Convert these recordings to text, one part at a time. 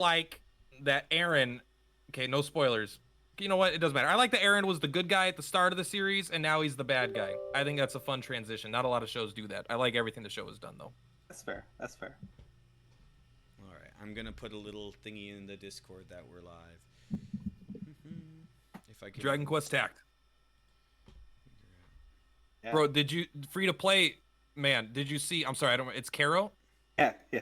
like that Aaron. Okay, no spoilers. You know what? It doesn't matter. I like that Aaron was the good guy at the start of the series, and now he's the bad guy. I think that's a fun transition. Not a lot of shows do that. I like everything the show has done, though. That's fair. That's fair. All right, I'm gonna put a little thingy in the Discord that we're live. If I can. Dragon Quest Tact. Yeah. Bro, did you free to play? Man, did you see? I'm sorry, I don't. It's Caro. Yeah. Yeah.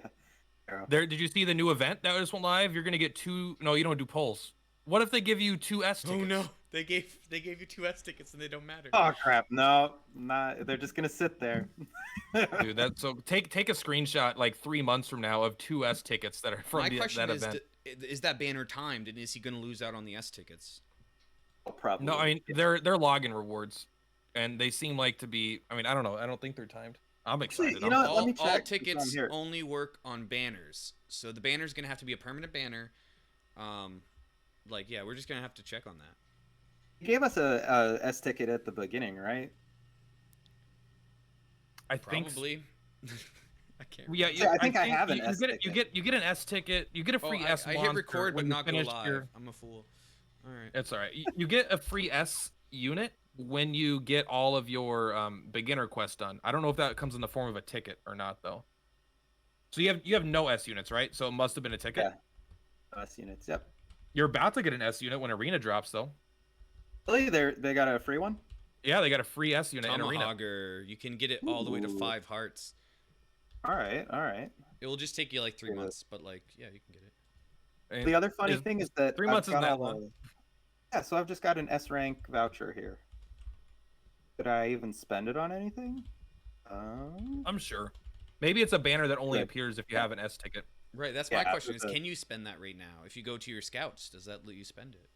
Arrow. There, did you see the new event that just went live? You're gonna get two. No, you don't do polls. What if they give you two S tickets? Oh no, they gave you 2S tickets and they don't matter. Oh crap! No, not. They're just gonna sit there. Dude, that's so. Take a screenshot like 3 months from now of two S tickets that are from My question that is, event. is that banner timed, and is he gonna lose out on the S tickets? Probably. No, I mean they're login rewards, and they seem like to be. I mean, I don't know. I don't think they're timed. I'm excited. Actually, you know what? Let me All check. tickets Here. only work on banners, so the banner's gonna have to be a permanent banner. Like yeah, we're just gonna have to check on that. You gave us a S ticket at the beginning, right? I think. Probably. I can't. Yeah, Yeah, I think I have an S you ticket. get an S ticket. You get a free S. I hit monster record but when you not go finish live. I'm a fool. All right. It's all right. You get a free S unit when you get all of your beginner quests done. I don't know if that comes in the form of a ticket or not though. So you have no S units, right? So it must have been a ticket. Yeah. S units. Yep. You're about to get an S unit when Arena drops though. Really? They got a free one? Yeah, they got a free S unit in Arena. Tomahawker. You can get it all the way to Ooh. 5 hearts. All right. All right. It will just take you like 3 Yeah. months, but like yeah, you can get it. And The other funny thing is that 3 I've months got isn't that all long. the- Yeah, so I've just got an S rank voucher here. Did I even spend it on anything? I'm sure. Maybe it's a banner that only Yeah. appears if you have an S ticket. Right, that's Yeah, my question is with the- can you spend that right now? If you go to your scouts, does that let you spend it?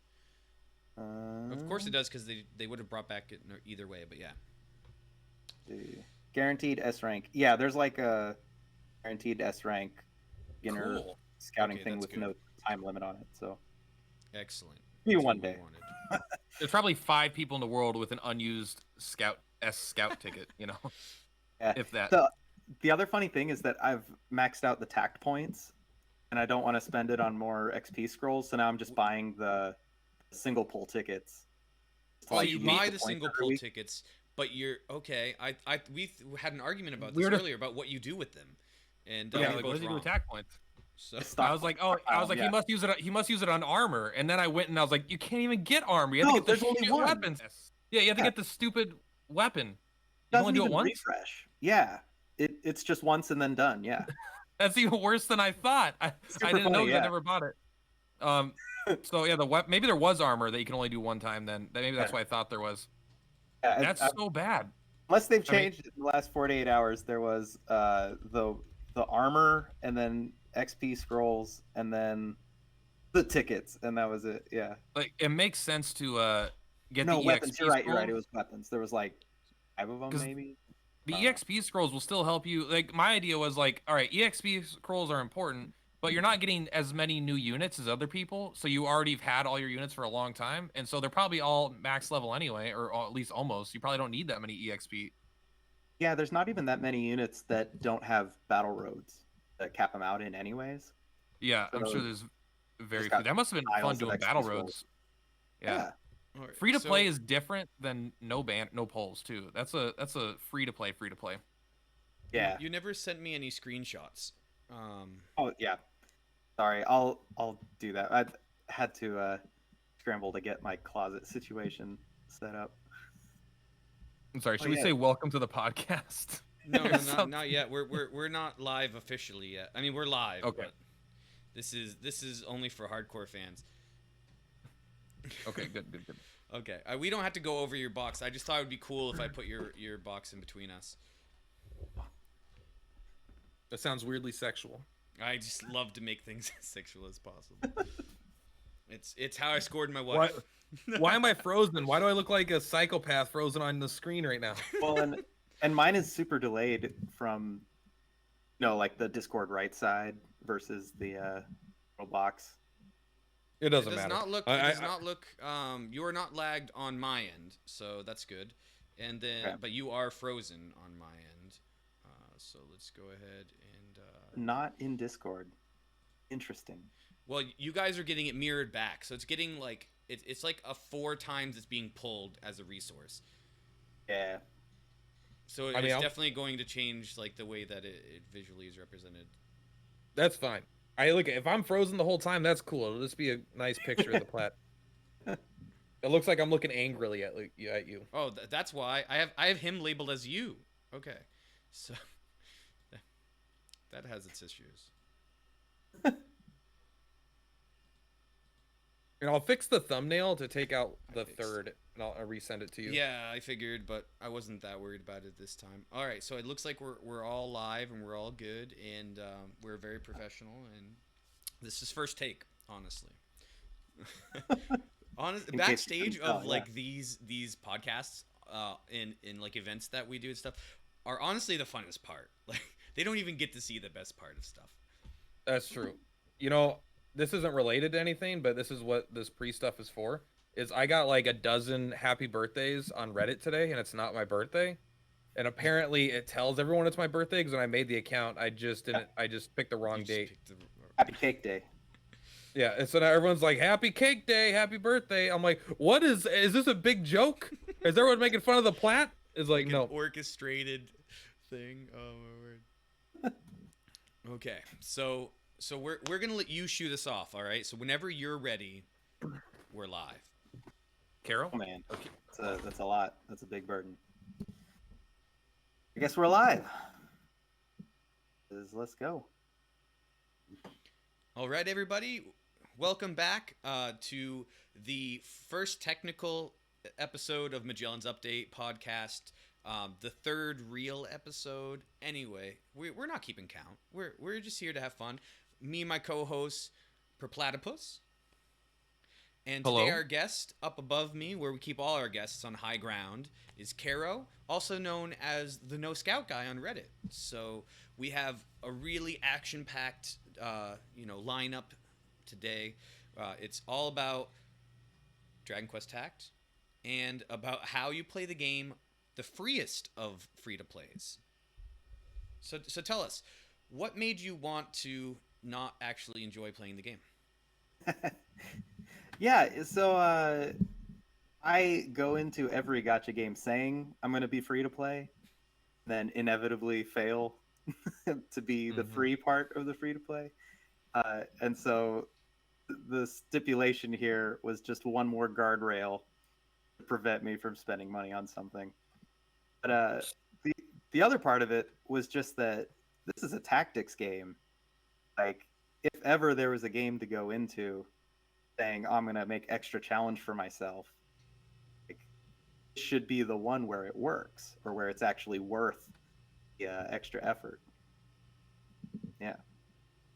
Of course it does because they would have brought back it either way, but yeah. Guaranteed S rank. Yeah, there's like a guaranteed S rank beginner Cool. scouting Okay, thing that's with good. no time limit on it. So Excellent. maybe That's one what we day. wanted. There's probably 5 people in the world with an unused scout ticket, you know. Yeah. If that. The other funny thing is that I've maxed out the tact points, and I don't want to spend it on more XP scrolls. So now I'm just buying the single pull tickets. So Like, you meet buy the points single every pull week. tickets, but you're okay. We had an argument about We this were just- earlier about what you do with them, and Yeah, we like were what both does he do wrong. with attack points? So Stop. I was like, he Yeah. must use it. He must use it on armor. And then I went and I was like, you can't even get armor. You have No, to get the there's only shit one. weapons. Yeah, you have to Yeah. get the stupid weapon. You Doesn't only do it even once. refresh. Yeah, it's just once and then done. Yeah. That's even worse than I thought. I Super didn't know funny, because I yeah. never bought it. So yeah, maybe there was armor that you can only do one time. Then maybe that's Yeah. why I thought there was. Yeah, That's I- so bad. unless they've I mean- changed it in the last 48 hours. There was the armor and then XP scrolls and then the tickets, and that was it. Yeah. Like it makes sense to get No the weapons. EXP You're right. You're right. scroll. It was weapons. There was like 5 of them, 'Cause maybe. The Uh, EXP scrolls will still help you. Like my idea was like, all right, EXP scrolls are important, but you're not getting as many new units as other people, so you already have had all your units for a long time, and so they're probably all max level anyway, or at least almost. You probably don't need that many EXP. Yeah, there's not even that many units that don't have battle roads that cap them out in, anyways. Yeah, I'm So, sure there's very got few. That must have been fun piles of doing XP battle scrolls. roads. Yeah. All right, Free to play so- is different than no polls too. That's a free to play. Yeah. You never sent me any screenshots. Oh yeah. Sorry, I'll do that. I had to scramble to get my closet situation set up. I'm sorry. Should we yeah. say welcome to the podcast? No, Or something? not yet. We're not live officially yet. I mean, we're live. Okay. But this is only for hardcore fans. Okay, good. Okay. We don't have to go over your box. I just thought it would be cool if I put your box in between us. That sounds weirdly sexual. I just love to make things as sexual as possible. It's how I scored my wife. Why am I frozen? Why do I look like a psychopath frozen on the screen right now? Well, and mine is super delayed from, like the Discord right side versus the little box. It It doesn't does matter. not look. I- It does I- not look. You are not lagged on my end, so that's good. And then, Okay. but you are frozen on my end. So let's go ahead and. Not in Discord. Interesting. Well, you guys are getting it mirrored back, so it's getting like it's like a 4 times it's being pulled as a resource. Yeah. So I mean, it's I'll- definitely going to change like the way that it visually is represented. That's fine. If I'm frozen the whole time, that's cool. It'll just be a nice picture of the plat. It looks like I'm looking angrily at you. Oh, that's why I have him labeled as you. Okay, so that has its issues. And I'll fix the thumbnail to take out the third, and I'll resend it to you. Yeah, I figured, but I wasn't that worried about it this time. All right, so it looks like we're all live and we're all good, and we're very professional. And this is first take, honestly. Backstage of like these podcasts, in like events that we do and stuff, are honestly the funnest part. Like they don't even get to see the best part of stuff. That's true. You know, this isn't related to anything, but this is what this pre-stuff is for. Is I got like a dozen happy birthdays on Reddit today, and it's not my birthday. And apparently it tells everyone it's my birthday because when I made the account, I just picked the wrong date. Happy Cake Day. Yeah, and so now everyone's like, "Happy Cake Day, happy birthday." I'm like, "What is this a big joke? Is everyone making fun of the plat?" It's like no. An orchestrated thing. Oh my word. Okay, so we're gonna let you shoot us off. All right. So whenever you're ready, we're live. Carol? Oh man, okay. That's a lot. That's a big burden. I guess we're live. Let's go. All right, everybody. Welcome back to the first technical episode of Magellan's Update podcast. The third real episode. Anyway, we're not keeping count. We're just here to have fun. Me and my co-host, Perplatypus. And Hello. today our guest up above me, where we keep all our guests on high ground, is Caro, also known as the No Scout Guy on Reddit. So we have a really action-packed, lineup today. It's all about Dragon Quest Tact and about how you play the game, the freest of free-to-plays. So tell us, what made you want to not actually enjoy playing the game? Yeah, so I go into every gacha game saying I'm going to be free to play, then inevitably fail to be the free part of the free to play. And so the stipulation here was just one more guardrail to prevent me from spending money on something. But the other part of it was just that this is a tactics game. Like, if ever there was a game to go into saying, oh, I'm going to make extra challenge for myself, like, it should be the one where it works, or where it's actually worth the extra effort. Yeah.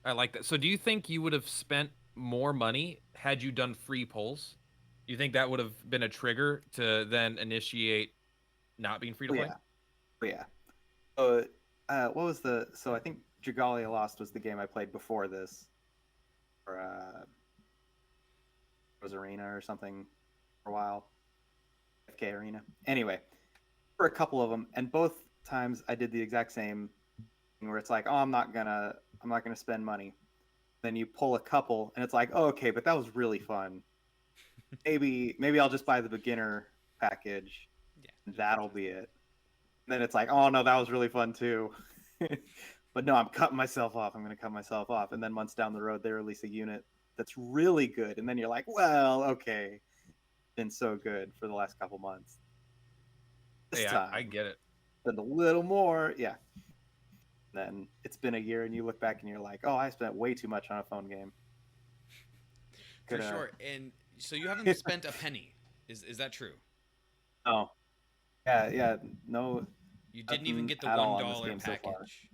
I like that. So do you think you would have spent more money had you done free polls? Do you think that would have been a trigger to then initiate not being free to play? Yeah. What was so I think Dragalia Lost was the game I played before this, or was Arena or something for a while. FK Arena. Anyway, for a couple of them, and both times I did the exact same thing where it's like, oh, I'm not gonna spend money. Then you pull a couple, and it's like, oh, okay, but that was really fun. Maybe I'll just buy the beginner package. Yeah, and that'll be it. And then it's like, oh no, that was really fun too. But no, I'm cutting myself off. I'm gonna cut myself off. And then months down the road, they release a unit that's really good, and then you're like, well, okay, been so good for the last couple months. This time, I get it. Spend a little more, yeah. Then it's been a year, and you look back and you're like, oh, I spent way too much on a phone game. For sure. And so you haven't spent a penny. Is that true? Oh, yeah, no. You didn't even get the $1 package.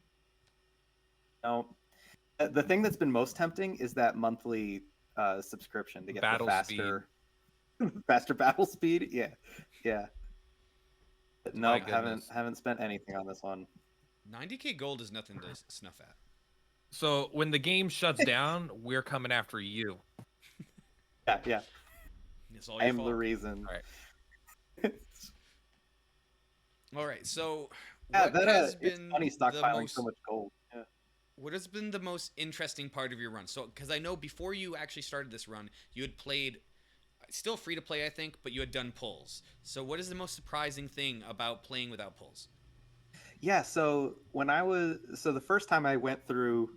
No. The thing that's been most tempting is that monthly subscription to get battle the faster battle speed. Yeah. No, haven't spent anything on this one. 90k gold is nothing to snuff at. So when the game shuts down, we're coming after you. Yeah. I am the reason. All right. So yeah, that has been funny stockpiling so much gold. Yeah. What has been the most interesting part of your run? So, because I know before you actually started this run, you had played, still free to play, I think, but you had done pulls. So, what is the most surprising thing about playing without pulls? Yeah, so the first time I went through,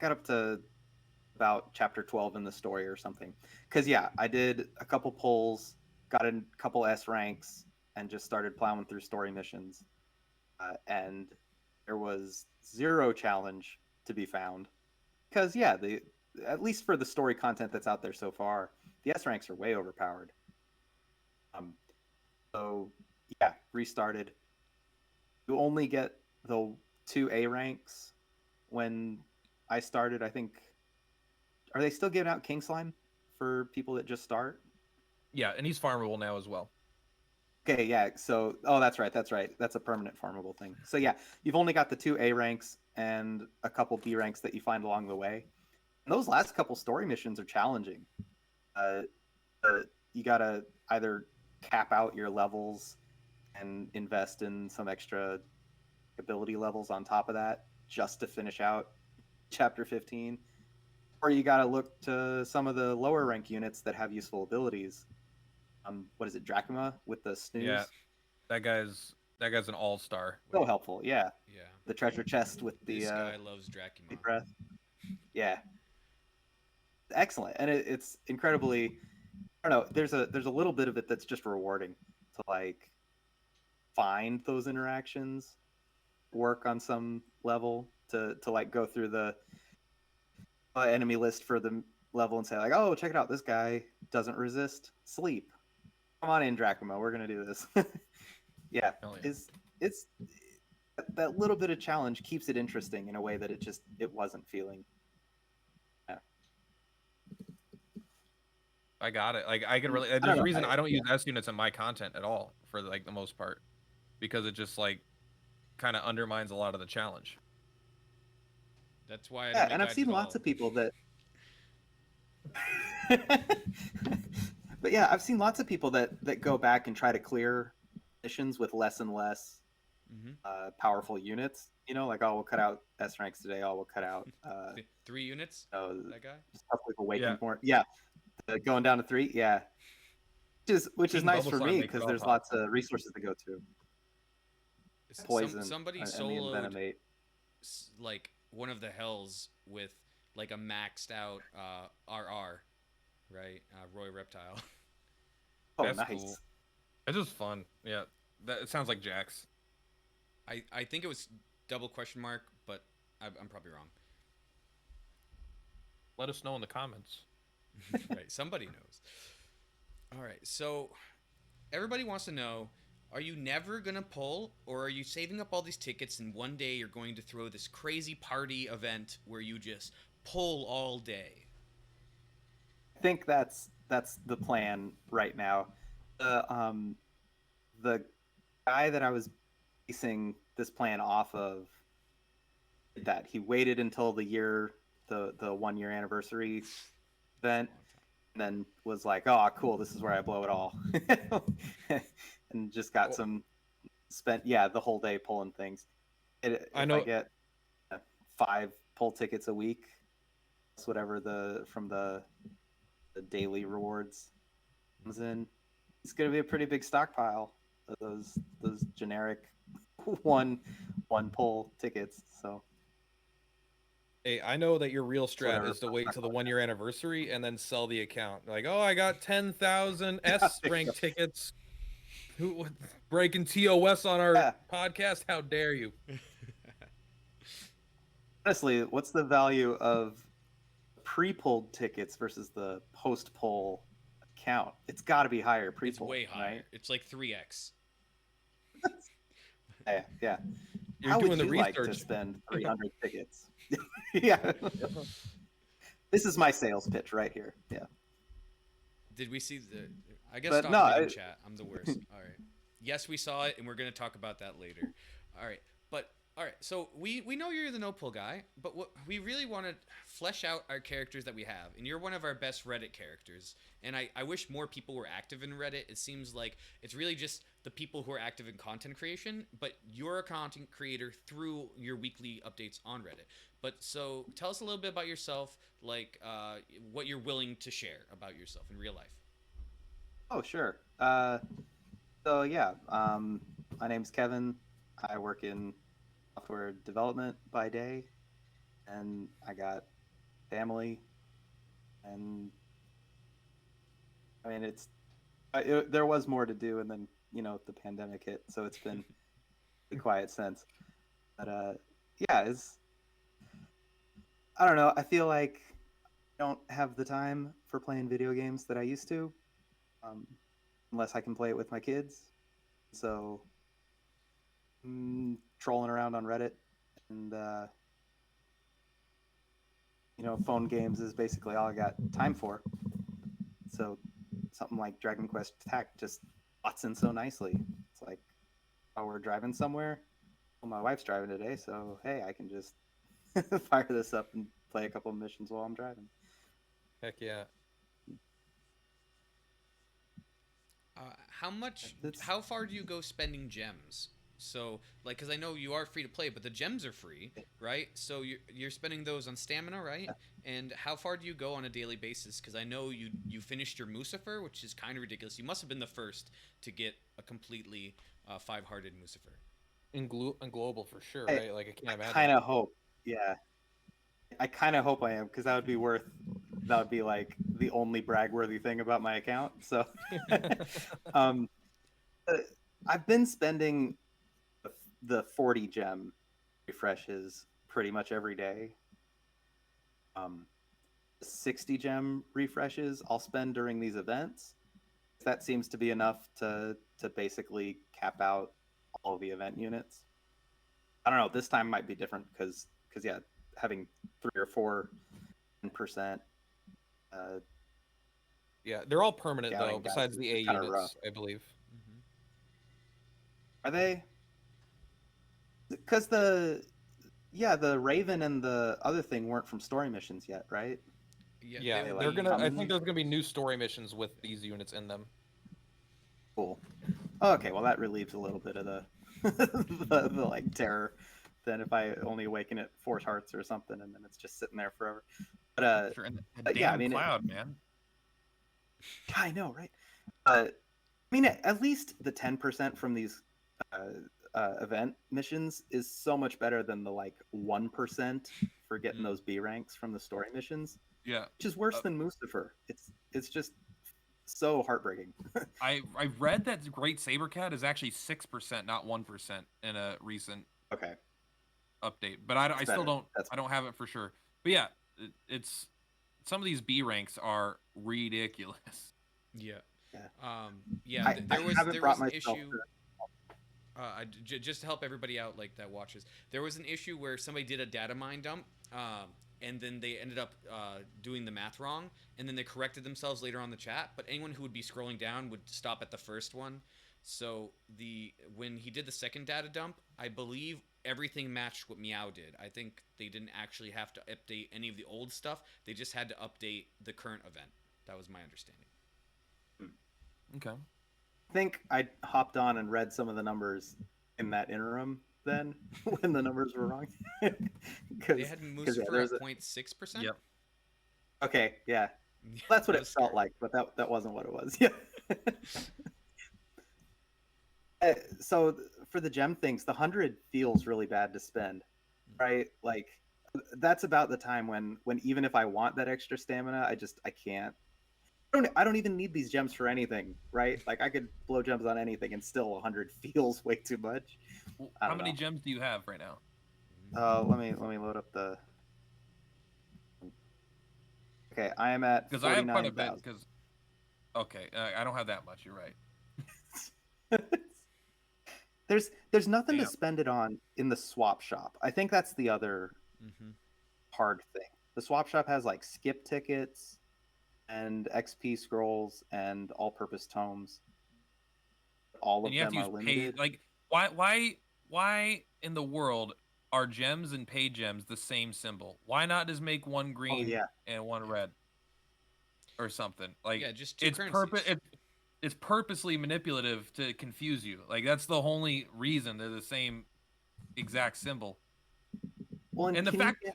got up to about chapter 12 in the story or something. Because yeah, I did a couple pulls, got a couple S ranks, and just started plowing through story missions. And there was zero challenge to be found. Because yeah, the at least for the story content that's out there so far, the S ranks are way overpowered. Um, so yeah, restarted. You only get the two A ranks when I started. I think, are they still giving out King Slime for people that just start? Yeah, and he's farmable now as well. Okay, yeah. So, oh, that's right. That's right. That's a permanent farmable thing. So yeah, you've only got the two A ranks and a couple B ranks that you find along the way. And those last couple story missions are challenging. Uh, you gotta either cap out your levels and invest in some extra ability levels on top of that just to finish out chapter 15, or you gotta look to some of the lower rank units that have useful abilities. What is it, Drachma with the snooze? Yeah, that guy's an all-star. So helpful, yeah. Yeah. The treasure chest with the This guy loves Dracula. breath. Yeah, excellent, and it's incredibly. I don't know. There's a little bit of it that's just rewarding to like find those interactions, work on some level to like go through the enemy list for the level and say like, oh, check it out, this guy doesn't resist sleep. Come on in, Drachma, we're gonna do this. Yeah, Hell yeah. it's that little bit of challenge keeps it interesting in a way that it wasn't feeling. Yeah. I got it. Like I can really. don't There's a know, reason I don't use S units in my content at all for like the most part, because it just like kind of undermines a lot of the challenge. That's why I Yeah, don't make and I've guides seen at lots all. of people that. But yeah, I've seen lots of people that go back and try to clear missions with less and less Mm-hmm. powerful units. You know, like, oh, we'll cut out S ranks today. Oh, we'll cut out 3 units. oh, That guy. stuff like Yeah. Awakened more. Yeah, going down to 3. Yeah, which is King nice Bubble for Slime me makes it because all there's pop. lots of resources to go to. Poison Somebody and the soloed Envenomate. like one of the hells with like a maxed out RR, right? Roy Reptile. Oh, That's nice. cool. It's just fun. Yeah, that it sounds like Jax. I think it was double question mark, but I'm probably wrong. Let us know in the comments. Right, somebody knows. All right, so everybody wants to know: are you never gonna pull, or are you saving up all these tickets and one day you're going to throw this crazy party event where you just pull all day? I think that's the plan right now. The guy that I was basing this plan off of did that. He waited until the 1 year anniversary event, and then was like, "Oh, cool, this is where I blow it all," and just got Well, some spent the whole day pulling things. I If I know. get 5 pull tickets a week, that's whatever from the daily rewards comes in, it's going to be a pretty big stockpile of those generic one pull tickets. So Hey, I know that your real strat whatever. is to wait till the 1 year anniversary and then sell the account. Like, oh, I got 10,000 S rank tickets. Who breaking TOS on our Yeah. podcast? How dare you? Honestly, what's the value of pre-pulled tickets versus the post-pull account? It's got to be higher It's pre-pull, way higher. right? It's like 3x. Yeah. You're How doing would the you like to research. spend 300 tickets? Yeah. This is my sales pitch right here. Yeah. Did we see the? I guess But stop no, reading chat. I'm the worst. All right. Yes, we saw it, and we're gonna talk about that later. All right. But All right, so we know you're the no pull guy, but what we really want to flesh out our characters that we have, and you're one of our best Reddit characters. And I wish more people were active in Reddit. It seems like it's really just the people who are active in content creation, but you're a content creator through your weekly updates on Reddit. But so tell us a little bit about yourself, like what you're willing to share about yourself in real life. Oh, sure. So yeah, my name's Kevin. I work in software development by day, and I got family, and I mean there was more to do, and then the pandemic hit, so it's been pretty quiet since. But yeah, it's I don't know. I feel like I don't have the time for playing video games that I used to, um, unless I can play it with my kids. So trolling around on Reddit and phone games is basically all I got time for. So something like Dragon Quest Attack just slots in so nicely. It's like, oh, we're driving somewhere. Well, my wife's driving today, so hey, I can just fire this up and play a couple of missions while I'm driving. Heck yeah. How much? That's- How far do you go spending gems? So, like, because I know you are free to play, but the gems are free, right? So you're spending those on stamina, right? And how far do you go on a daily basis? Because I know you finished your Mucifer, which is kind of ridiculous. You must have been the first to get a completely five-hearted Mucifer. In global for sure, I- right? Like I can't I imagine. kind of hope, yeah. I kind of hope I am, because that would be like the only brag-worthy thing about my account. So, um, I've been spending the 40 gem refreshes pretty much every day. 60 gem refreshes I'll spend during these events. That seems to be enough to basically cap out all of the event units. I don't know. This time might be different because yeah, having 3 or 4 10%. Yeah, they're all permanent though, Scouting guys besides is the A kinda units, rough. I believe. Are they? Because the Raven and the other thing weren't from story missions yet, right? Yeah, they like they're gonna. I coming? think there's gonna be new story missions with these units in them. Cool. Okay, well that relieves a little bit of the the like terror than if I only awaken at 4 hearts or something and then it's just sitting there forever. But Sure, and a but damn yeah, I mean, cloud, man. I know, right? I mean, at least the 10% from these event missions is so much better than the like 1% for getting those B ranks from the story missions, Yeah, which is worse than Mustafa. It's just so heartbreaking. I read that Great Sabercat is actually 6%, not 1%, in a recent Okay, update. But I that's still better. don't. That's I don't have it for sure. But yeah, it's some of these B ranks are ridiculous. Yeah. yeah. Yeah. I There was haven't brought an myself issue. to. Just to help everybody out, like that watches, there was an issue where somebody did a data mine dump, and then they ended up doing the math wrong, and then they corrected themselves later on the chat. But anyone who would be scrolling down would stop at the first one. So when he did the second data dump, I believe everything matched what Meow did. I think they didn't actually have to update any of the old stuff. They just had to update the current event. That was my understanding. Okay. I think I hopped on and read some of the numbers in that interim then when the numbers were wrong. They had Mucifer at 0.6%. Yep. Okay, yeah. That's what That it was felt scary. like, but that wasn't what it was. Yeah. So for the gem things, the 100 feels really bad to spend, right? Like that's about the time when even if I want that extra stamina, I can't. I don't even need these gems for anything, right? Like I could blow gems on anything, and still 100 feels way too much. I How don't many know. gems do you have right now? Let me load up the. Okay, I am at Because I have quite a 49,000. bit. Because okay, I don't have that much. You're right. There's nothing to Damn. spend it on in the swap shop. I think that's the other hard thing. The swap shop has like skip tickets and XP scrolls and all-purpose tomes. All of And you have them to are use paid. limited. Like why in the world are gems and paid gems the same symbol? Why not just make one green yeah. and one red or something? Like Yeah, just two currencies. It's purposely manipulative to confuse you. Like that's the only reason they're the same exact symbol. Well, And the can you fact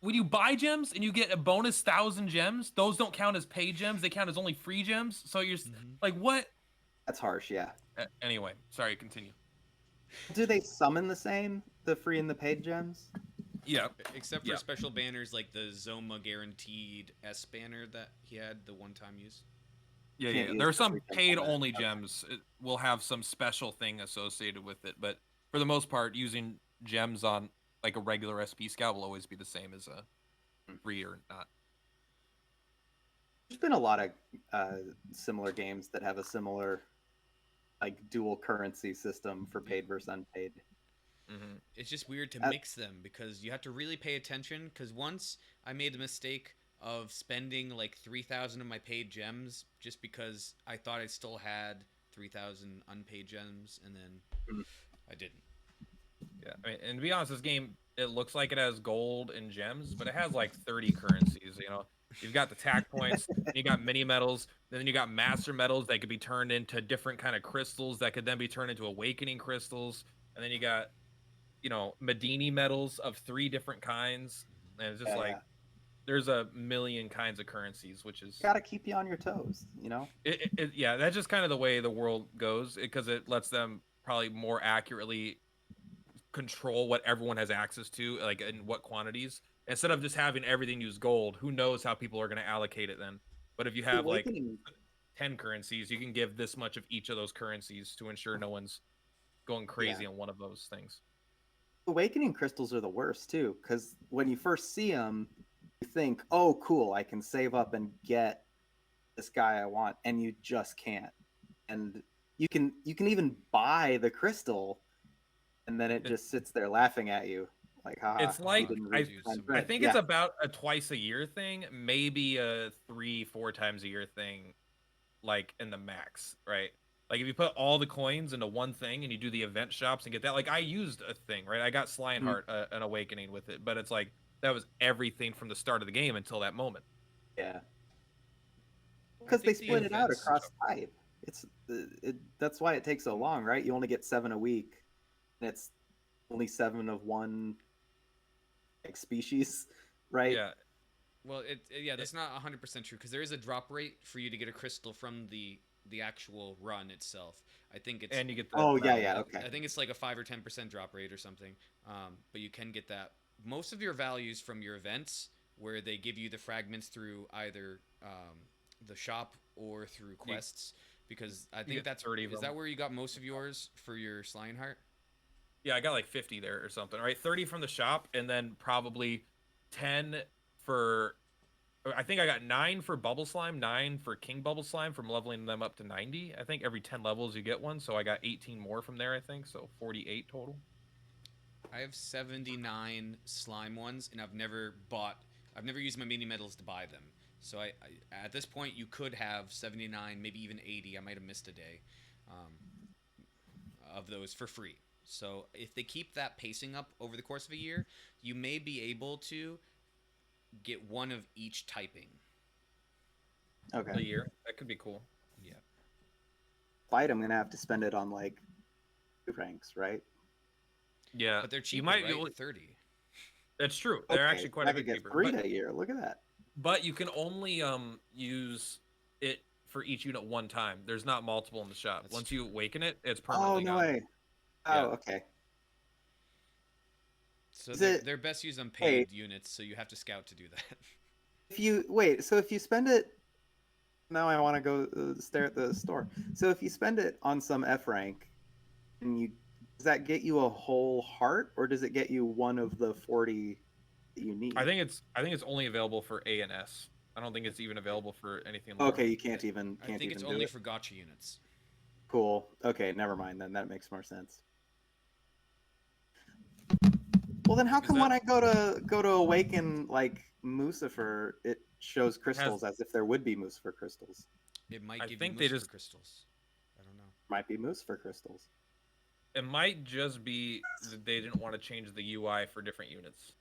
when you buy gems and you get a bonus 1,000 gems, those don't count as paid gems. They count as only free gems. So you're like, what? That's harsh, yeah. Anyway, sorry, continue. Do they summon the same, the free and the paid gems? Yeah. Except for Yeah. special banners like the Zoma guaranteed S banner that he had the one-time use. Yeah, Can't yeah. use There are the some free gems paid on that. only Okay. gems. It will have some special thing associated with it, but for the most part, using gems on like a regular SP scout will always be the same as a free or not. There's been a lot of similar games that have a similar like dual currency system for paid versus unpaid. It's just weird to Uh, mix them because you have to really pay attention. Because once I made the mistake of spending like 3,000 of my paid gems just because I thought I still had 3,000 unpaid gems, and then Mhm. I didn't. Yeah, I mean, and to be honest, this game it looks like it has gold and gems, but it has like 30 currencies. You know, you've got the tack points, you got mini metals, then you got master metals that could be turned into different kind of crystals that could then be turned into awakening crystals, and then you got Medini metals of 3 different kinds, and it's just Yeah, like yeah. there's a million kinds of currencies, which is Got to keep you on your toes, you know? yeah, that's just kind of the way the world goes because it lets them probably more accurately control what everyone has access to, like in what quantities. Instead of just having everything use gold, who knows how people are going to allocate it then? But if you have like Awakening 10 currencies, you can give this much of each of those currencies to ensure no one's going crazy on one of those things. Awakening crystals are the worst too, because when you first see them, you think, "Oh, cool, I can save up and get this guy I want," and you just can't. And you can even buy the crystal, and then it just sits there laughing at you, like, "Haha, It's you like didn't I read do the fine some- I print." think Yeah, it's about a twice a year thing, maybe a 3-4 times a year thing, like in the max, right? Like if you put all the coins into one thing and you do the event shops and get that, like I used a thing, right? I got Slineheart, an awakening with it, but it's like that was everything from the start of the game until that moment. yeah. I Because they think the split it out events. across type. That's why it takes so long, right? You only get 7 a week, and it's only 7 of one like species, right? Yeah, Well, yeah, that's not 100% true because there is a drop rate for you to get a crystal from the actual run itself. I think it's and you get the Oh, yeah, metal. yeah, okay. I think it's like a 5 or 10% drop rate or something. But you can get that. Most of your values from your events, where they give you the fragments through either the shop or through quests, because I think get that's 30 of is them. that where you got most of yours for your Slineheart? Yeah, I got like 50 there or something, right? 30 from the shop, and then probably 10 for. I think I got 9 for Bubble Slime, 9 for King Bubble Slime from leveling them up to 90. I think every 10 levels you get one, so I got 18 more from there, I think, so 48 total. I have 79 slime ones, and I've never used my mini metals to buy them. So I at this point, you could have 79, maybe even 80. I might have missed a day of those for free. So if they keep that pacing up over the course of a year, you may be able to get one of each typing. A Okay. year. That could be cool. Yeah. Fight, I'm gonna have to spend it on like 2 ranks, right? Yeah. But they're You cheaper, might right? 30. That's true. They're Okay, actually quite I a could bit get cheaper. 3 that year. Look at that. But you can only use it for each unit one time. There's not multiple in the shop. That's Once true. you awaken it, it's Oh, permanently no gone. way. Oh, Yeah. okay. So Is they're best used on paid units, so you have to scout to do that. So if you spend it, now I want to go stare at the store. So if you spend it on some F rank, and does that get you a whole heart, or does it get you one of the 40 that you need? I think it's only available for A and S. I don't think it's even available for anything lower. Okay, you can't even I think it's do only it. for gotcha units. Cool. Okay, never mind then. That makes more sense. Well, then how come when I go to awaken like Mucifer, it shows crystals as if there would be Mucifer crystals? It might I give think you they Mucifer just- crystals. I don't know. Might be Mucifer crystals. It might just be that they didn't want to change the UI for different units.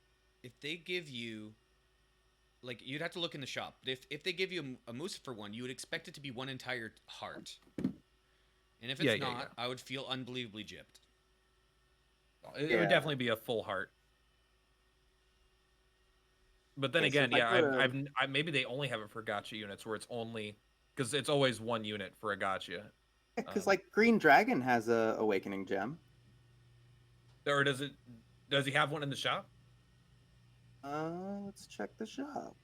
If they give you, like, you'd have to look in the shop. If they give you a Mucifer one, you would expect it to be one entire heart. And if it's not, I would feel unbelievably gypped. It would definitely be a full heart. But then Okay, again, I maybe they only have it for gacha units where it's only because it's always one unit for a gacha. Because like Green Dragon has a Awakening Gem. Or does he have one in the shop? Let's check the shop.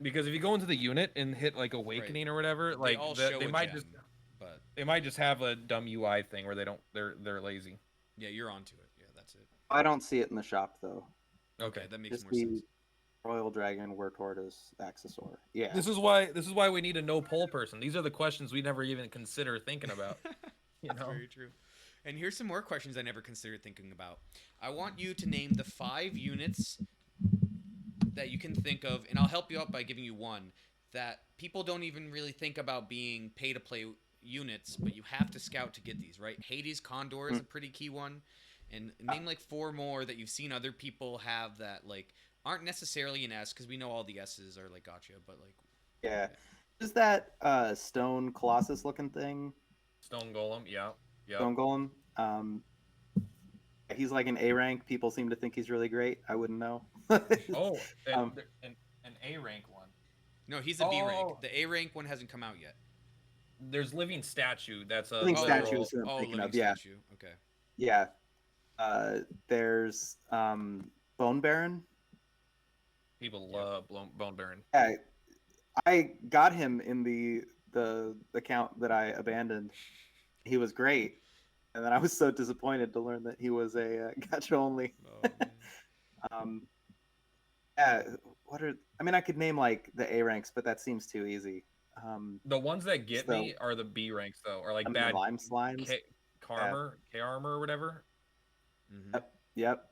Because if you go into the unit and hit like Awakening or whatever, like they might just have a dumb UI thing where they're lazy. Yeah, you're onto it. Yeah, that's it. I don't see it in the shop though. Okay, that makes Just more sense. Royal Dragon, Were Tortoise, Accessor. Yeah. This is why we need a no poll person. These are the questions we never even consider thinking about. That's very true. And here's some more questions I never considered thinking about. I want you to name the 5 units that you can think of, and I'll help you out by giving you one that people don't even really think about being pay-to-play units, but you have to scout to get these, right? Hades Condor is a pretty key one. And name like 4 more that you've seen other people have that like aren't necessarily an S, because we know all the S's are like gotcha, but like is that stone colossus looking thing? Stone Golem, yeah. Stone Golem. He's like an A rank. People seem to think he's really great. I wouldn't know. An A rank one. No, he's a B rank. The A rank one hasn't come out yet. There's Living Statue. That's a Living Statue. Living Statue. Okay. Yeah. There's Bone Baron. People love Bone Baron. Yeah, I got him in the account that I abandoned. He was great, and then I was so disappointed to learn that he was a gacha only. I could name like the A ranks, but that seems too easy. The ones that get me are the B ranks though, or like bad lime slimes, K armor or whatever. Mm-hmm. Yep.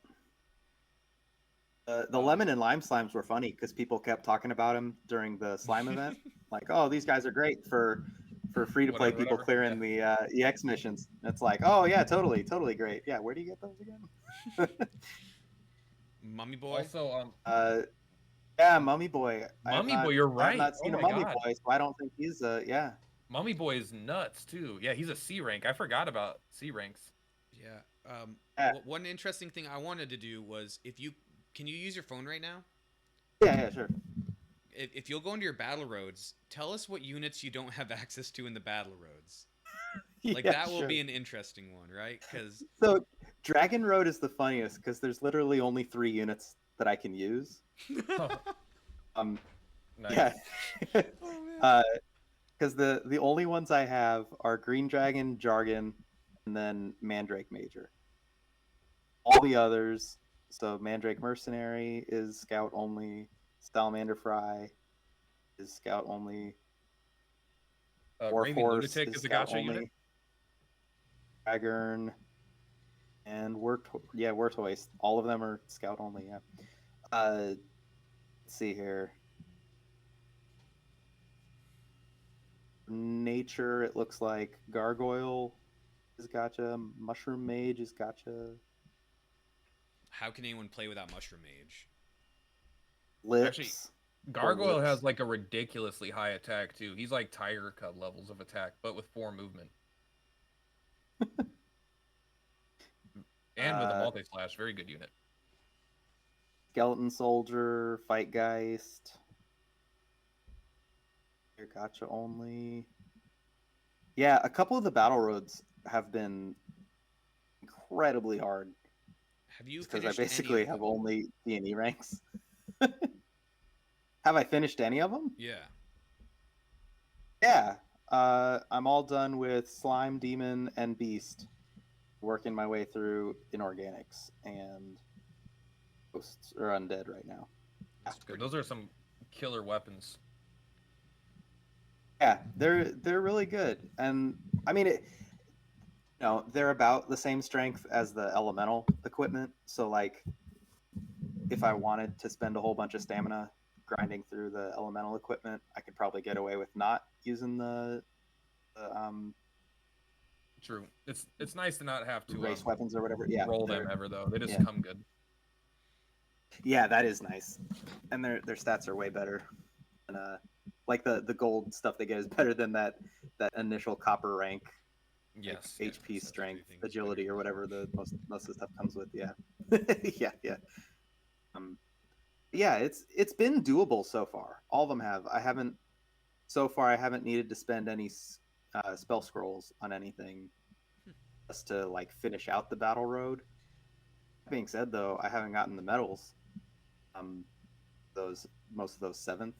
The lemon and lime slimes were funny because people kept talking about him during the slime event. Like, oh, these guys are great for free to play people clearing the EX missions. It's like, oh yeah, totally great. Yeah, where do you get those again? Mummy Boy. Also, yeah, Mummy Boy. Mummy Boy, you're right. I've not seen a Mummy Boy, so I don't think he's yeah. Mummy Boy is nuts too. Yeah, he's a C rank. I forgot about C ranks. Yeah. One interesting thing I wanted to do was can you use your phone right now? Yeah, sure. If you'll go into your battle roads, tell us what units you don't have access to in the battle roads. Like that will be an interesting one, right? Because so Dragon Road is the funniest because there's literally only 3 units that I can use. Nice. Yeah. Because the only ones I have are Green Dragon, Jargon, and then Mandrake Major. All the others, so Mandrake Mercenary is Scout only, Salamander Fry is Scout only, Raving Lunatic is a gacha unit. Dragon and Wartoist. All of them are Scout only, yeah. Let's see here. Nature, it looks like Gargoyle is gacha, Mushroom Mage is gacha. How can anyone play without Mushroom Mage? Lips. Actually, Gargoyle has like a ridiculously high attack too. He's like Tiger Cub levels of attack, but with 4 movement. And with a multi-slash, very good unit. Skeleton Soldier, Fightgeist. They're gacha only. Yeah, a couple of the battle roads have been incredibly hard. Have you because I basically have only D&E ranks. Have I finished any of them? Yeah. Yeah. I'm all done with Slime, Demon, and Beast. Working my way through Inorganics and Ghosts or Undead right now. Those are some killer weapons. Yeah, they're really good, and I mean they're about the same strength as the elemental equipment. So like, if I wanted to spend a whole bunch of stamina grinding through the elemental equipment, I could probably get away with not using the True. It's nice to not have to race weapons or whatever. Yeah, roll them ever though. They just yeah. come good. Yeah, that is nice, and their stats are way better. And like the gold stuff they get is better than that initial copper rank. Yes. Like HP, stuff strength, everything is agility, better or than whatever the most of the stuff comes with. Yeah, yeah. Yeah, it's been doable so far. All of them have. I haven't needed to spend any spell scrolls on anything just to like finish out the battle road. That being said, though, I haven't gotten the medals. Most of those seventh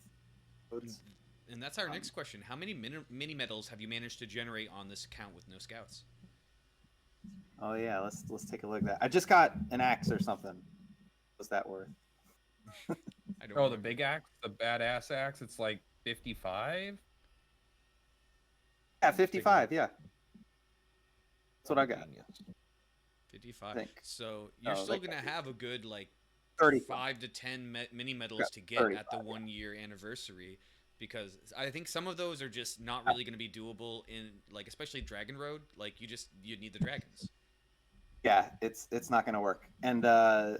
roads. And that's our next question. How many mini medals have you managed to generate on this account with no scouts? Oh yeah, let's take a look at that. I just got an axe or something. What's that worth? I don't Oh, the remember. big axe, the badass axe. It's like 55. Yeah, 55. Yeah, that's what I got. 55. Think. So you're Oh, still like gonna have a good like 30. 5 to 10 mini medals to get 35, at the 1 year anniversary, because I think some of those are just not really going to be doable in like especially Dragon Road. Like you need the dragons. Yeah, it's not gonna work. And I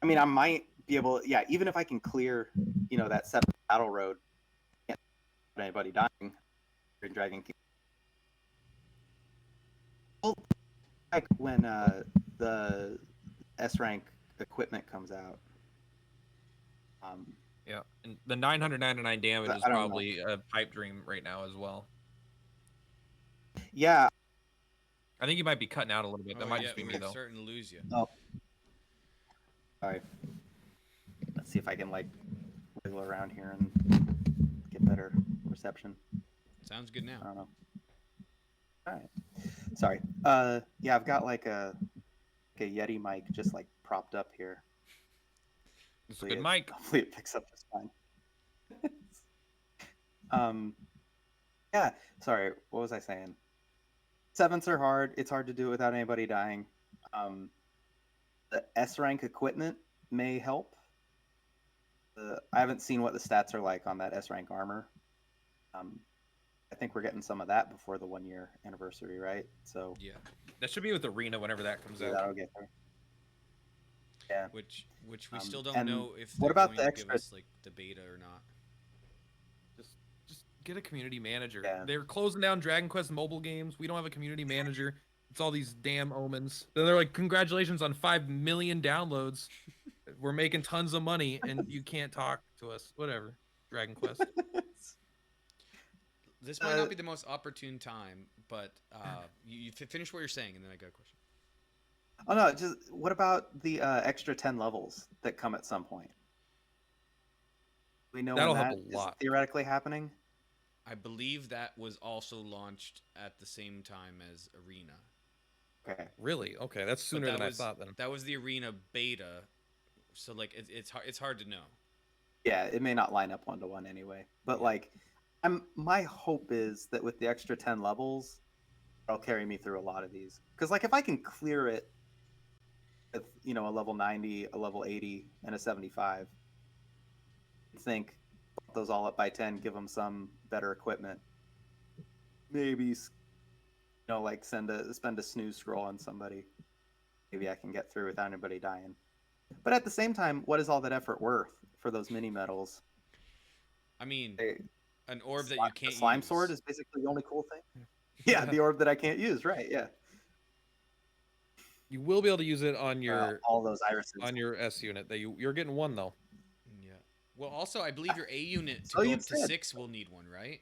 mean, I might be able. Yeah, even if I can clear, that 7th battle road, can't have anybody dying. Dragon King. Well, like when the S rank equipment comes out. Yeah, and the 999 damage is I don't know. probably a pipe dream right now as well. Yeah. I think you might be cutting out a little bit. That might just be me we're though. starting to lose you. Oh. All right. Let's see if I can like wiggle around here and get better reception. Sounds good now. I don't know. All right. Sorry. Yeah, I've got like a Yeti mic just like propped up here. It's a good mic. Hopefully it picks up just fine. Yeah. Sorry. What was I saying? 7s are hard. It's hard to do it without anybody dying. The S rank equipment may help. I haven't seen what the stats are like on that S rank armor. I think we're getting some of that before the 1 year anniversary, right? So Yeah. That should be with Arena whenever that comes out. that'll get there. Yeah. Which we still don't and know if what they're about going the to extra- give us like the beta or not. Just get a community manager. Yeah. They're closing down Dragon Quest mobile games. We don't have a community manager. It's all these damn omens. Then they're like, congratulations on 5 million downloads. We're making tons of money, and you can't talk to us. Whatever. Dragon Quest. This might not be the most opportune time, but you finish what you're saying, and then I got a question. Oh no, just what about the extra 10 levels that come at some point? We know That'll when help that a is lot. theoretically happening. I believe that was also launched at the same time as Arena. Okay. Really? Okay, that's sooner than I thought. Then That was the Arena beta, so like it's hard to know. Yeah, it may not line up 1-to-1 anyway. But Yeah. like, my hope is that with the extra 10 levels, it'll carry me through a lot of these. Because like, if I can clear it with a level 90, a level 80, and a 75, I think bump those all up by 10, give them some better equipment. Maybe like spend a snooze scroll on somebody. Maybe I can get through without anybody dying. But at the same time, what is all that effort worth for those mini medals? I mean, Hey, an orb that you can't the slime use. sword is basically the only cool thing. Yeah, the orb that I can't use, right? Yeah. you will be able to use it on your All those irises. on your S unit. That you're getting one though. Yeah. Well, also, I believe your A unit to So go you up to said. 6 will need one, right?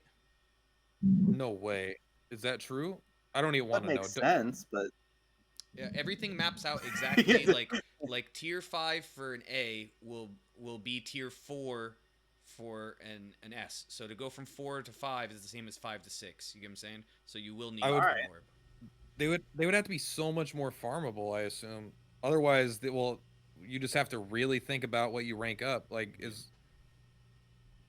No way. Is that true? I don't even That want to know. makes sense, but Yeah, everything maps out exactly like tier 5 for an A will be tier 4 for an S. So to go from 4 to 5 is the same as 5 to 6. You get what I'm saying? So you will need I would- one Alright. orb. They would have to be so much more farmable, I assume. Otherwise, you just have to really think about what you rank up. Like,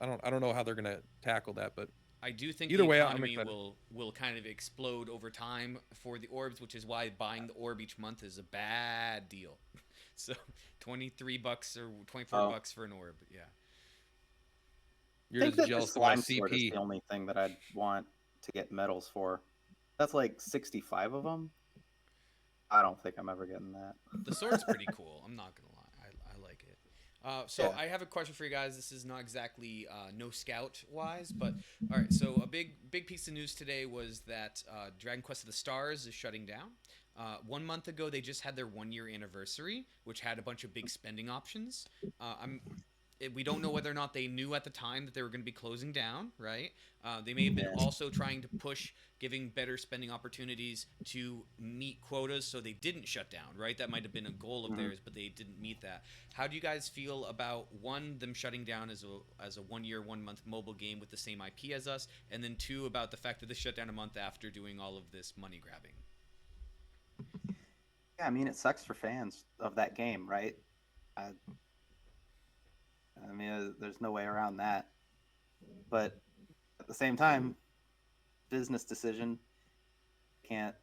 I don't know how they're gonna tackle that, but I do think Either the way, I'm economy excited. will kind of explode over time for the orbs, which is why buying the orb each month is a bad deal. So $23 or $24 for an orb, yeah. you're I think just that jealous the of my slime sword is CP. the only thing that I'd want to get medals for. That's like 65 of them. I don't think I'm ever getting that. The sword's pretty cool. I'm not gonna lie. I like it. So Yeah. I have a question for you guys. This is not exactly no scout wise, but all right. So a big piece of news today was that Dragon Quest of the Stars is shutting down. 1 month ago, they just had their 1 year anniversary, which had a bunch of big spending options. We don't know whether or not they knew at the time that they were going to be closing down, right? They may have been also trying to push giving better spending opportunities to meet quotas so they didn't shut down, right? That might have been a goal of theirs, but they didn't meet that. How do you guys feel about, one, them shutting down as a 1 year, 1 month mobile game with the same IP as us, and then two, about the fact that they shut down a month after doing all of this money grabbing? Yeah, I mean, it sucks for fans of that game, right? I mean, there's no way around that. But at the same time, business decision can't.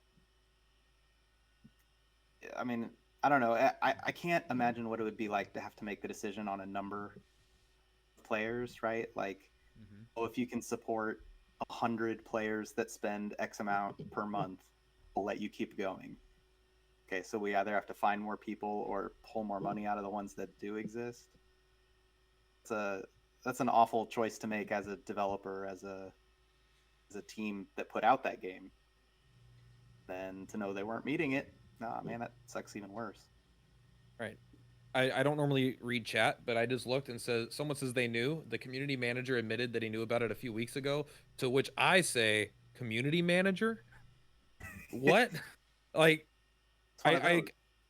I mean, I don't know. I can't imagine what it would be like to have to make the decision on a number of players, right? Like, oh, if you can support 100 players that spend X amount per month, we'll let you keep going. Okay, so we either have to find more people or pull more money out of the ones that do exist. That's an awful choice to make as a developer, as a team that put out that game. Then to know they weren't meeting it, nah, man, that sucks even worse. Right. I don't normally read chat, but I just looked and someone says they knew. The community manager admitted that he knew about it a few weeks ago, to which I say, community manager? What? Like,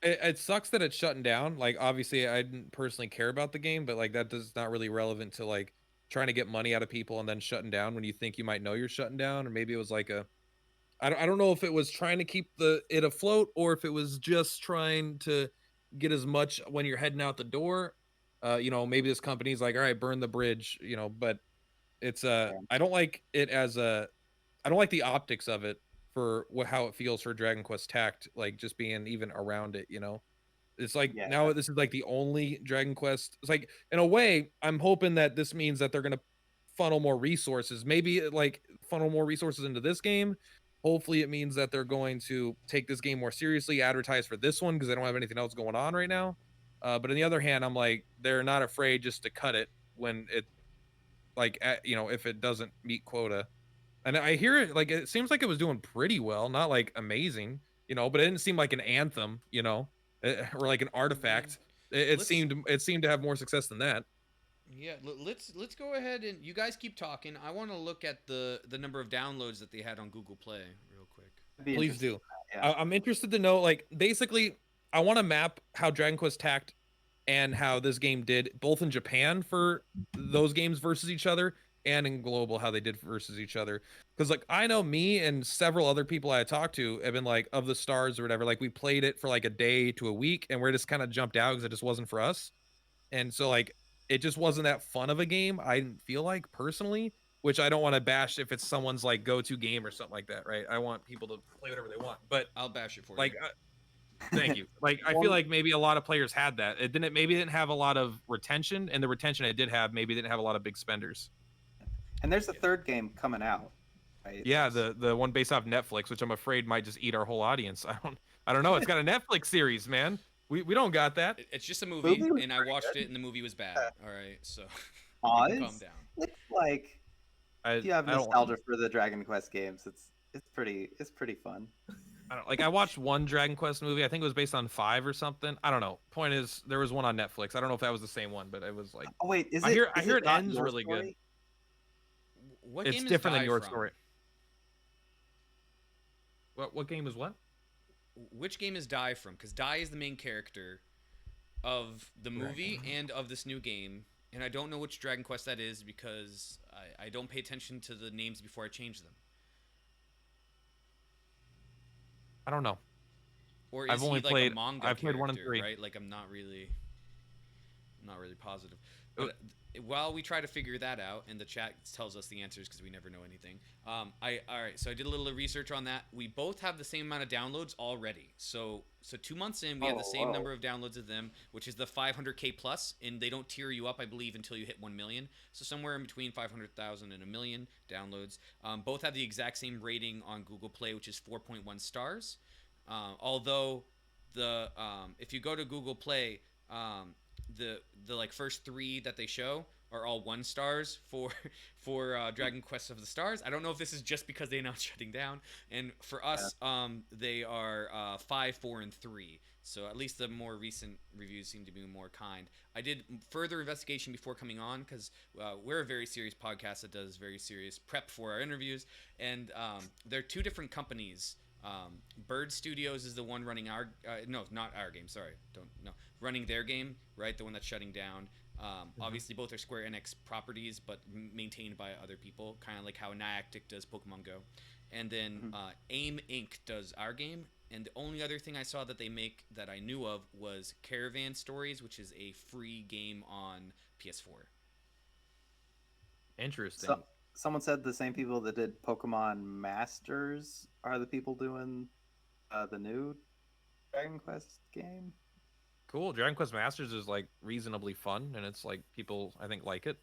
it sucks that it's shutting down. Like, obviously I didn't personally care about the game, but like that does not really relevant to like trying to get money out of people and then shutting down when you think you might know you're shutting down. Or maybe it was like I don't know if it was trying to keep it afloat or if it was just trying to get as much when you're heading out the door. Maybe this company's like, all right, burn the bridge, but it's I don't like it I don't like the optics of it for how it feels for Dragon Quest Tact, like just being even around it. It's like now this is like the only Dragon Quest. It's like, in a way, I'm hoping that this means that they're gonna funnel more resources, maybe like funnel more resources into this game. Hopefully it means that they're going to take this game more seriously, advertise for this one because they don't have anything else going on right now. But on the other hand, I'm like, they're not afraid just to cut it when it, like, if it doesn't meet quota. And I hear it, like, it seems like it was doing pretty well, not like amazing, but it didn't seem like an Anthem, or like an Artifact. It seemed to have more success than that. Yeah, let's go ahead and you guys keep talking. I want to look at the number of downloads that they had on Google Play real quick. Please do. Yeah. I'm interested to know, like, basically, I want to map how Dragon Quest Tact and how this game did both in Japan for those games versus each other and in global how they did versus each other. Because like I know me and several other people I talked to have been like, of the stars or whatever, like we played it for like a day to a week and we're just kind of jumped out because it just wasn't for us. And so like it just wasn't that fun of a game, I didn't feel like, personally, which I don't want to bash if it's someone's like go-to game or something like that, right? I want people to play whatever they want, but I'll bash it for like you. thank you. Like I feel like maybe a lot of players had that. Maybe it didn't have a lot of retention, and the retention it did have maybe didn't have a lot of big spenders. And there's a third game coming out, right? Yeah, the one based off Netflix, which I'm afraid might just eat our whole audience. I don't know. It's got a Netflix series, man. We don't got that. It's just a movie, was and I pretty watched good. it, and the movie was bad. All right, so Oz, calm down. it's like, if you have nostalgia for the Dragon Quest games, it's pretty fun. I watched one Dragon Quest movie. I think it was based on 5 or something. I don't know. Point is, there was one on Netflix. I don't know if that was the same one, but it was like. Oh wait, I hear it ends really good. What it's game different is than your from? story. What game is what? Which game is Die from? Because Die is the main character of the movie and of this new game, and I don't know which Dragon Quest that is because I don't pay attention to the names before I change them. I don't know. Or is I've only he like played. a manga I've played 1 and character, 3. right? Like I'm not really positive. But while we try to figure that out, and the chat tells us the answers because we never know anything. All right. So I did a little research on that. We both have the same amount of downloads already. So 2 months in, we have the same number of downloads of them, which is the 500K plus, and they don't tier you up, I believe, until you hit 1 million. So somewhere in between 500,000 and a million downloads. Both have the exact same rating on Google Play, which is 4.1 stars. Although if you go to Google Play, the like first 3 that they show are all 1 stars for Dragon Quest of the Stars. I don't know if this is just because they announced shutting down, and for us, they are 5, 4, and 3. So at least the more recent reviews seem to be more kind. I did further investigation before coming on because we're a very serious podcast that does very serious prep for our interviews, and there are 2 different companies. Bird Studios is the one running our no, not our game. Sorry, running their game, right? The one that's shutting down. Obviously, both are Square Enix properties, but maintained by other people, kind of like how Niantic does Pokemon Go. And then AIM Inc. does our game. And the only other thing I saw that they make that I knew of was Caravan Stories, which is a free game on PS4. Interesting. Someone said the same people that did Pokemon Masters are the people doing the new Dragon Quest game. Cool. Dragon Quest Masters is like reasonably fun, and it's like people I think like it.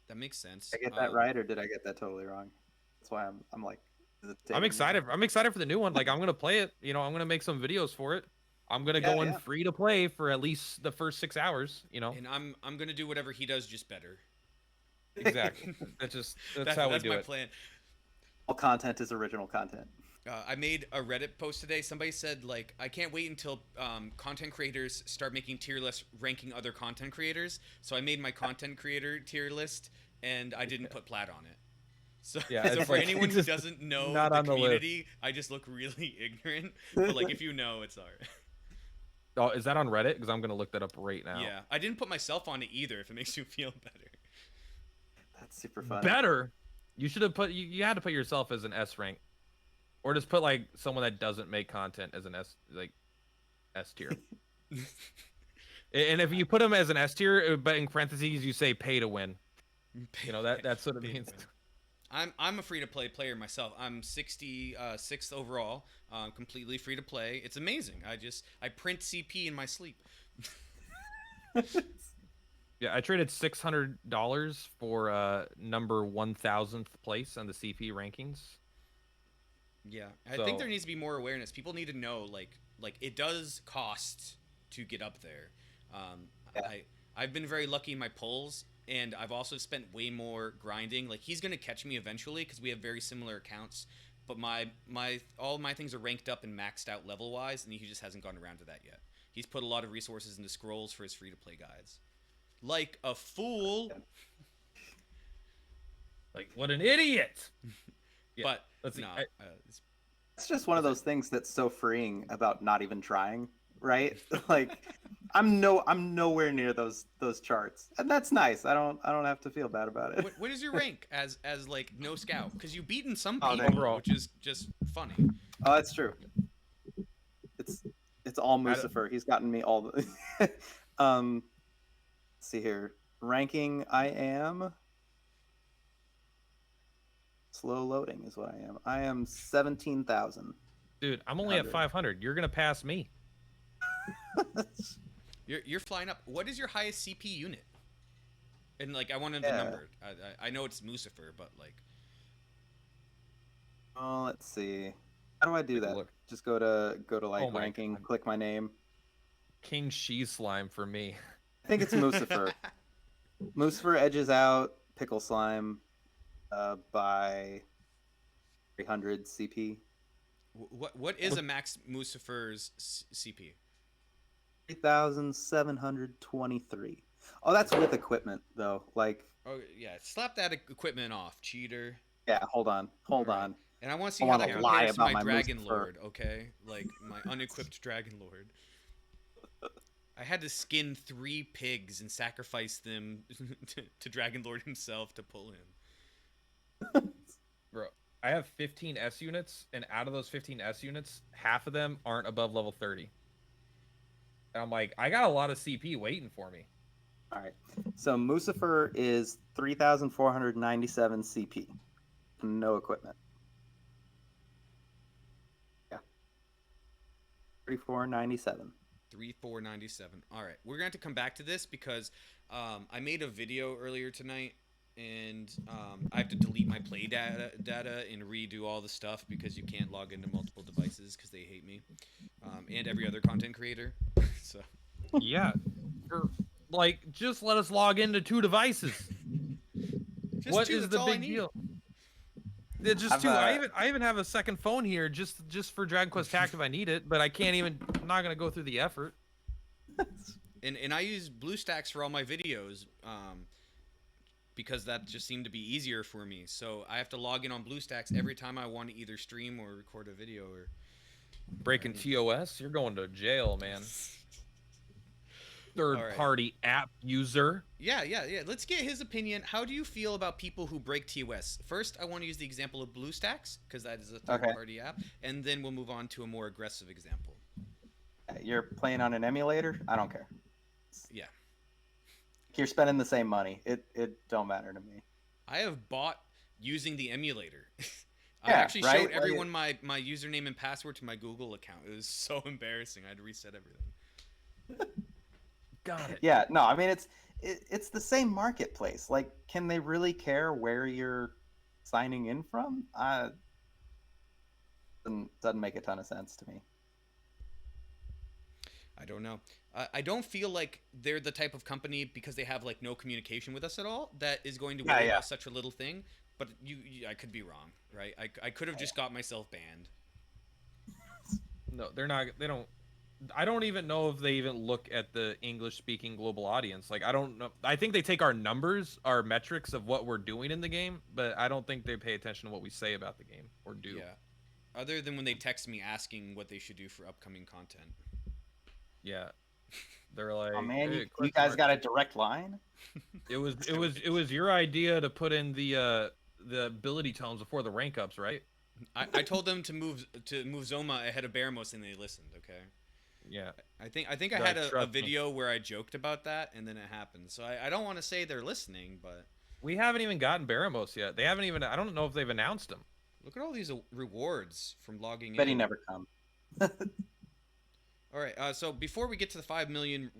That makes sense. Did I get that right, or did I get that totally wrong? That's why I'm like, I'm excited. I'm excited for the new one. Like I'm gonna play it. You know, I'm gonna make some videos for it. I'm gonna go in free to play for at least the first 6 hours. You know, and I'm gonna do whatever he does, just better. Exactly. That's how we do it. That's my plan. All content is original content. I made a Reddit post today. Somebody said, like, I can't wait until content creators start making tier lists ranking other content creators. So I made my content creator tier list, and I didn't put Plaid on it. So, so for anyone who doesn't know the community, I just look really ignorant. But, like, if you know, it's all right. Oh, is that on Reddit? Because I'm going to look that up right now. Yeah. I didn't put myself on it either, if it makes you feel better. That's super fun. Better? You should have put... You had to put yourself as an S rank. Or just put like someone that doesn't make content as an S tier. And if you put them as an S tier, but in parentheses you say pay to win. You know that's what it means. I'm a free to play player myself. I'm 66th overall, completely free to play. It's amazing. I print CP in my sleep. Yeah, I traded $600 for number 1000th place on the CP rankings. Yeah, I think there needs to be more awareness. People need to know, like it does cost to get up there. I've been very lucky in my pulls, and I've also spent way more grinding. Like he's gonna catch me eventually because we have very similar accounts. But all my things are ranked up and maxed out level wise, and he just hasn't gotten around to that yet. He's put a lot of resources into scrolls for his free to play guides. Like a fool. Like what an idiot. Yeah, but no, it's just one of those things that's so freeing about not even trying, right? Like, I'm nowhere near those charts, and that's nice. I don't have to feel bad about it. What is your rank as like no scout? Because you've beaten some people, which is just funny. Oh, that's true. It's all Mucifer. He's gotten me all the. Let's see here, ranking. I am. Slow loading is what I am. I am 17,000. Dude, I'm only at 500. You're gonna pass me. You're flying up. What is your highest CP unit? And like, I wanted the number. I know it's Mucifer, but like. Oh, let's see. How do I do that? Just go to like ranking, click my name. King She Slime for me. I think it's Mucifer. Mucifer edges out Pickle Slime. By 300 CP. What is a max Mucifer's CP? 3,723. Oh, that's with equipment though. Like. Oh yeah, slap that equipment off, cheater. Yeah, hold on. And I want to see how that compares to my Dragon Lord. Okay, like my unequipped Dragon Lord. I had to skin 3 pigs and sacrifice them to Dragon Lord himself to pull him. Bro, I have 15 S units, and out of those 15 S units, half of them aren't above level 30. And I'm like, I got a lot of CP waiting for me. All right. So Mucifer is 3,497 CP. No equipment. Yeah. 3,497. 3,497. All right, we're going to have to come back to this because I made a video earlier tonight, and I have to delete my play data and redo all the stuff because you can't log into multiple devices because they hate me, and every other content creator. So Yeah. Like, just let us log into 2 devices. just What two, is that's the all I big need. deal? Yeah, just I've, 2. I even have a second phone here just for Dragon Quest Tact if I need it, but I can't even. I'm not gonna go through the effort. And I use BlueStacks for all my videos because that just seemed to be easier for me. So I have to log in on BlueStacks every time I want to either stream or record a video or Breaking TOS, you're going to jail, man. Third-party app user. Yeah. Let's get his opinion. How do you feel about people who break TOS? First, I want to use the example of BlueStacks because that is a third-party app, and then we'll move on to a more aggressive example. You're playing on an emulator? I don't care. Yeah. You're spending the same money. It don't matter to me. I have bought using the emulator. I Yeah, actually right? showed everyone my username and password to my Google account. It was so embarrassing. I had to reset everything. Got it. Yeah, no, I mean it's the same marketplace. Like, can they really care where you're signing in from? Doesn't make a ton of sense to me. I don't know. I don't feel like they're the type of company because they have like no communication with us at all that is going to worry about such a little thing. But I could be wrong, right? I could have just got myself banned. No, they're not. They don't. I don't even know if they even look at the English-speaking global audience. Like, I don't know. I think they take our numbers, our metrics of what we're doing in the game, but I don't think they pay attention to what we say about the game or do. Yeah. Other than when they text me asking what they should do for upcoming content. Yeah. They're like, Oh man, hey, you guys got a direct line? It was your idea to put in the ability tones before the rank ups, right? I told them to move Zoma ahead of Baramos and they listened, okay? Yeah. I think I had a video where I joked about that and then it happened. So I don't want to say they're listening, but we haven't even gotten Baramos yet. They haven't even. I don't know if they've announced them. Look at all these rewards from logging in. But he never come. All right. So before we get to the 5 million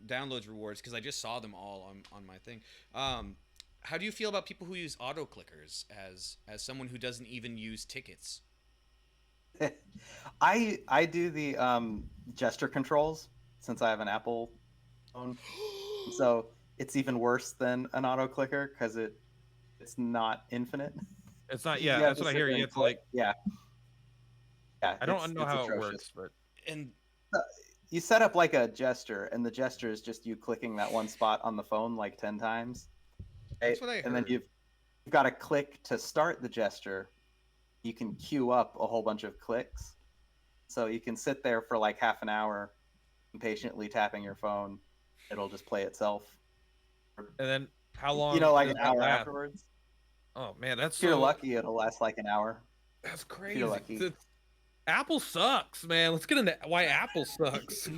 downloads rewards, because I just saw them all on my thing. How do you feel about people who use auto clickers as someone who doesn't even use tickets? I do the gesture controls since I have an Apple phone, so it's even worse than an auto clicker because it's not infinite. It's not. Yeah, that's what I hear. You have to like. Yeah. I don't know how it works, but and you set up like a gesture, and the gesture is just you clicking that one spot on the phone like 10 times. Right? That's what I heard. And then you've got to click to start the gesture. You can queue up a whole bunch of clicks. So you can sit there for like half an hour impatiently tapping your phone. It'll just play itself. And then how long? You know, like an hour afterwards. Oh man, that's if you're lucky, it'll last like an hour. That's crazy. If you're lucky. Apple sucks, man. Let's get into why Apple sucks.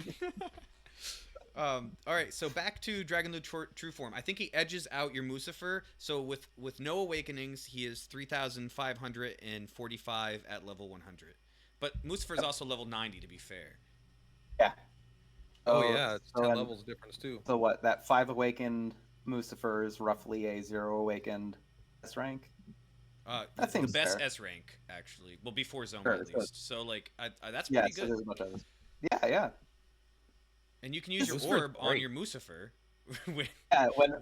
All right, so back to Dragon Lord True Form. I think he edges out your Mucifer. So with no awakenings, he is 3,545 at level 100. But Mucifer is also level 90, to be fair. Yeah. Oh yeah, it's 10 levels difference too. So what? That 5 awakened Mucifer is roughly a 0 awakened S rank. That's the best fair. S rank, actually. Well, before Zoma Sure, at least. So like, that's pretty good. It is much of it. Yeah. And you can use your orb on your Mucifer.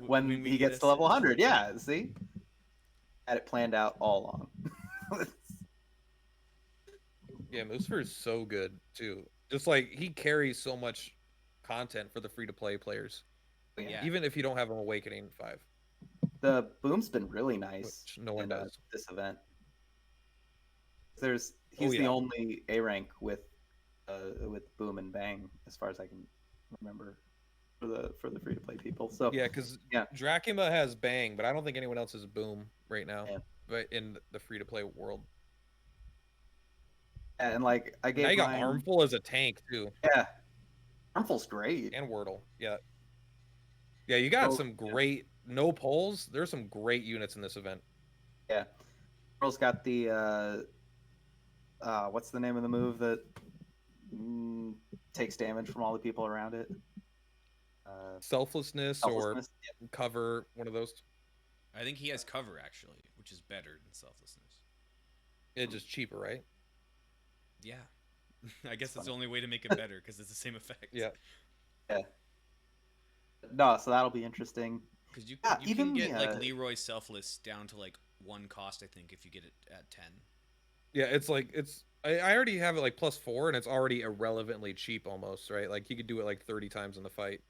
when he gets to level 100. Yeah, see? Had it planned out all along. Yeah, Mucifer is so good too. Just like he carries so much content for the free-to-play players. Yeah. Even if you don't have an Awakening 5. The boom's been really nice. Which no one does. This event. He's the only A rank with boom and bang, as far as I can remember, for the free to play people. So yeah, because Dracula has bang, but I don't think anyone else has boom right now. Yeah. But in the free to play world. And like I gave. Now you got Armful as a tank too. Yeah, Armful's great. And Wordle, yeah. Yeah, you got Oh, some yeah. great no polls. There's some great units in this event. Yeah. Pearl's got the what's the name of the move that takes damage from all the people around it? Selflessness or Selflessness. Yeah. cover, one of those. I think he has cover actually, which is better than selflessness. It's just cheaper, right? Yeah. I guess that's the funny. only way to make it better because it's the same effect. Yeah. Yeah. No, so that'll be interesting. Because you Yeah, can even get the, like Leroy selfless down to like 1 cost, I think, if you get it at 10. Yeah, it's like I already have it like +4 and it's already irrelevantly cheap almost, right? Like you could do it like 30 times in the fight.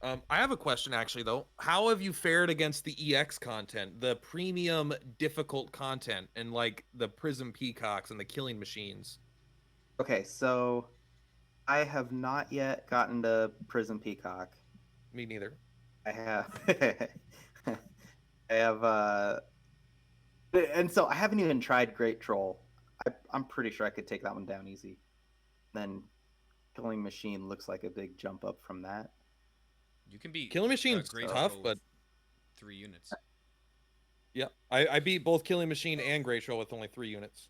I have a question actually though. How have you fared against the EX content, the premium difficult content, and like the Prism Peacocks and the killing machines? okay, so I have not yet gotten to Prism Peacock. Me neither. I have I have and so I haven't even tried Great Troll. I'm pretty sure I could take that one down easy. Then Killing Machine looks like a big jump up from that. You can beat Killing Machine's Great tough, Troll but with 3 units. yeah, I beat both Killing Machine and Great Troll with only 3 units.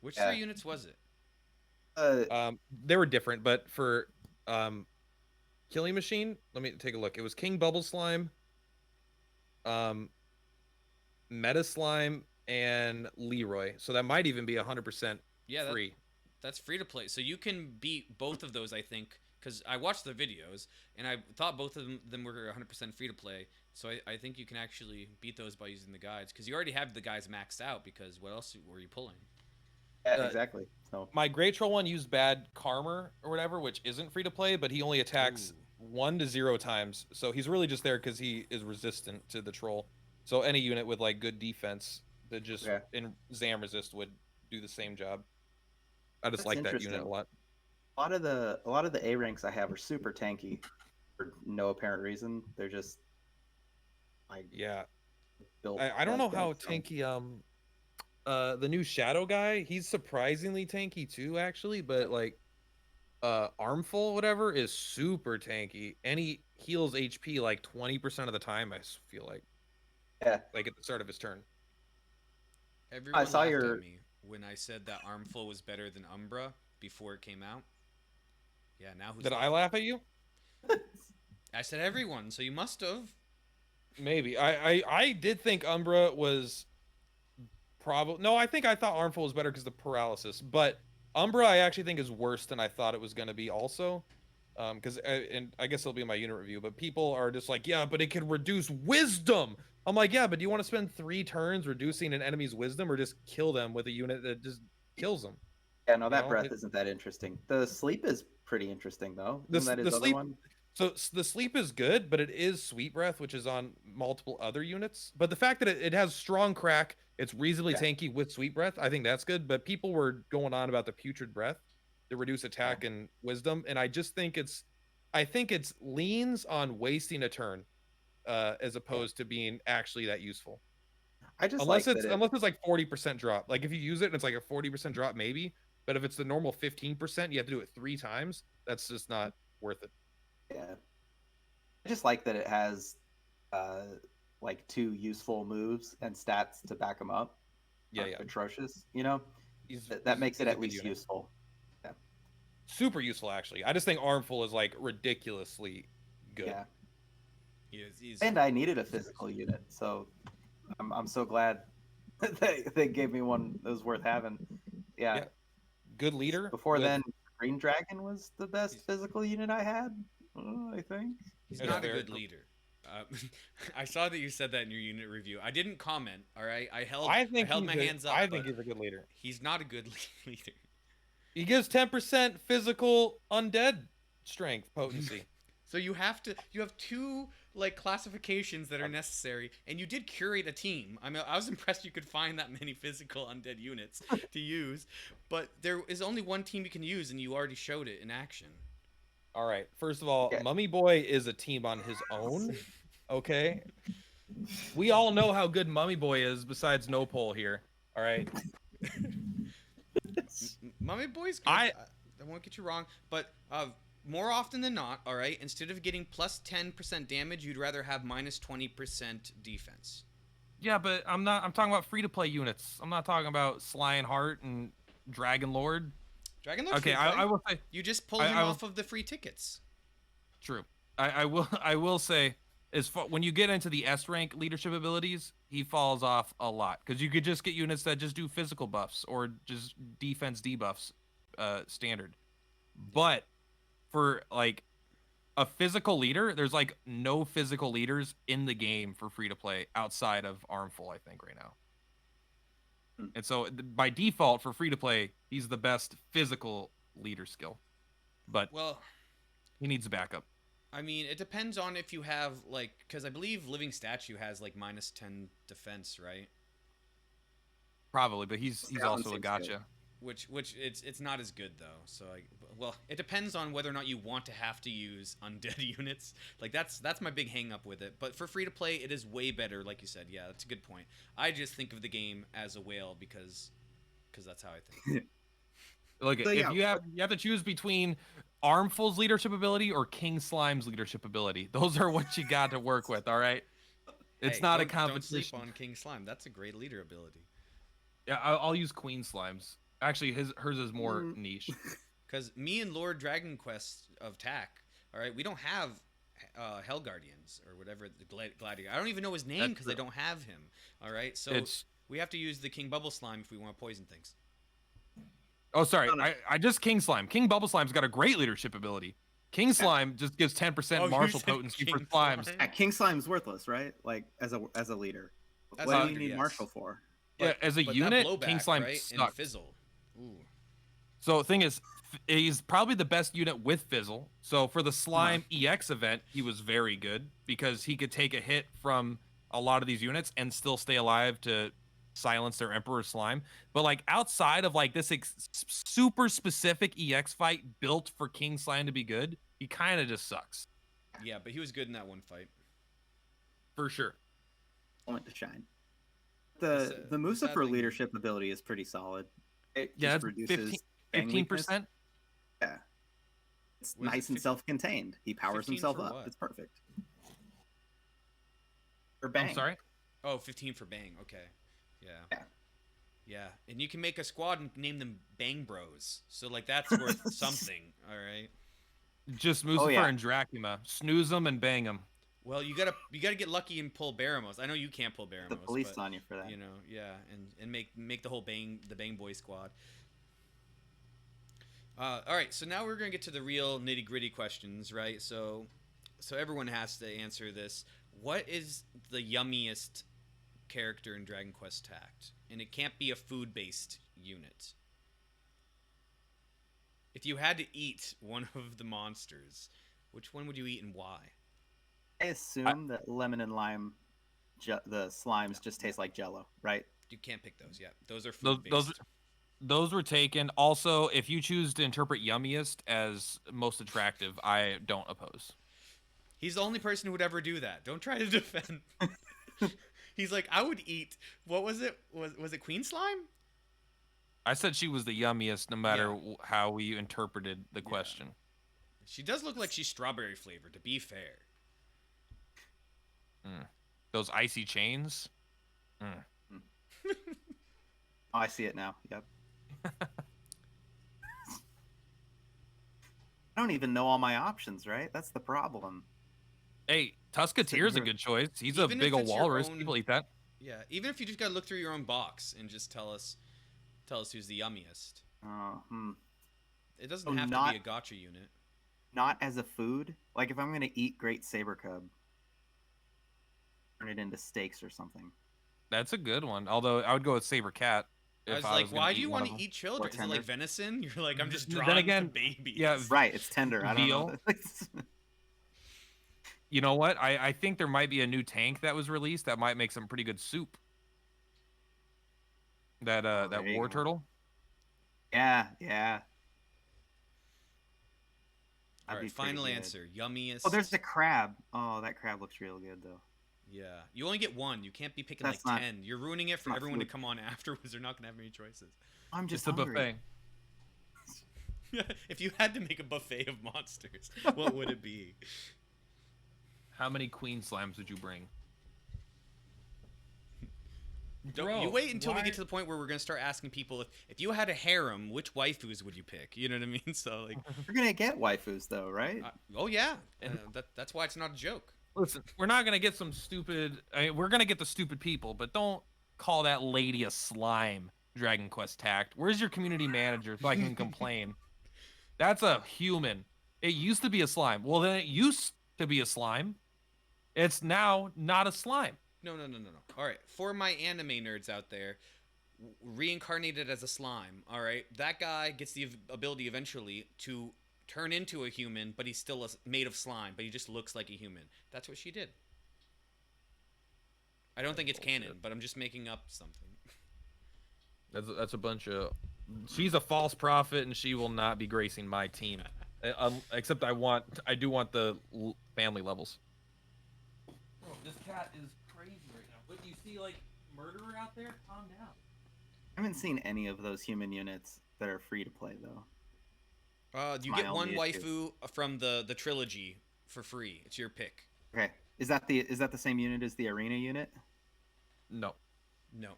Which Yeah. 3 units was it? They were different, but for Killing Machine, let me take a look. It was King Bubble Slime, Meta Slime, and Leroy. So that might even be 100% Yeah, free. that's free to play. So you can beat both of those, I think, because I watched the videos and I thought both of them were 100% free to play. So I think you can actually beat those by using the guides because you already have the guides maxed out. Because what else were you pulling? Yeah, exactly. So My Great Troll one used bad Karma or whatever, which isn't free to play, but he only attacks Ooh. 1 to 0 times. So he's really just there because he is resistant to the troll. So any unit with like good defense that just in Zam resist would do the same job. I just that's like that unit interesting. a lot. A lot of the A ranks I have are super tanky for no apparent reason. They're just like Yeah. built. I don't know like how that, so- tanky the new Shadow guy, he's surprisingly tanky too, actually, but like Armful whatever is super tanky and he heals HP like 20% of the time, I feel like at the start of his turn. Everyone saw laughed your- at me when I said that Armful was better than Umbra before it came out. Yeah, now who's Did I laughing? laugh at you? I said everyone, so you must have. Maybe. I did think Umbra was probably no, I think I thought Armful was better because the paralysis, but Umbra I actually think is worse than I thought it was going to be also. Because and I guess it'll be in my unit review, but people are just like, yeah, but it can reduce wisdom. I'm like, yeah, but do you want to spend 3 turns reducing an enemy's wisdom or just kill them with a unit that just kills them? Yeah, no, You that know, breath isn't that interesting. The sleep is pretty interesting though. the Isn't that his the other sleep one? so the sleep is good, but it is sweet breath, which is on multiple other units. But the fact that it has strong crack, it's reasonably tanky with sweet breath, I think that's good. But people were going on about the putrid breath to reduce attack and wisdom, and I just think I think it's leans on wasting a turn, as opposed to being actually that useful. I just Unless like it's that unless it's like 40% drop. Like if you use it and it's like a 40% drop, maybe. But if it's the normal 15%, you have to do it 3 times. That's just not worth it. yeah. I just like that it has like 2 useful moves and stats to back them up. Yeah, Aren't yeah. Atrocious, you know? He's That makes it he's a at good least unit. useful. Yeah. Super useful actually. I just think Armful is like ridiculously good. Yeah. He's And I needed a physical unit, so I'm so glad they gave me one that was worth having. Yeah. Yeah. Good leader. Before with- then, Green Dragon was the best physical unit I had, I think. He's That's not a fair. good leader. I saw that you said that in your unit review. I didn't comment. All right, I held my hands up. I think but he's a good leader. he's not a good leader. He gives 10% physical undead strength potency. So you have 2 like classifications that are necessary, and you did curate a team. I mean, I was impressed you could find that many physical undead units to use, but there is only one team you can use, and you already showed it in action. All right. First of all, Yeah. Mummy Boy is a team on his own. Okay. We all know how good Mummy Boy is. Besides no pole here. All right. Mummy Boy's good. I won't get you wrong, but more often than not, all right, instead of getting plus 10% damage, you'd rather have minus 20% defense. Yeah, but I'm talking about free to play units. I'm not talking about Sly and Heart and Dragon Lord. Dragon Lord's Okay, free to play. I will say You just pull him off of the free tickets. true. I will say when you get into the S rank leadership abilities, he falls off a lot because you could just get units that just do physical buffs or just defense debuffs, standard. But for like a physical leader, there's like no physical leaders in the game for free to play outside of Armful, I think, right now. And so by default for free to play, he's the best physical leader skill. But well, he needs a backup. I mean, it depends on if you have like, because I believe Living Statue has like minus 10 defense, right? Probably, but he's also a gotcha. Good. Which it's not as good though. So well, it depends on whether or not you want to have to use undead units. Like that's my big hang up with it. But for free to play, it is way better. Like you said, yeah, that's a good point. I just think of the game as a whale because that's how I think. Look, So, if yeah. you have to choose between Armful's leadership ability or King Slime's leadership ability, those are what you got to work with. All right, it's Hey, not a don't competition. sleep on King Slime. That's a great leader ability. Yeah, I'll use Queen Slime's. Actually, hers is more niche. Because me and Lord Dragon Quest of TAC, all right, we don't have Hell Guardians or whatever the gladiator. I don't even know his name because I don't have him. All right, so we have to use the King Bubble Slime if we want to poison things. Oh, sorry, I just King Slime. King Bubble Slime's got a great leadership ability. King Slime just gives 10% martial potency for slimes. Yeah, King Slime's worthless, right? Like as a leader. As What a do leader, you need yes. Marshall for? Yeah, as a But unit, that blowback, King Slime right? And sucks. Fizzle. Ooh. So the thing is, he's probably the best unit with Fizzle. So for the Slime EX event, he was very good because he could take a hit from a lot of these units and still stay alive to silence their Emperor Slime. But like outside of like this super specific EX fight built for King Slime to be good, he kind of just sucks. Yeah, but he was good in that one fight. For sure. Moment to shine. The Musafer leadership ability is pretty solid. It just reduces 15%. Yeah. It's What is nice it, and self-contained. He powers 15 himself for up. what? It's perfect. For bang. I'm sorry. Oh, 15 for Bang. Okay. Yeah. Yeah. Yeah, and you can make a squad and name them Bang Bros. So like that's worth something. All right. Just Musafer and Dracula. Snooze them and bang them. Well, you gotta get lucky and pull Baramos. I know you can't pull Baramos. The police but, on you for that. You know, yeah, and make the whole Bang Boy squad. All right, so now we're gonna get to the real nitty gritty questions, right? So everyone has to answer this. What is the yummiest character in Dragon Quest Tact? And it can't be a food-based unit. If you had to eat one of the monsters, which one would you eat and why? I assume that lemon and lime, the slimes just taste like Jello, right? You can't pick those. Yeah, those are food-based. Those were taken. Also, if you choose to interpret Yummiest as most attractive, I don't oppose. He's the only person who would ever do that. Don't try to defend. He's like, I would eat. What was it? Was it Queen Slime? I said she was the yummiest, no matter how we interpreted the question. She does look like she's strawberry flavored. To be fair. Those icy chains. Oh, I see it now. Yep. I don't even know all my options, right? That's the problem. Hey, Tusketeer's a good choice. He's a Even big if ol' it's your walrus. own- People eat that. Yeah, even if you just gotta look through your own box and just tell us who's the yummiest. It doesn't have to be a gotcha unit. Not as a food. Like if I'm gonna eat Great Saber Cub, turn it into steaks or something. That's a good one. Although I would go with Saber Cat. I was like, why do you want to eat children? Is it like venison? You're like, I'm just Then drawing again, babies. yeah, Right, it's tender. I don't know. You know what? I think there might be a new tank that was released that might make some pretty good soup. That that war turtle. Yeah. All right, final answer. Yummiest. Oh, there's the crab. Oh, that crab looks real good though. Yeah, you only get one. You can't be picking That's like not- 10. You're ruining it for not everyone to food. come on afterwards. They're not gonna have any choices. I'm just It's a hungry. buffet. If you had to make a buffet of monsters, what would it be? How many queen slimes would you bring? Don't, you wait until we why- get to the point where we're gonna start asking people if you had a harem, which waifus would you pick? You know what I mean? So like, We're gonna get waifus though, right? oh yeah, And- that's why it's not a joke. Listen, we're not gonna get some stupid. I mean, we're gonna get the stupid people, but don't call that lady a slime. Dragon Quest tact. Where's your community manager so I can complain? That's a human. It used to be a slime. Well, then it used to be a slime. It's now not a slime. No. All right, for my anime nerds out there, reincarnated as a slime. All right, that guy gets the ability eventually to turn into a human, but he's still made of slime, but he just looks like a human. That's what she did. I don't think it's canon, but I'm just making up something. That's a bunch of. She's a false prophet, and she will not be gracing my team. Except I do want the family levels. Bro, this cat is crazy right now. But you see, like, murderer out there? Calm down. I haven't seen any of those human units that are free to play though. You my get one only waifu from the trilogy for free. It's your pick. Okay, is that the same unit as the arena unit? No. No.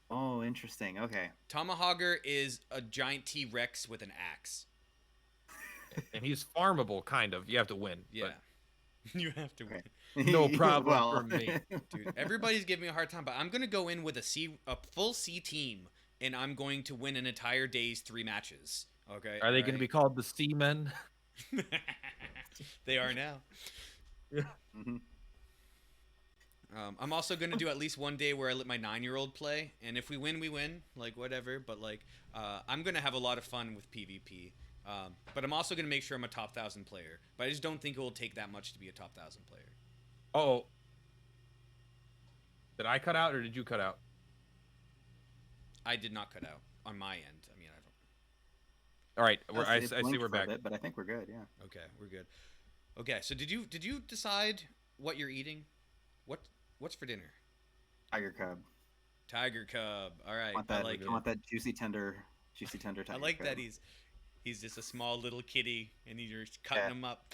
Oh, interesting. Okay. Tomahawker is a giant T-Rex with an axe. And he's farmable, kind of. You have to win. Yeah. You have to win. Okay. No problem Well, for me. Dude, everybody's giving me a hard time, but I'm going to go in with a full C team, and I'm going to win an entire day's 3 matches. Okay? Are they going to be called the Seamen? They are now. Mhm. I'm also going to do at least one day where I let my 9-year-old play, and if we win, we win. Like, whatever. But, like, I'm going to have a lot of fun with PvP. But I'm also going to make sure I'm a top 1,000 player. But I just don't think it will take that much to be a top 1,000 player. Oh. Did I cut out or did you cut out? I did not cut out on my end. I mean, I don't. All right. I It's see blinked we're for a back. bit, but I think we're good. Yeah. Okay, we're good. Okay, so did you decide what you're eating? What's for dinner? Tiger cub. Tiger cub. All right, Want I that? like I it. want that juicy tender tiger. I like cub. that he's just a small little kitty and you're just cutting Yeah. him up.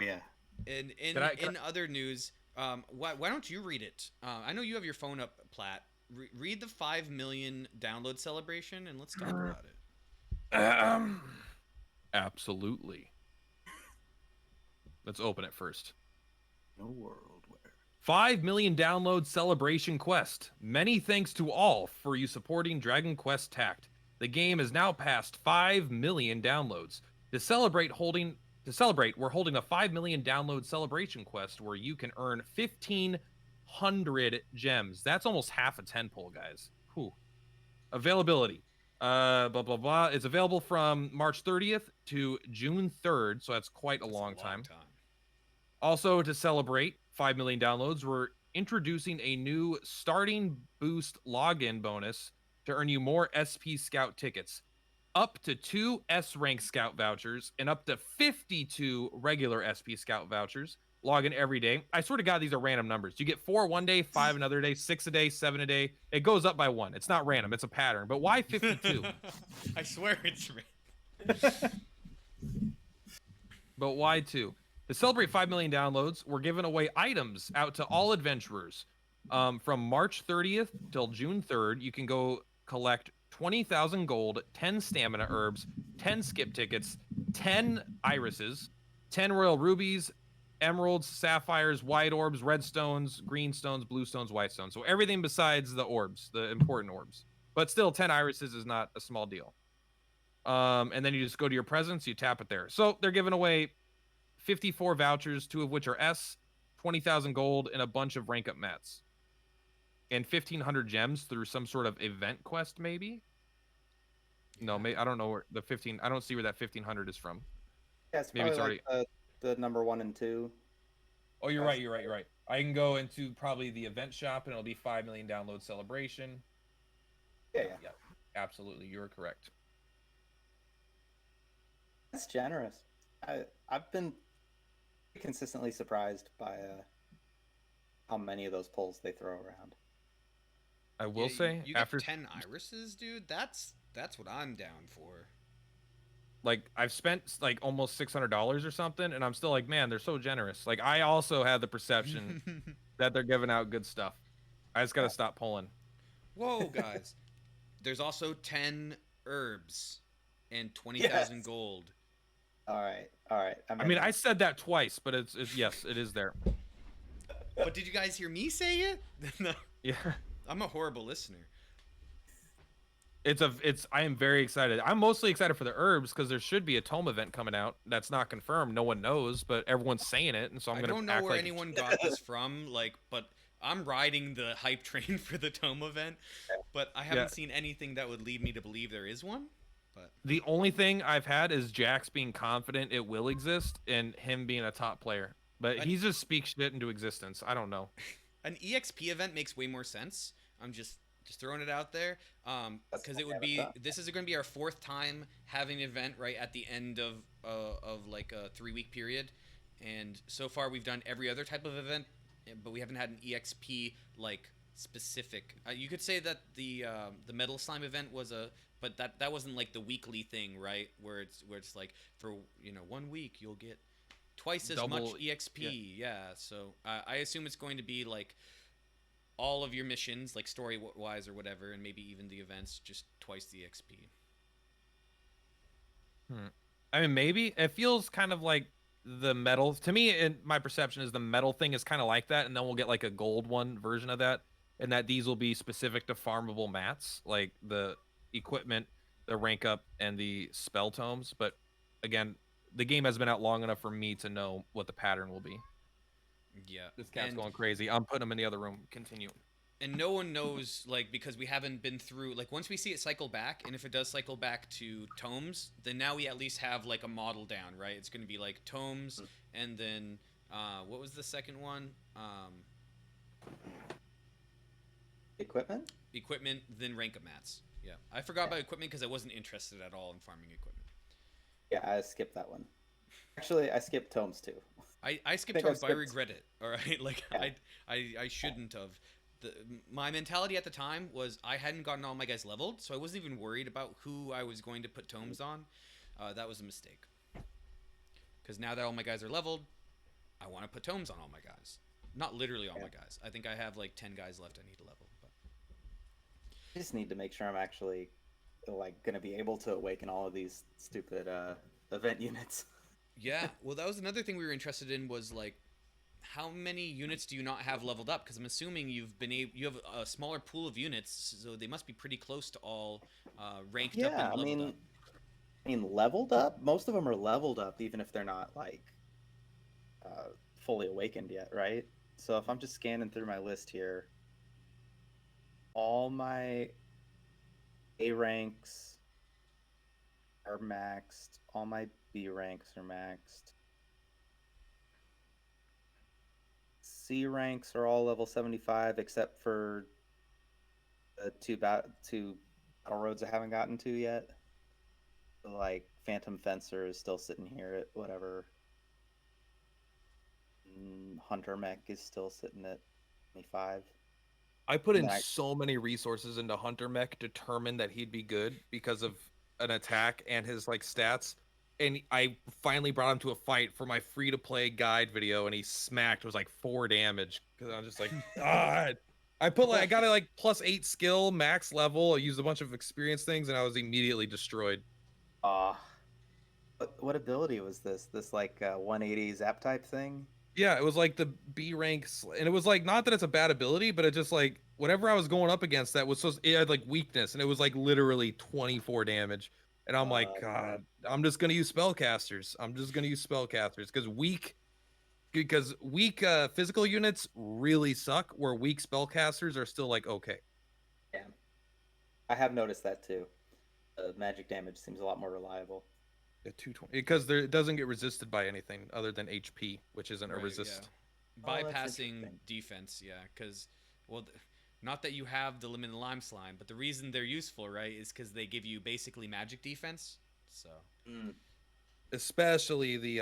Yeah. And Can in other news, why don't you read it? I know you have your phone up, Platt. Read the 5 million download celebration and let's talk about it. Absolutely. Let's open it first. No world where. 5 million download celebration quest. Many thanks to all for you supporting Dragon Quest Tact. The game is now past 5 million downloads. To celebrate, we're holding a 5 million download celebration quest where you can earn 1,500 gems. That's almost half a 10 pull, guys. Whew. Availability. Blah blah blah. It's available from March 30th to June 3rd, so that's quite a That's long time. time. Also, to celebrate 5 million downloads, we're introducing a new starting boost login bonus to earn you more SP Scout tickets, up to 2 S rank Scout vouchers, and up to 52 regular SP Scout vouchers. Log in every day. I swear to God, these are random numbers. You get 4 one day, 5 another day, 6 a day, 7 a day. It goes up by 1. It's not random. It's a pattern. But why 52? I swear it's random. But why 2? To celebrate 5 million downloads, we're giving away items out to all adventurers. From March 30th till June 3rd, you can go collect 20,000 gold, 10 stamina herbs, 10 skip tickets, 10 irises, 10 royal rubies, emeralds, sapphires, white orbs, red stones, green stones, blue stones, white stones. So everything besides the orbs, the important orbs. But still, 10 irises is not a small deal. And then you just go to your presence, you tap it there. So they're giving away 54 vouchers, 2 of which are S, 20,000 gold, and a bunch of rank up mats. And 1,500 gems through some sort of event quest, maybe? No, I don't know where the 15. I don't see where that 1,500 is from. Yeah, it's Maybe probably it's like the number 1 and 2. Oh, you're right. You're right. I can go into probably the event shop, and it'll be 5 million download celebration. Yeah. Yeah, absolutely. You're correct. That's generous. I've been consistently surprised by how many of those pulls they throw around. I will Yeah, say you get after 10 irises, dude. That's what I'm down for. Like I've spent like almost $600 or something, and I'm still like, man, they're so generous. Like I also had the perception that they're giving out good stuff. I just gotta stop pulling. Whoa, guys! There's also 10 herbs and 20,000 Yes. gold. All right, all right. I mean, I said that twice, but it's yes, it is there. But did you guys hear me say it? No. Yeah. I'm a horrible listener. I am very excited. I'm mostly excited for the herbs because there should be a tome event coming out that's not confirmed. No one knows, but everyone's saying it, and so I'm I gonna don't know act where like anyone got this from, like, but I'm riding the hype train for the tome event, but I haven't seen anything that would lead me to believe there is one. But the only thing I've had is Jax being confident it will exist and him being a top player. But he just speaks shit into existence. I don't know. an EXP event makes way more sense. I'm just throwing it out there, because it would be this is going to be our 4th time having an event right at the end of like a 3-week period, and so far we've done every other type of event, but we haven't had an EXP like specific. You could say that the Metal Slime event was but that wasn't like the weekly thing, right? Where it's like for 1 week you'll get twice as much EXP. Yeah. So I assume it's going to be like all of your missions, like story wise or whatever, and maybe even the events, just twice the XP. I mean, maybe it feels kind of like the metal to me. And my perception is the metal thing is kind of like that, and then we'll get like a gold one version of that, and that these will be specific to farmable mats, like the equipment, the rank up, and the spell tomes. But again, the game has been out long enough for me to know what the pattern will be. Yeah, This cat's going crazy. I'm putting him in the other room. Continue. And no one knows, like, because we haven't been through, like, once we see it cycle back, and if it does cycle back to tomes, then now we at least have like a model down, right? It's going to be like tomes, and then what was the second one? Equipment. Equipment, then rank up mats. Yeah, I forgot about equipment because I wasn't interested at all in farming equipment. Yeah, I skipped that one. Actually, I skipped tomes too. I skipped tomes, but I regret it. All right, like I shouldn't have. My mentality at the time was I hadn't gotten all my guys leveled, so I wasn't even worried about who I was going to put tomes on. That was a mistake. Because now that all my guys are leveled, I want to put tomes on all my guys. Not literally all my guys. I think I have like 10 guys left I need to level. But I just need to make sure I'm actually like going to be able to awaken all of these stupid event units. Yeah, well, that was another thing we were interested in was like, how many units do you not have leveled up? Because I'm assuming you have a smaller pool of units, so they must be pretty close to all ranked up and leveled up. I mean, leveled up. Most of them are leveled up, even if they're not like fully awakened yet, right? So if I'm just scanning through my list here, all my A ranks are maxed. All my B ranks are maxed. C ranks are all level 75 except for the two battle roads I haven't gotten to yet. Like Phantom Fencer is still sitting here at whatever. Hunter Mech is still sitting at 25. I put in so many resources into Hunter Mech, determined that he'd be good because of an attack and his like stats. And I finally brought him to a fight for my free-to-play guide video, and he smacked. It was like 4 damage because I'm just like, God. I got a like +8 skill, max level. I used a bunch of experience things, and I was immediately destroyed. What ability was this? This like 180 zap type thing? Yeah, it was like the B ranks, and it was like not that it's a bad ability, but it just like whatever I was going up against that was it had like weakness, and it was like literally 24 damage. And I'm like, God, I'm just gonna use spellcasters. Because weak physical units really suck. Where weak spellcasters are still like okay. Yeah, I have noticed that too. Magic damage seems a lot more reliable. At 220 because it doesn't get resisted by anything other than HP, which isn't a resist. Yeah. Bypassing defense, yeah, because not that you have the limited lime slime, but the reason they're useful, right, is because they give you basically magic defense. So, especially the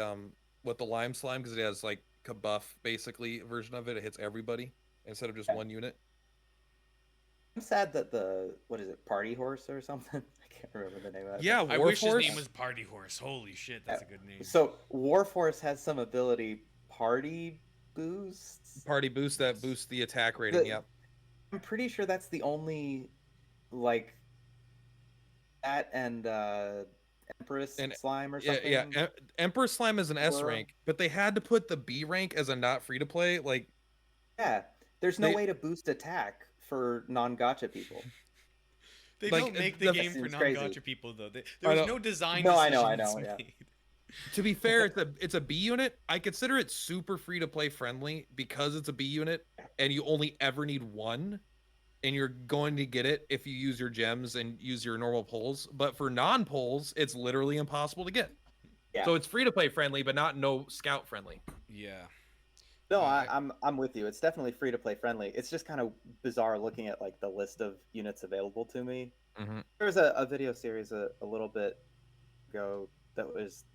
with the lime slime, because it has like a buff basically version of it. It hits everybody instead of just one unit. I'm sad that what is it, Party Horse or something? I can't remember the name of it. Yeah, I wish his Warforce. name was Party Horse. Holy shit, that's a good name. So Warforce has some ability party boosts. Party boost that boosts the attack rating. The- Yep. I'm pretty sure that's the only like that and Empress And- Slime or Yeah, something. yeah. Emperor Slime is an S Or- rank, but they had to put the B rank as a not free to play. Like, Yeah, there's no They- way to boost attack for non-gacha people. They like, don't make the the- game for Seems non-gacha crazy. people though. I There was know. no design No, decisions I know, yeah. made. to be fair, it's a B unit. I consider it super free to play friendly because it's a B unit, and you only ever need one, and you're going to get it if you use your gems and use your normal pulls. But for non-pulls, it's literally impossible to get. Yeah. So it's free to play friendly, but not no scout friendly. Yeah. No, I- I'm with you. It's definitely free to play friendly. It's just kind of bizarre looking at like the list of units available to me. Mm-hmm. There was a video series a little bit ago that was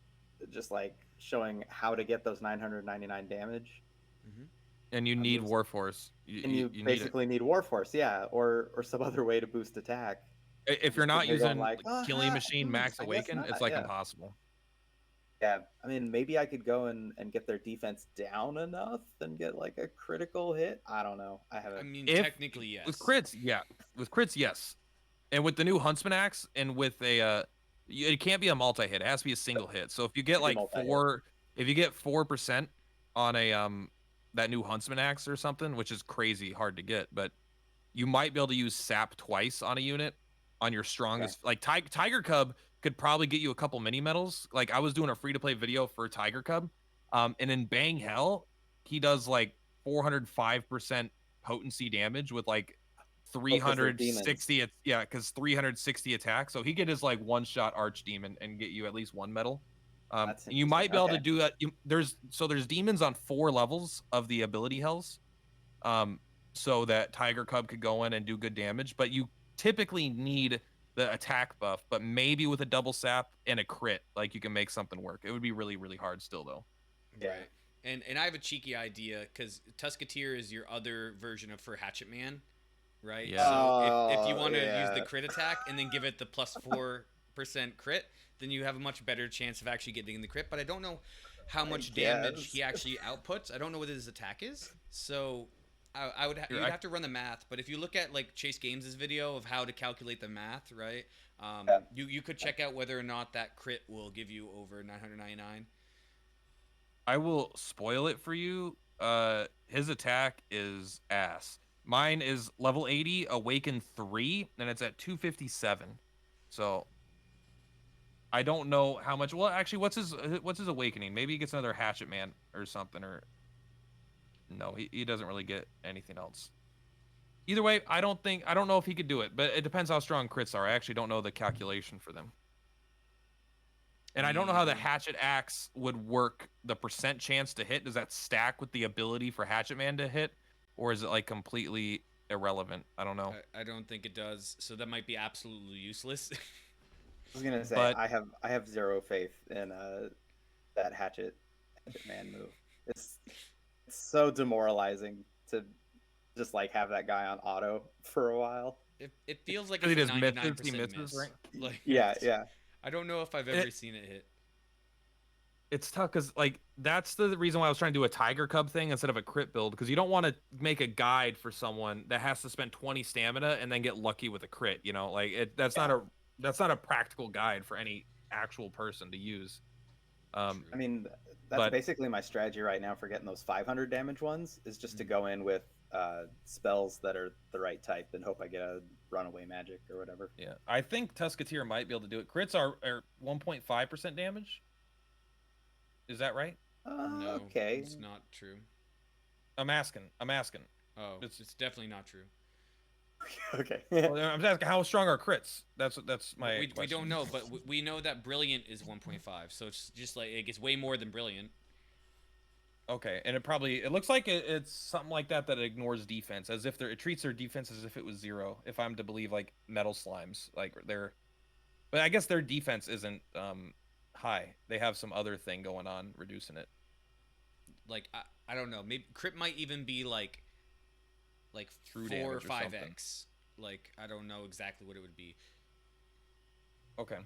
just like showing how to get those 999 damage, And you I need mean, Warforce. and you need it. basically need Warforce, yeah, or some other way to boost attack. If you're not They're going using like, Killing Machine Max I guess Awaken, not, it's like yeah. impossible. Yeah, I mean, maybe I could go and get their defense down enough and get like a critical hit. I don't know. I haven't. I mean, If- technically, yes. With crits, yeah. With crits, yes. And with the new Huntsman axe, and with it can't be a multi-hit. It has to be a single hit. So if you get Be like multi-hit. if you get 4% on a that new Huntsman axe or something, which is crazy hard to get, but you might be able to use sap twice on a unit on your strongest. Like Tiger Cub could probably get you a couple mini medals. Like I was doing a free-to-play video for Tiger Cub, and in Bang Hell, he does like 405% potency damage with like 360 because 360 attack, so he could just like one shot archdemon and get you at least one medal. That's You might be able to interesting. do that. There's demons on 4 levels of the ability hells, so that Tiger Cub could go in and do good damage, but you typically need the attack buff, but maybe with a double sap and a crit, like you can make something work. It would be really, really hard still though. Yeah. Right. And I have a cheeky idea because Tusketeer is your other version of for Hatchet Man, right? Yeah. So if you Oh, want to use yeah. the crit attack and then give it the plus 4% crit, then you have a much better chance of actually getting the crit. But I don't know how much damage guess. he actually outputs. I don't know what his attack is. So I would Here, you'd have to run the math. But if you look at like Chase Games' video of how to calculate the math, right? Yeah. You could check out whether or not that crit will give you over 999. I will spoil it for you. His attack is ass. Mine is level 80, Awaken 3, and it's at 257. So I don't know how much. Well, actually, what's his awakening? Maybe he gets another Hatchet Man or something. Or no, he doesn't really get anything else. Either way, I don't know if he could do it, but it depends how strong crits are. I actually don't know the calculation for them. And I don't know how the Hatchet Axe would work. The percent chance to hit, does that stack with the ability for Hatchet Man to hit? Or is it like completely irrelevant? I don't know. I don't think it does. So that might be absolutely useless. I was gonna say But- I have zero faith in that Hatchet Man move. It's so demoralizing to just like have that guy on auto for a while. It feels like He it's a just misses, 99% he misses, miss. right? Like, Yeah, yeah. I don't know if I've ever seen it hit. It's tough because like that's the reason why I was trying to do a Tiger Cub thing instead of a crit build, because you don't want to make a guide for someone that has to spend 20 stamina and then get lucky with a crit. You know, like that's not a practical guide for any actual person to use. I mean, that's But- basically my strategy right now for getting those 500 damage ones is just Mm-hmm. to go in with spells that are the right type and hope I get a runaway magic or whatever. Yeah, I think Tusketeer might be able to do it. Crits are 1.5% damage. Is that right? No, Okay. it's not true. I'm asking. Oh, it's definitely not true. Okay. Well, I'm asking how strong are crits. That's my. We question. don't know, but we know that Brilliant is 1.5, so it's just like it gets way more than Brilliant. Okay, and it looks like it's something like that ignores defense, as if it treats their defense as if it was 0. If I'm to believe like metal slimes, like but I guess their defense isn't high. They have some other thing going on reducing it. Like I don't know, maybe crit might even be like True 4 or damage or something. 5x Like, I don't know exactly what it would be. Okay.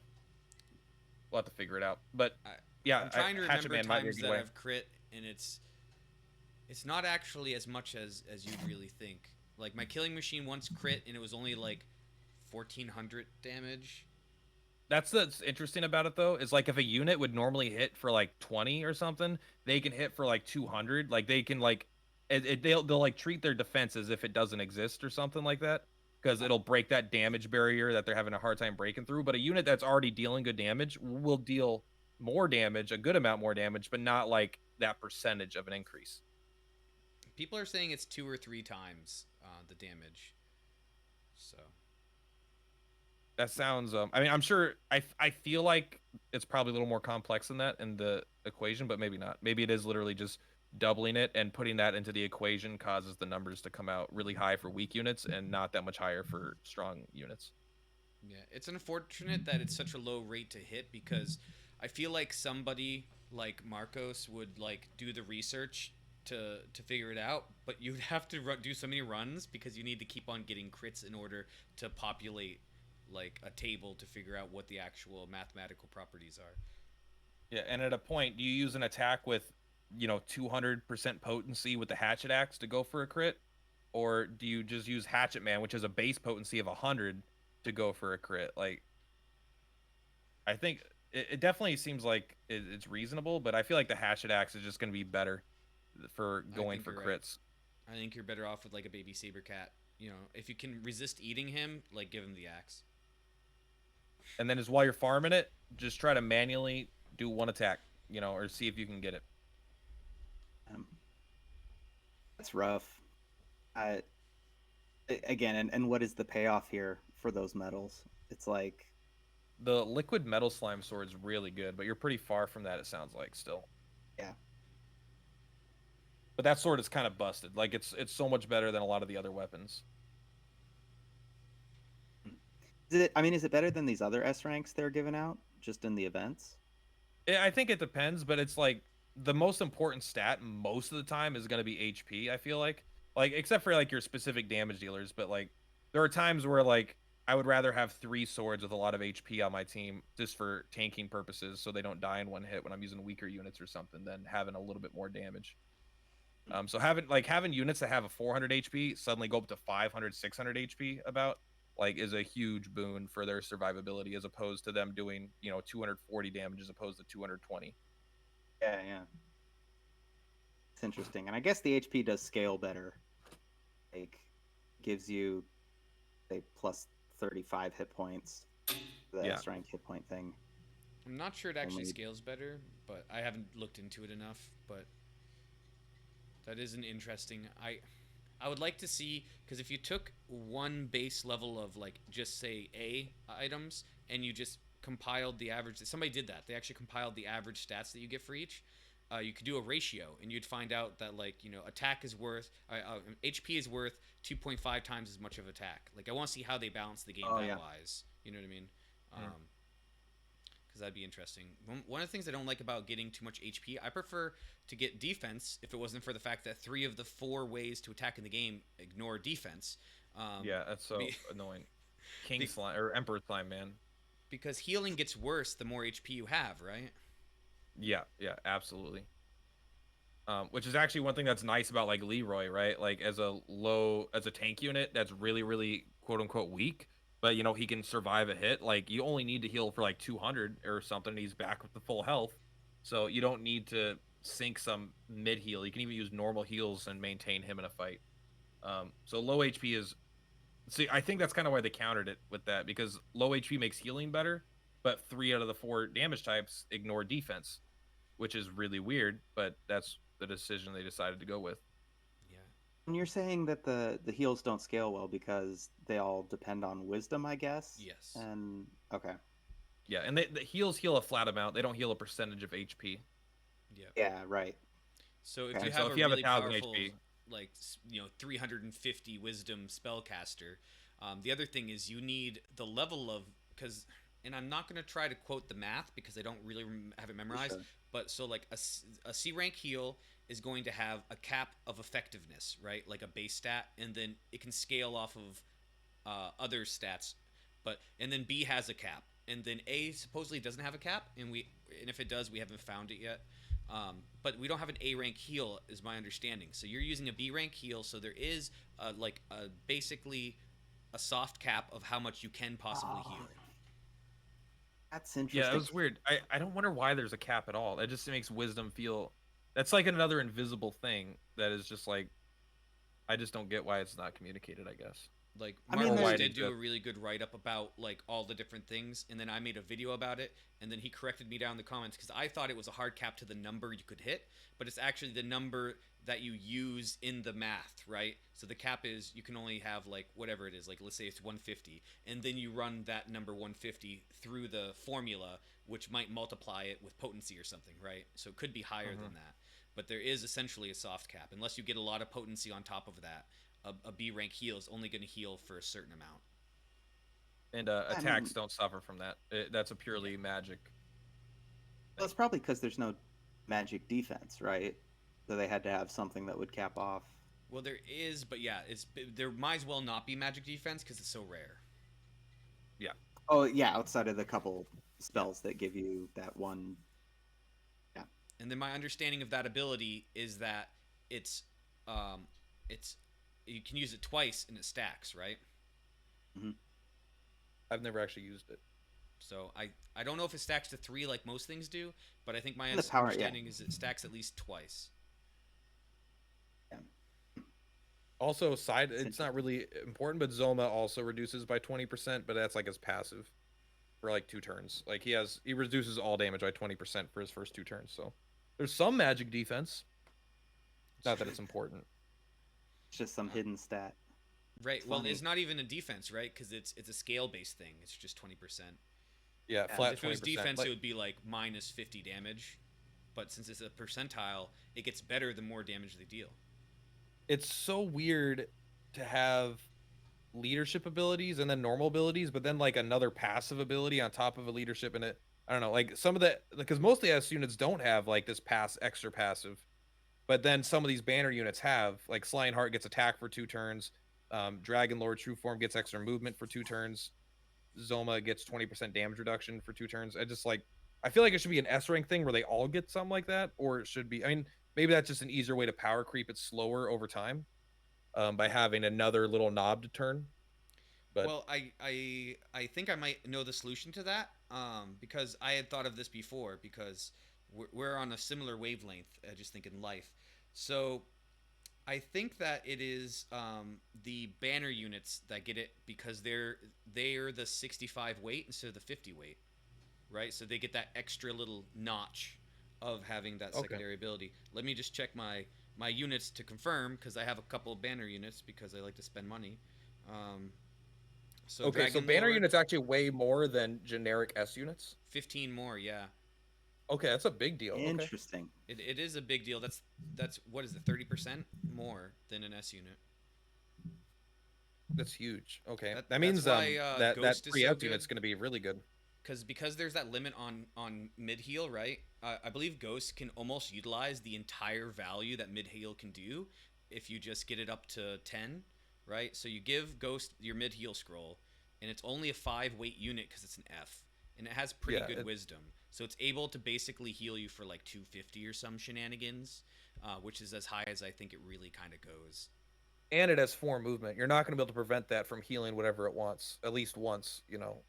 We'll have to figure it out. But I, yeah, I'm trying to Hatchet remember Man might be a times good that way. I've crit, and it's not actually as much as you'd really think. Like, my killing machine once crit, and it was only like 1400 damage. That's interesting about it though, is like if a unit would normally hit for like 20 or something, they can hit for like 200. Like they can like they'll like treat their defense as if it doesn't exist or something like that, because it'll break that damage barrier that they're having a hard time breaking through. But a unit that's already dealing good damage will deal more damage, a good amount more damage, but not like that percentage of an increase. People are saying it's 2 or 3 times the damage. So That sounds I mean, I'm sure I feel like it's probably a little more complex than that in the equation, but maybe not. Maybe it is literally just doubling it, and putting that into the equation causes the numbers to come out really high for weak units and not that much higher for strong units. yeah, it's unfortunate that it's such a low rate to hit, because I feel like somebody like Marcos would like do the research to figure it out, but you'd have to do so many runs because you need to keep on getting crits in order to populate like a table to figure out what the actual mathematical properties are. Yeah, and at a point, do you use an attack with, 200% potency with the hatchet axe to go for a crit, or do you just use Hatchet Man, which is a base potency of 100, to go for a crit? Like, I think it definitely seems like it's reasonable, but I feel like the hatchet axe is just going to be better for I going think for you're right. crits. I think you're better off with like a baby saber cat. You know, if you can resist eating him, like give him the axe. And then, as while you're farming it, just try to manually do one attack, or see if you can get it. Um, that's rough. I again, and what is the payoff here for those medals? It's like, The liquid metal slime sword is really good, but you're pretty far from that. It sounds like still. yeah. But that sword is kind of busted. Like it's so much better than a lot of the other weapons. Is it? I mean, is it better than these other S ranks they're giving out just in the events? I think it depends, but it's like the most important stat most of the time is going to be HP. I feel like except for like your specific damage dealers, but like there are times where like I would rather have 3 swords with a lot of HP on my team just for tanking purposes, so they don't die in one hit when I'm using weaker units or something, than having a little bit more damage. So having units that have a 400 HP suddenly go up to 500, 600 HP about, like, is a huge boon for their survivability, as opposed to them doing 240 damage as opposed to 220. Yeah, yeah. It's interesting, and I guess the HP does scale better. Like, gives you say plus 35 hit points. The Yeah. S rank hit point thing. I'm not sure it actually Only- scales better, but I haven't looked into it enough. But that is an interesting. I would like to see, because if you took one base level of like just say A items and you just compiled the average, somebody did that. They actually compiled the average stats that you get for each. You could do a ratio, and you'd find out that like attack is worth HP is worth 2.5 times as much of attack. Like I want to see how they balance the game Oh, that yeah. wise. You know what I mean? Yeah. Because that'd be interesting. One of the things I don't like about getting too much HP, I prefer to get defense if it wasn't for the fact that 3 of the 4 ways to attack in the game ignore defense. Yeah, that's so annoying. King be- slime or Emperor slime, man. Because healing gets worse the more HP you have, right? Yeah, absolutely. Which is actually one thing that's nice about like Leroy, right? Like as a tank unit that's really, really quote unquote weak, but he can survive a hit. Like you only need to heal for like 200 or something, and he's back with the full health. So you don't need to sink some mid heal. You can even use normal heals and maintain him in a fight. So low HP is, see, I think that's kind of why they countered it with that, because low HP makes healing better, but 3 out of the 4 damage types ignore defense, which is really weird, but that's the decision they decided to go with. Yeah. And you're saying that the heals don't scale well because they all depend on wisdom, I guess. Yes. And okay. Yeah, and the heals heal a flat amount. They don't heal a percentage of HP. Yeah. Yeah, right. So if Okay. you So have if a you have really 1,000 powerful, HP, like 350 wisdom spellcaster, the other thing is you need the level of, because, and I'm not going to try to quote the math because I don't really have it memorized, Sure. but so like a C rank heal is going to have a cap of effectiveness, right? Like a base stat, and then it can scale off of other stats, and then B has a cap, and then A supposedly doesn't have a cap, and if it does, we haven't found it yet. But we don't have an A rank heal, is my understanding. So you're using a B rank heal, so there is basically a soft cap of how much you can possibly heal. That's interesting. Yeah, it was weird. I don't wonder why there's a cap at all. It just makes wisdom feel. That's like another invisible thing that is just like. I just don't get why it's not communicated, I guess. Like I mean, Marcos there's- did do a really good write-up about like all the different things, and then I made a video about it, and then he corrected me down in the comments because I thought it was a hard cap to the number you could hit, but it's actually the number that you use in the math, right? So the cap is you can only have like whatever it is, like let's say it's 150, and then you run that number 150 through the formula, which might multiply it with potency or something, right? So it could be higher than that. But there is essentially a soft cap. Unless you get a lot of potency on top of that, a B rank heal is only going to heal for a certain amount. And attacks don't suffer from that. That's a purely magic. Well, it's probably because there's no magic defense, right? So they had to have something that would cap off. Well, there is, but yeah, there might as well not be magic defense because it's so rare. Yeah. Oh yeah, outside of the couple spells that give you that one. And then my understanding of that ability is that it's you can use it twice and it stacks, right? Mm-hmm. I've never actually used it. So I don't know if it stacks to 3 like most things do, but I think my The power, understanding is it stacks at least twice. Yeah. Also, it's not really important, but Zoma also reduces by 20%, but that's like his passive for like 2 turns. Like he reduces all damage by 20% for his first 2 turns. So there's some magic defense. Not that it's important. It's just some hidden stat. Right. It's Well, funny. it's not even a defense, right? Because it's a scale based thing. It's just 20%. Yeah, Yeah, flat 20%. If it was defense, Like, it would be like minus 50 damage. But since it's a percentile, it gets better the more damage they deal. it's so weird to have leadership abilities and then normal abilities, but then like another passive ability on top of a leadership, and I don't know, like some of the, because most of the S units don't have like this extra passive, but then some of these banner units have, like Slying Heart gets attack for 2 turns, Dragon Lord True Form gets extra movement for 2 turns, Zoma gets 20% damage reduction for 2 turns. I feel like it should be an S rank thing where they all get something like that, or it should be, I mean, maybe that's just an easier way to power creep it slower over time, by having another little knob to turn. But Well, I think I might know the solution to that, because I had thought of this before, because we're on a similar wavelength, I just think in life. So I think that it is the banner units that get it because they're the 65 weight instead of the 50 weight, right? So they get that extra little notch of having that secondary ability. Let me just check my units to confirm, because I have a couple of banner units because I like to spend money. So okay, so Dragon banner Lord, units actually way more than generic S units. 15 more, yeah. Okay, that's a big deal. Okay. Interesting. It is a big deal. That's what is it, 30% more than an S unit. That's huge. Okay, That- that means that's why, that Ghost is free so up unit's good. going to be really good. Because there's that limit on mid heal, right? I believe Ghost can almost utilize the entire value that mid heal can do if you just get it up to 10, right? So you give Ghost your mid heal scroll, and it's only a 5 weight unit because it's an F, and it has pretty Yeah, good wisdom, so it's able to basically heal you for like 250 or some shenanigans, which is as high as I think it really kind of goes. And it has 4 movement. You're not going to be able to prevent that from healing whatever it wants, at least once, you know.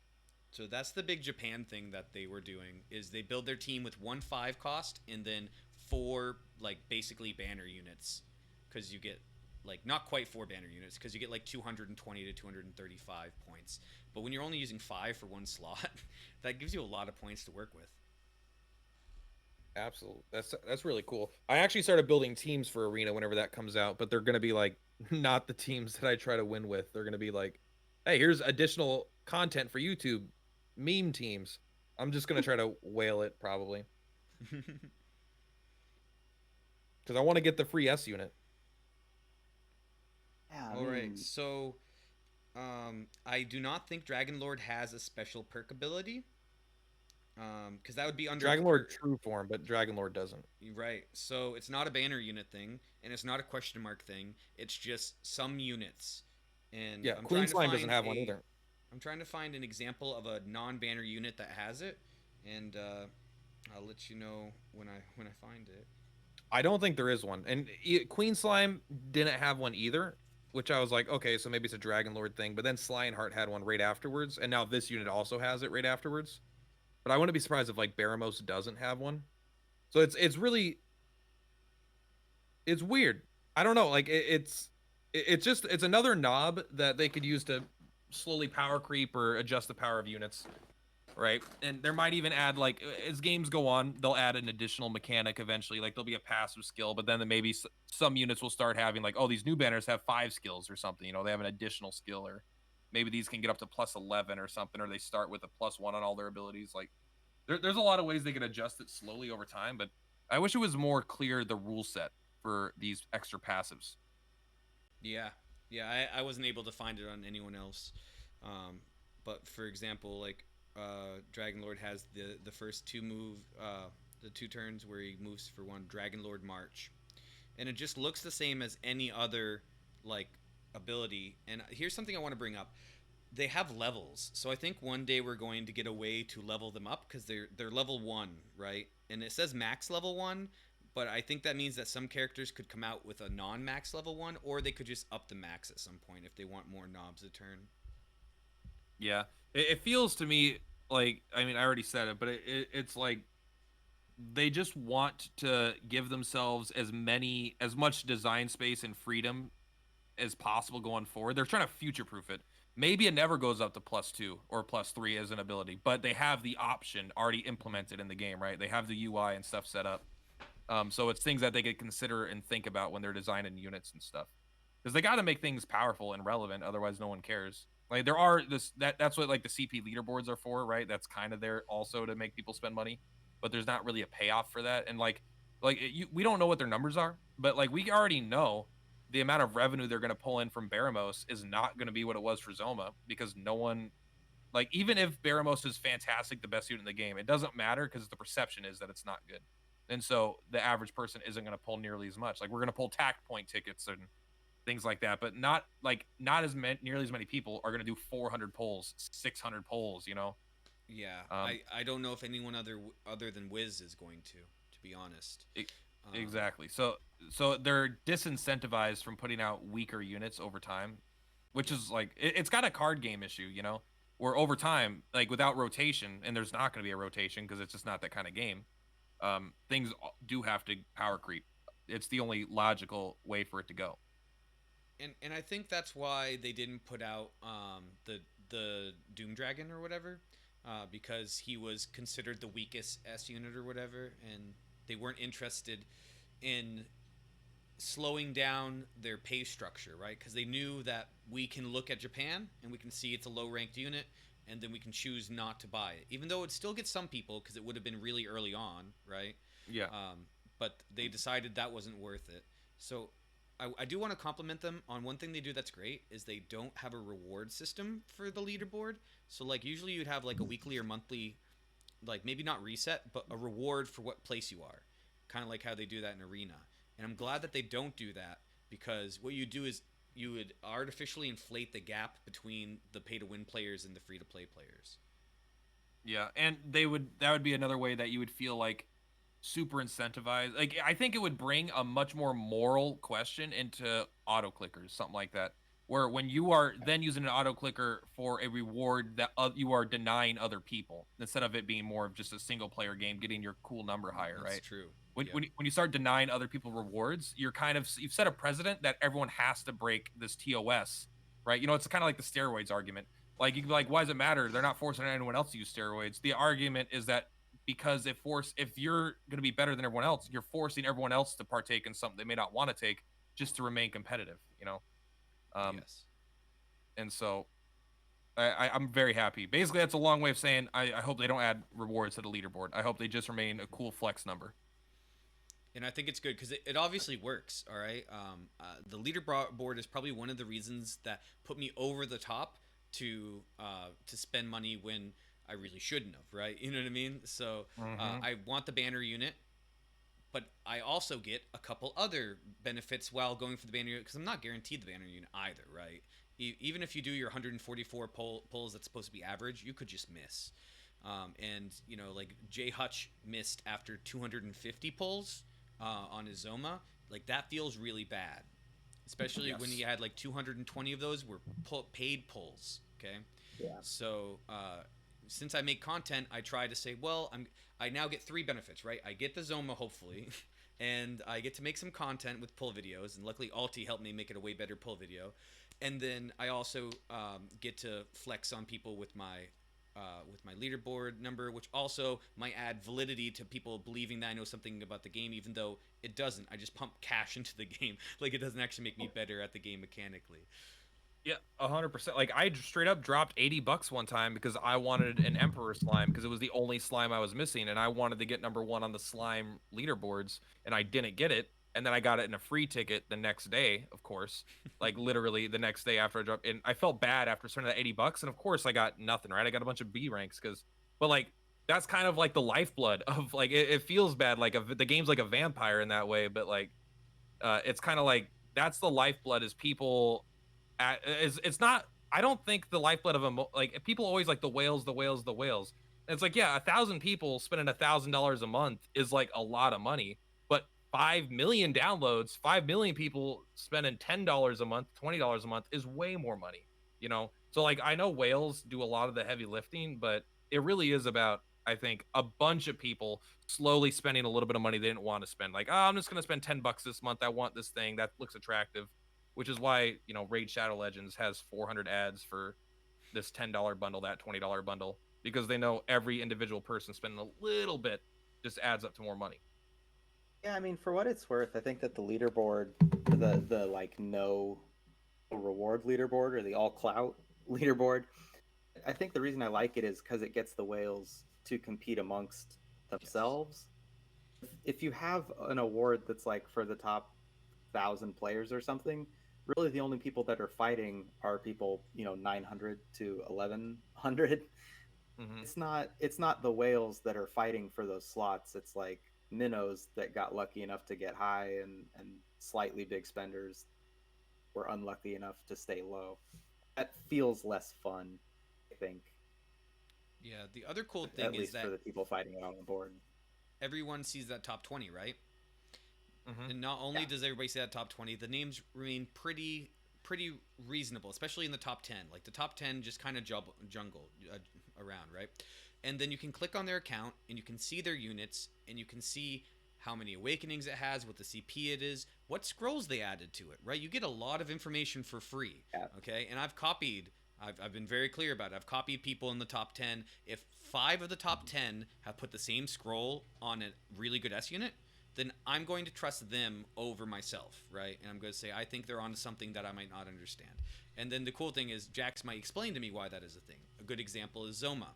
So that's the big Japan thing that they were doing, is they build their team with 1 5 cost and then 4 like basically banner units, because you get like not quite 4 banner units, because you get like 220 to 235 points. But when you're only using 5 for 1 slot, that gives you a lot of points to work with. Absolutely. That's really cool. I actually started building teams for Arena whenever that comes out, but they're going to be like not the teams that I try to win with. They're going to be like, hey, here's additional content for YouTube, meme teams. I'm just going to try to whale it probably, because I want to get the free S unit. Yeah. All right, so I do not think Dragon Lord has a special perk ability, because that would be under Dragon Lord True Form, but Dragon Lord doesn't. Right. So it's not a banner unit thing, and it's not a question mark thing. It's just some units And Yeah, I'm Queen trying to Slime doesn't find have one either. I'm trying to find an example of a non-banner unit that has it, and I'll let you know when I find it. I don't think there is one. And Queen Slime didn't have one either, which I was like, okay, so maybe it's a Dragon Lord thing. But then Slyheart had one right afterwards, and now this unit also has it right afterwards. But I wouldn't be surprised if like Baramos doesn't have one. So it's really it's weird. I don't know. Like it's just it's another knob that they could use to slowly power creep or adjust the power of units, right? And there might even add like as games go on, they'll add an additional mechanic eventually. Like there'll be a passive skill, but then maybe some units will start having like, oh, these new banners have 5 skills or something. You know, they have an additional skill, or maybe these can get up to plus 11 or something, or they start with a plus 1 on all their abilities. Like there's a lot of ways they could adjust it slowly over time, but I wish it was more clear the rule set for these extra passives. Yeah, yeah. I wasn't able to find it on anyone else. But for example, like Dragon Lord has the first the 2 turns where he moves for 1 Dragon Lord March, and it just looks the same as any other like ability. And here's something I want to bring up. They have levels, so I think one day we're going to get a way to level them up because they're level 1, right? And it says max level 1, but I think that means that some characters could come out with a non-max level 1, or they could just up the max at some point if they want more knobs a turn. Yeah, it feels to me like, I mean, I already said it, but it's like they just want to give themselves as much design space and freedom as possible going forward. They're trying to future proof it. Maybe it never goes up to +2 or +3 as an ability, but they have the option already implemented in the game, right? They have the UI and stuff set up. So it's things that they could consider and think about when they're designing units and stuff. Because they got to make things powerful and relevant, otherwise no one cares. Like there are that's what like the CP leaderboards are for, right? That's kind of there also to make people spend money, but there's not really a payoff for that. And we don't know what their numbers are, but like we already know the amount of revenue they're going to pull in from Baramos is not going to be what it was for Zoma, because no one, like, even if Baramos is fantastic, the best unit in the game, it doesn't matter because the perception is that it's not good. And so the average person isn't going to pull nearly as much. Like we're going to pull tact point tickets and things like that, but not as nearly as many people are going to do 400 polls, 600 polls, you know? Yeah, Um, I don't know if anyone other than Wiz is going to be honest. exactly. So they're disincentivized from putting out weaker units over time, which is like it's got a card game issue, you know, where over time, like without rotation, and there's not going to be a rotation because it's just not that kind of game. Things do have to power creep. It's the only logical way for it to go. And I think that's why they didn't put out the Doom Dragon or whatever, because he was considered the weakest S unit or whatever, and they weren't interested in slowing down their pay structure, right? Because they knew that we can look at Japan and we can see it's a low ranked unit, and then we can choose not to buy it, even though it still gets some people because it would have been really early on, right? Yeah. But they decided that wasn't worth it. So I do want to compliment them on one thing they do that's great is they don't have a reward system for the leaderboard. So like usually you'd have like a weekly or monthly, like maybe not reset, but a reward for what place you are, kind of like how they do that in Arena. And I'm glad that they don't do that, because what you do is you would artificially inflate the gap between the pay to win players and the free to play players. Yeah, and that would be another way that you would feel like super incentivized. Like I think it would bring a much more moral question into auto clickers, something like that, where when you are then using an auto clicker for a reward that you are denying other people, instead of it being more of just a single player game getting your cool number higher, That's right? true. When, Yep. when you start denying other people rewards, you've set a precedent that everyone has to break this TOS, right? You know, it's kind of like the steroids argument. Like you can be like, why does it matter? They're not forcing anyone else to use steroids. The argument is that because if you're going to be better than everyone else, you're forcing everyone else to partake in something they may not want to take just to remain competitive, you know? Yes. And so I'm very happy. Basically, that's a long way of saying I hope they don't add rewards to the leaderboard. I hope they just remain a cool flex number. And I think it's good because it obviously works. All right. The leaderboard is probably one of the reasons that put me over the top to spend money when I really shouldn't have. Right. You know what I mean? So I want the banner unit, but I also get a couple other benefits while going for the banner unit because I'm not guaranteed the banner unit either. Right. Even if you do your 144 pulls that's supposed to be average, you could just miss. And you know, like Jay Hutch missed after 250 pulls on his Zoma. Like that feels really bad, especially when he had like 220 of those were paid pulls. Okay. Yeah. So since I make content, I try to say, well, I now get 3 benefits, right? I get the Zoma, hopefully, and I get to make some content with pull videos, and luckily Alti helped me make it a way better pull video. And then I also get to flex on people with my leaderboard number, which also might add validity to people believing that I know something about the game, even though it doesn't. I just pump cash into the game. Like, it doesn't actually make me better at the game mechanically. Yeah, 100%. Like, I straight up dropped $80 one time because I wanted an Emperor slime because it was the only slime I was missing, and I wanted to get #1 on the slime leaderboards, and I didn't get it. And then I got it in a free ticket the next day, of course, like literally the next day after I dropped. And I felt bad after spending that $80, and of course I got nothing, right? I got a bunch of B ranks but like that's kind of like the lifeblood of like it feels bad, like the game's like a vampire in that way, but like it's kind of like that's the lifeblood is people. It's not. I don't think the lifeblood of like people always like the whales, the whales, the whales. And it's like, yeah, 1,000 people spending $1,000 a month is like a lot of money, but 5 million downloads, 5 million people spending $10 a month, $20 a month is way more money, you know? So like, I know whales do a lot of the heavy lifting, but it really is about, I think, a bunch of people slowly spending a little bit of money they didn't want to spend. Like, oh, I'm just going to spend $10 this month. I want this thing that looks attractive, which is why, you know, Raid Shadow Legends has 400 ads for this $10 bundle, that $20 bundle, because they know every individual person spending a little bit just adds up to more money. Yeah, I mean, for what it's worth, I think that the leaderboard, the like no reward leaderboard or the all clout leaderboard, I think the reason I like it is because it gets the whales to compete amongst themselves. Yes. If you have an award that's like for the top 1,000 players or something, really the only people that are fighting are people, you know, 900 to 1,100. Mm-hmm. It's not the whales that are fighting for those slots. It's like minnows that got lucky enough to get high and slightly big spenders were unlucky enough to stay low. That feels less fun, I think. Yeah, the other cool thing At is least that for the people fighting it on the board. everyone sees that top 20, right? Mm-hmm. And not only does everybody see that top 20, the names remain pretty reasonable, especially in the top 10. Like the top 10 just kind of jungle around, right? And then you can click on their account and you can see their units and you can see how many awakenings it has, what the CP it is, what scrolls they added to it, right? You get a lot of information for free, okay? And I've been very clear about it. I've copied people in the top 10. If 5 of the top 10 have put the same scroll on a really good S unit, then I'm going to trust them over myself, right? And I'm going to say, I think they're onto something that I might not understand. And then the cool thing is Jax might explain to me why that is a thing. A good example is Zoma.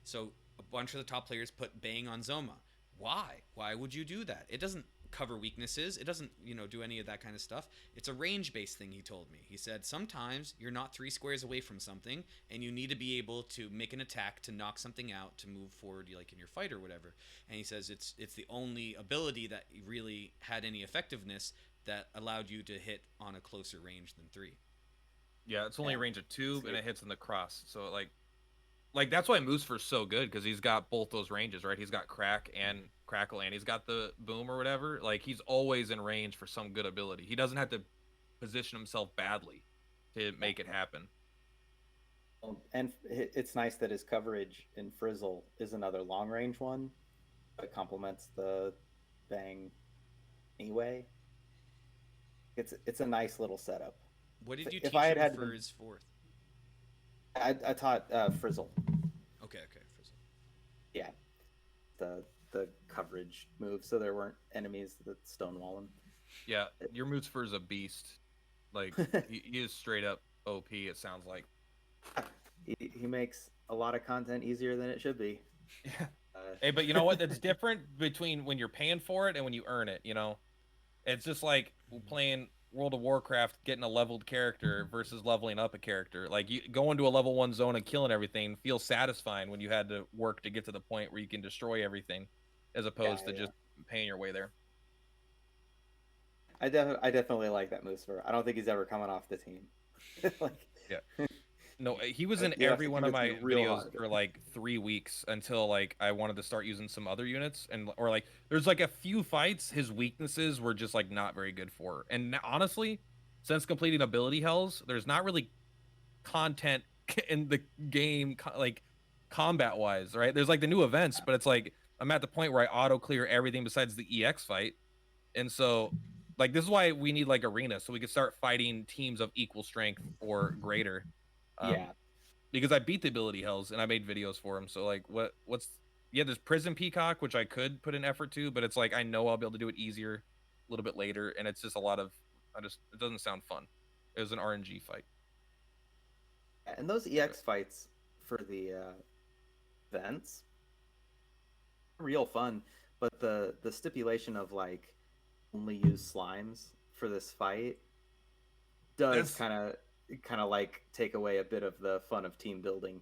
So a bunch of the top players put Bang on Zoma. Why? Why would you do that? It doesn't cover weaknesses. It doesn't, do any of that kind of stuff. It's a range-based thing, he told me. He said, sometimes you're not 3 squares away from something, and you need to be able to make an attack to knock something out to move forward, like in your fight or whatever. And he says it's the only ability that really had any effectiveness that allowed you to hit on a closer range than 3. Yeah, it's only a range of 2, and it hits in the cross. So, like that's why Moosefer's so good, because he's got both those ranges, right? He's got crack and crackle, and he's got the boom or whatever. Like, he's always in range for some good ability. He doesn't have to position himself badly to make it happen. And it's nice that his coverage in Frizzle is another long range one. It complements the Bang anyway. It's a nice little setup. What did you teach him for his 4th? I taught Frizzle. Okay, Frizzle. Yeah, the coverage move, so there weren't enemies that stonewall him. Yeah, your Moosefer is a beast. Like, he is straight up OP, it sounds like. He makes a lot of content easier than it should be. Yeah. Hey, but you know what? That's different between when you're paying for it and when you earn it, you know? It's just like playing World of Warcraft, getting a leveled character versus leveling up a character. Like, you going to a level 1 zone and killing everything feels satisfying when you had to work to get to the point where you can destroy everything, as opposed to just paying your way there. I definitely like that Moosefer. I don't think he's ever coming off the team. Like, Yeah. No, he was in You have every to one give of it to my me real videos hard. for like 3 weeks until like I wanted to start using some other units or like there's like a few fights his weaknesses were just like not very good for. And honestly, since completing ability hells, there's not really content in the game like combat wise, right? There's like the new events, but it's like I'm at the point where I auto clear everything besides the EX fight. And so like this is why we need like arena so we can start fighting teams of equal strength or greater. Um Yeah. because I beat the ability hells and I made videos for him. So like what's yeah, there's Prism Peacock, which I could put in effort to, but it's like I know I'll be able to do it easier a little bit later, and it's just a lot of it doesn't sound fun. It was an RNG fight. And those EX fights for the events, real fun. But the stipulation of like only use slimes for this fight does That's kind of like take away a bit of the fun of team building.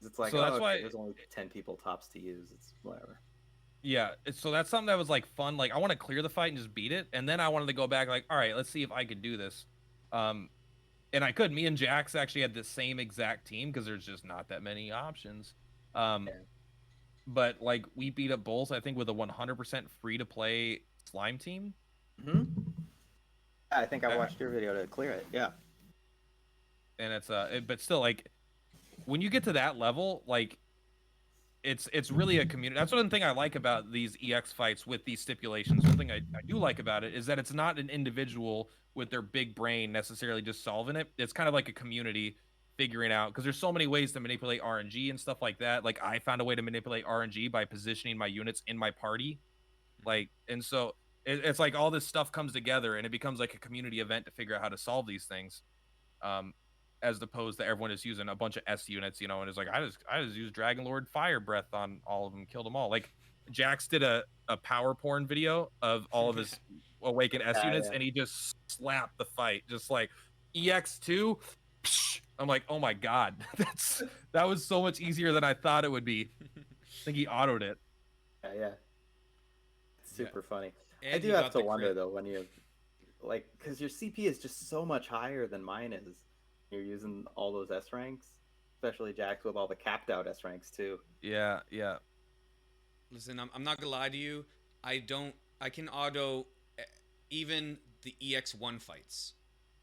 It's like, So oh, that's okay, why there's only 10 people tops to use. It's whatever. yeah, so that's something that was like fun. Like I want to clear the fight and just beat it, and then I wanted to go back like, all right, let's see if I could do this. Um, and I could. Me and Jax actually had the same exact team because there's just not that many options. Um, Yeah. but like we beat up both, I think, with a 100% free to play slime team. Hmm. I think I Uh, watched your video to clear it. Yeah. and it's but still like when you get to that level, like it's really a community. That's one thing I like about these EX fights with these stipulations. One thing I do like about it is that it's not an individual with their big brain necessarily just solving it. It's kind of like a community figuring out because there's so many ways to manipulate RNG and stuff like that. Like I found a way to manipulate RNG by positioning my units in my party. Like, and so it's like all this stuff comes together and it becomes like a community event to figure out how to solve these things. Um, as opposed to everyone is using a bunch of S units, you know, and it's like I just use Dragon Lord Fire Breath on all of them, killed them all. Like Jax did a power porn video of all of his Awakened S units, Yeah. and he just slapped the fight, just like EX2. I'm like, oh my god, that was so much easier than I thought it would be. I think he autoed it. Yeah. It's Yeah. super funny. I And do you have got to the wonder crit. though when you like because your CP is just so much higher than mine is. You're using all those S ranks, especially Jax with all the capped out S ranks too. Yeah. Listen, I'm not gonna lie to you. I can auto even the EX1 fights,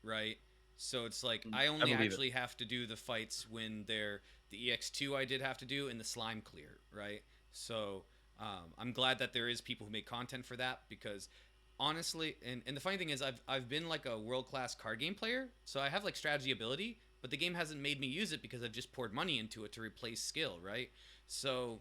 right? So it's like I I only believe it. actually have to do the fights when they're the EX2 I did have to do and the slime clear, right? So I'm glad that there is people who make content for that because honestly, and the funny thing is I've been like a world class card game player, so I have like strategy ability, but the game hasn't made me use it because I've just poured money into it to replace skill, right? So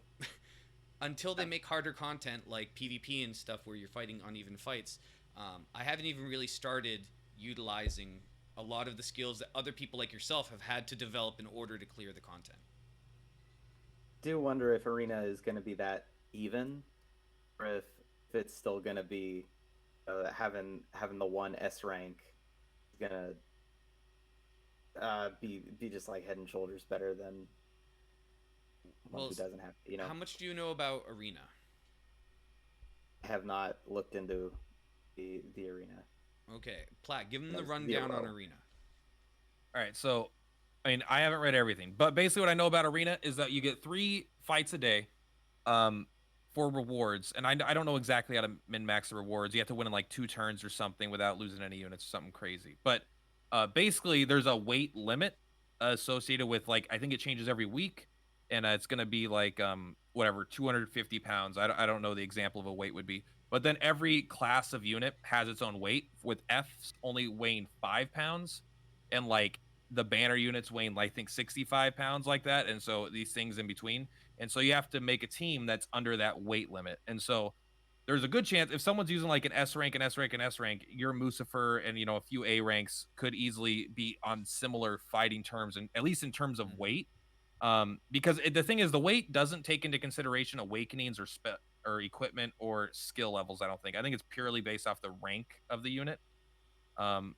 until they make harder content like PvP and stuff where you're fighting uneven fights, I haven't even really started utilizing a lot of the skills that other people like yourself have had to develop in order to clear the content. Do wonder if Arena is going to be that even, or if it's still going to be having the one S rank is going to be just like head and shoulders better than one Well, who doesn't have. how much do you know about Arena? Have not looked into the Arena. Okay, Platt, give them the That's rundown on zero. Arena. All right, so I mean, I haven't read everything, but basically what I know about Arena is that you get 3 fights a day for rewards, and I don't know exactly how to min-max the rewards. You have to win in like 2 turns or something without losing any units, something crazy. But basically there's a weight limit associated with like I think it changes every week, and it's gonna be like whatever 250 pounds. I don't know the example of a weight would be, but then every class of unit has its own weight, with F's only weighing 5 pounds, and like the banner units weighing like, I think 65 pounds like that, and so these things in between, and so you have to make a team that's under that weight limit, and so there's a good chance if someone's using like an S rank, an S rank, an S rank, your Mucifer and a few A ranks could easily be on similar fighting terms, and at least in terms of weight, because the thing is the weight doesn't take into consideration awakenings or equipment or skill levels. I think it's purely based off the rank of the unit. Um,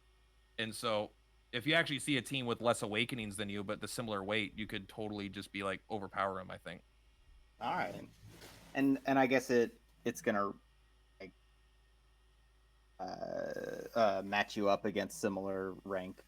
and so if you actually see a team with less awakenings than you, but the similar weight, you could totally just be like overpower them, I think. All right, and I guess it's gonna like match you up against similar rank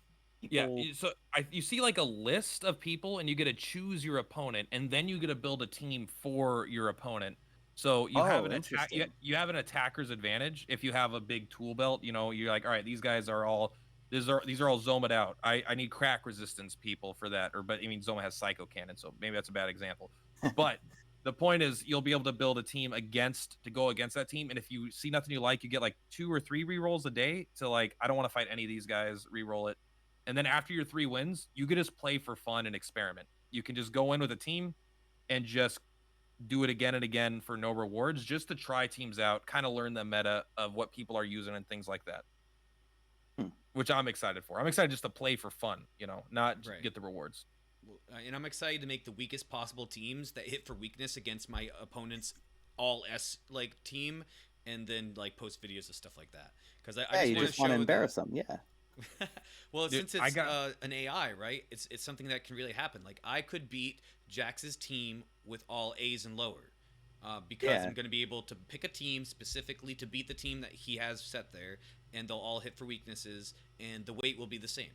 Yeah, people. you see like a list of people, and you get to choose your opponent, and then you get to build a team for your opponent. So you have Oh, an attack. interesting. You have an attacker's advantage if you have a big tool belt. You know, you're like, all right, these guys are all these are all zomed out. I need crack resistance people for that. But I mean, Zoma has psycho cannon, so maybe that's a bad example. But the point is, you'll be able to build a team to go against that team, and if you see nothing you like, you get like 2 or 3 rerolls a day to like, I don't want to fight any of these guys. Reroll it. And then after your 3 wins, you can just play for fun and experiment. You can just go in with a team and just do it again and again for no rewards, just to try teams out, kind of learn the meta of what people are using and things like that. Hmm. Which I'm excited for. I'm excited just to play for fun, not Right. get the rewards. And I'm excited to make the weakest possible teams that hit for weakness against my opponent's all S like team, and then like post videos of stuff like that. Because I Yeah, just you want just to want to show embarrass them. Yeah. well, Dude, since I it's got- an AI, right? It's something that can really happen. Like I could beat Jax's team with all A's and lower, because Yeah. I'm going to be able to pick a team specifically to beat the team that he has set there, and they'll all hit for weaknesses, and the weight will be the same.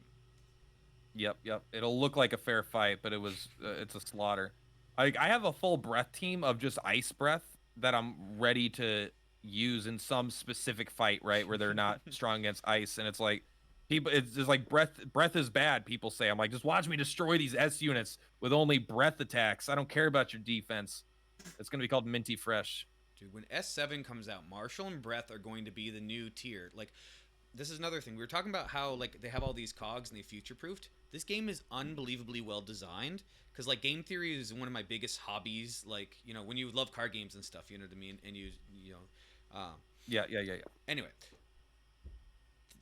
Yep. It'll look like a fair fight, but it's a slaughter. I have a full breath team of just ice breath that I'm ready to use in some specific fight, right, where they're not strong against ice, and it's like it's just like breath is bad. People say, I'm like, just watch me destroy these S units with only breath attacks. I don't care about your defense. It's gonna be called Minty Fresh. Dude, when S7 comes out, Marshall and Breath are going to be the new tier. Like, this is another thing. We were talking about how like they have all these cogs and they future proofed. This game is unbelievably well designed because like game theory is one of my biggest hobbies. Like when you love card games and stuff, you know what I mean. And Yeah. anyway,